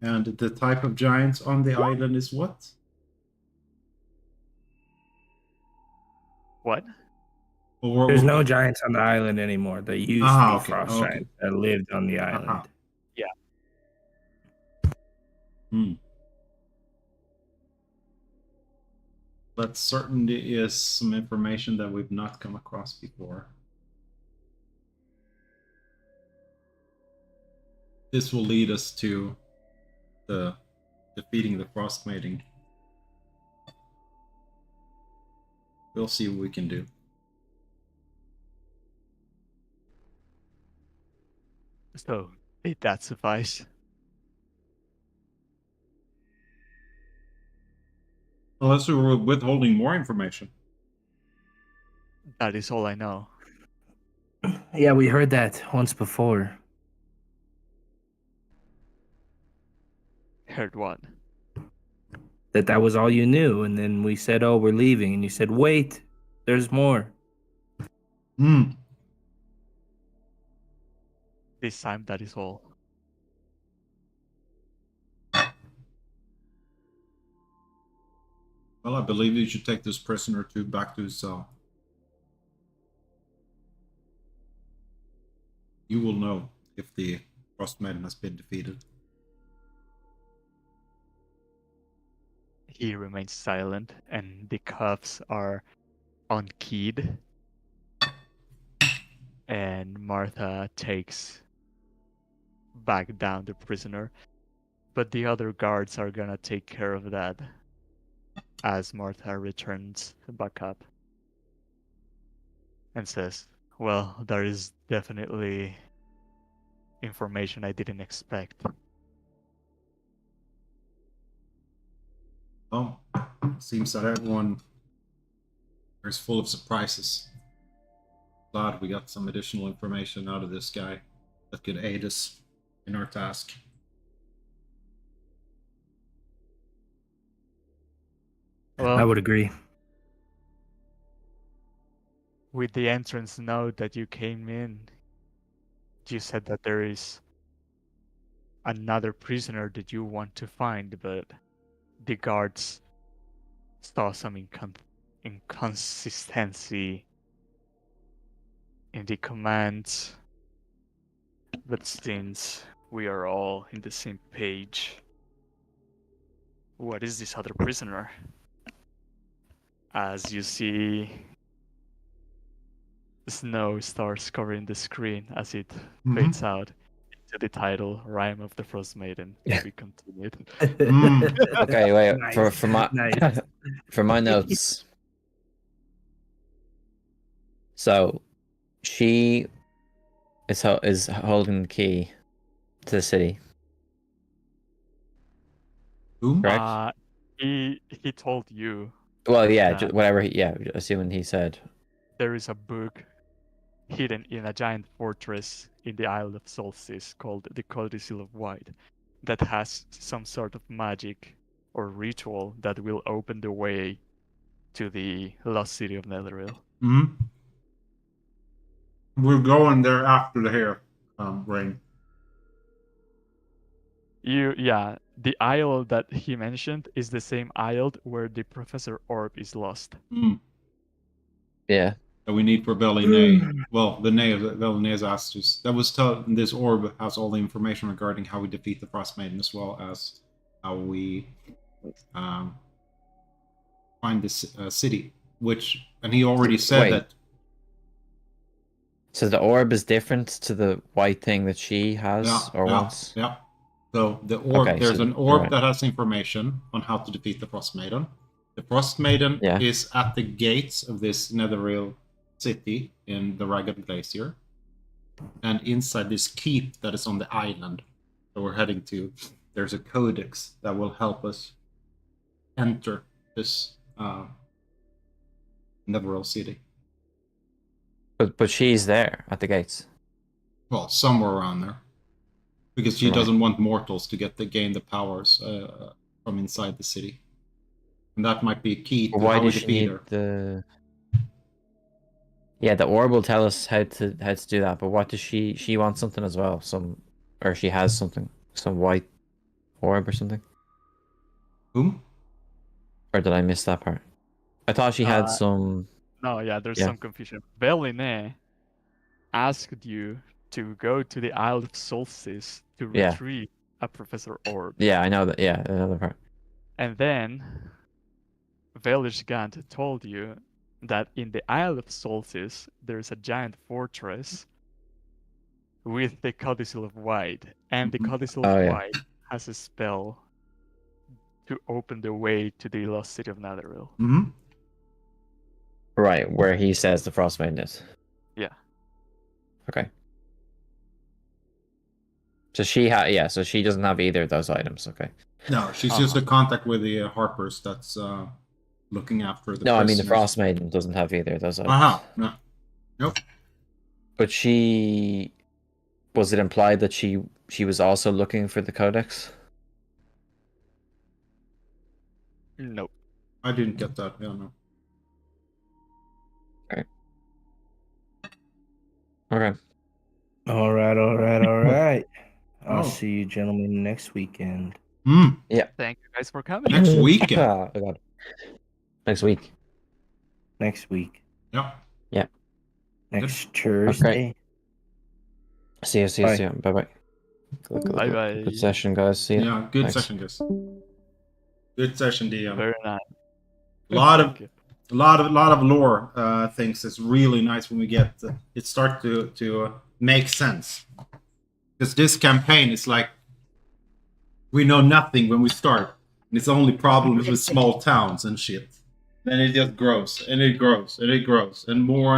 And the type of giants on the island is what? What? Or There's no giants on the island anymore. There used to be okay, frost okay. giants that lived on the Uh-huh. island. Yeah. Hmm. That certainly is some information that we've not come across before. This will lead us to the defeating the frost mating. We'll see what we can do. So, did that suffice? Unless we were withholding more information. That is all I know. Yeah, we heard that once before. Heard what? That was all you knew, and then we said, "Oh, we're leaving," and you said, "Wait, there's more." Hmm. This time, that is all. Well, I believe you should take this prisoner back to his cell. You will know if the frost maiden has been defeated. He remains silent, and the cuffs are unkeyed. And Martha takes back down the prisoner. But the other guards are gonna take care of that as Martha returns back up and says, well, there is definitely information I didn't expect. Well, seems that everyone is full of surprises. Glad we got some additional information out of this guy that could aid us in our task. I Well, would agree. with the entrance note that you came in, you said that there is another prisoner that you want to find, but the guards saw some inconsistency in the commands. But since we are all in the same page, what is this other prisoner? As you see, snow starts covering the screen as it fades out into the title "Rime of the Frost Maiden" to be continued. Okay, wait. Nice, For my nice. for my notes. So, she is holding the key to the city. Whom? Correct? He told you Well, yeah, that whatever. Assuming he said. there is a book hidden in a giant fortress in the Isle of Solstice called the Codicil of White that has some sort of magic or ritual that will open the way to the lost city of Netheril. We're going there after the hair rain. The isle that he mentioned is the same isle where the Professor Orb is lost. Yeah. That we need for Velinay. Well, the Nay of Velinay's asked us. That was this orb has all the information regarding how we defeat the Frost Maiden, as well as how we find this city. And he already said Wait. that. So the orb is different to the white thing that she has wants? Yeah. So the orb, Okay, there's so- an orb right. that has information on how to defeat the Frost Maiden. The Frost Maiden Yeah. is at the gates of this Netheril city in the Ragged Glacier. And inside this keep that is on the island that we're heading to, there's a codex that will help us enter this Netheril city. But she's there at the gates. Well, somewhere around there. Because she Right. doesn't want mortals to gain the powers from inside the city. And that might be key to But why how we does she defeat need her. the? Yeah, the orb will tell us how to do that. But what does she wants something as well? Or she has something, some white orb or something. Whom? Or did I miss that part? I thought she had some. No, there's Yeah. some confusion. Velinay asked you to go to the Isle of Solstice to Yeah. retrieve a Professor Orb. Yeah, I know that. Yeah, another part. And then Velish Gant told you that in the Isle of Solstice there's a giant fortress with the Codicil of White, and the Codicil of Oh, yeah. White has a spell to open the way to the lost city of Netheril. Mm-hmm. Right, where he says the Frost Maiden is. Yeah. Okay. So so she doesn't have either of those items. Okay. No, she's just a contact with the Harpers that's looking after the No, I mean the prisoners. Frost Maiden doesn't have either of those items. No. Nope. But was it implied that she was also looking for the codex? Nope. I didn't get that. Yeah, no. Okay. All right. I'll Oh. see you gentlemen next weekend. Mm. Thank you guys for coming. Next weekend. Oh, God. Next week. Next week. Yeah. Next Thursday. See you. Bye. See you. Bye. Bye-bye. Good session, guys. See you. Yeah, good Thanks. session, guys. Good session, DM. Very nice. A lot of Thank you. a lot of lore things. It's really nice when we get it start to make sense. Because this campaign is like we know nothing when we start, and it's only problems with small towns and shit. Then it just grows and it grows and it grows, and more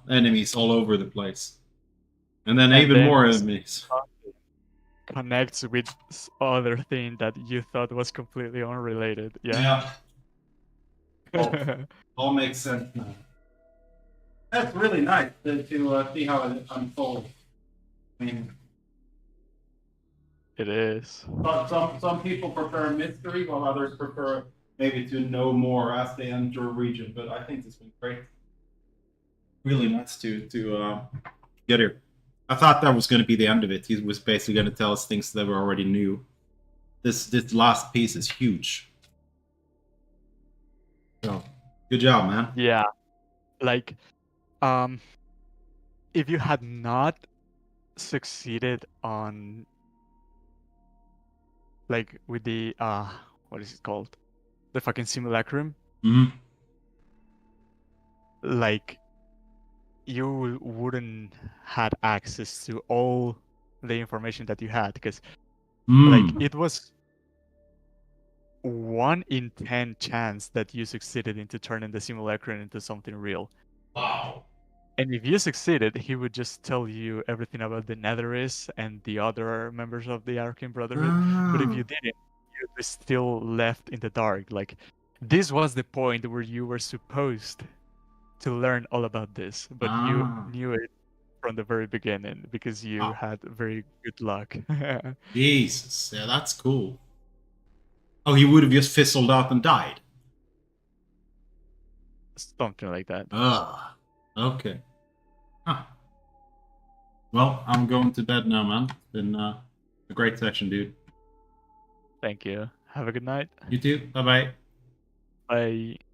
enemies all over the place, and then even more enemies. Connects with other thing that you thought was completely unrelated. Yeah. All makes sense now. That's really nice to see how it unfolds. I mean, It is. some people prefer mystery, while others prefer maybe to know more as they enter a region. But I think it's been great. Really nice to get here. I thought that was going to be the end of it. He was basically going to tell us things that we already knew. This last piece is huge. So, good job, man. Yeah. Like, if you had not succeeded on, like, with the what is it called, the fucking simulacrum, Mm-hmm. like, you wouldn't had access to all the information that you had, because like Mm. it was 1 in 10 chance that you succeeded into turning the simulacrum into something real. Wow. And if you succeeded, he would just tell you everything about the Netherist and the other members of the Arcane Brotherhood. But if Ah. you didn't, you'd be still left in the dark. Like, this was the point where you were supposed to learn all about this, but you Ah. knew it from the very beginning because you Ah. had very good luck. Jesus. Yeah, that's cool. Oh, he would have just fizzled out and died. Something like that. Ah. Okay. Huh. Well, I'm going to bed now, man. It's been a great session, dude. Thank you. Have a good night. You too. Bye bye. Bye.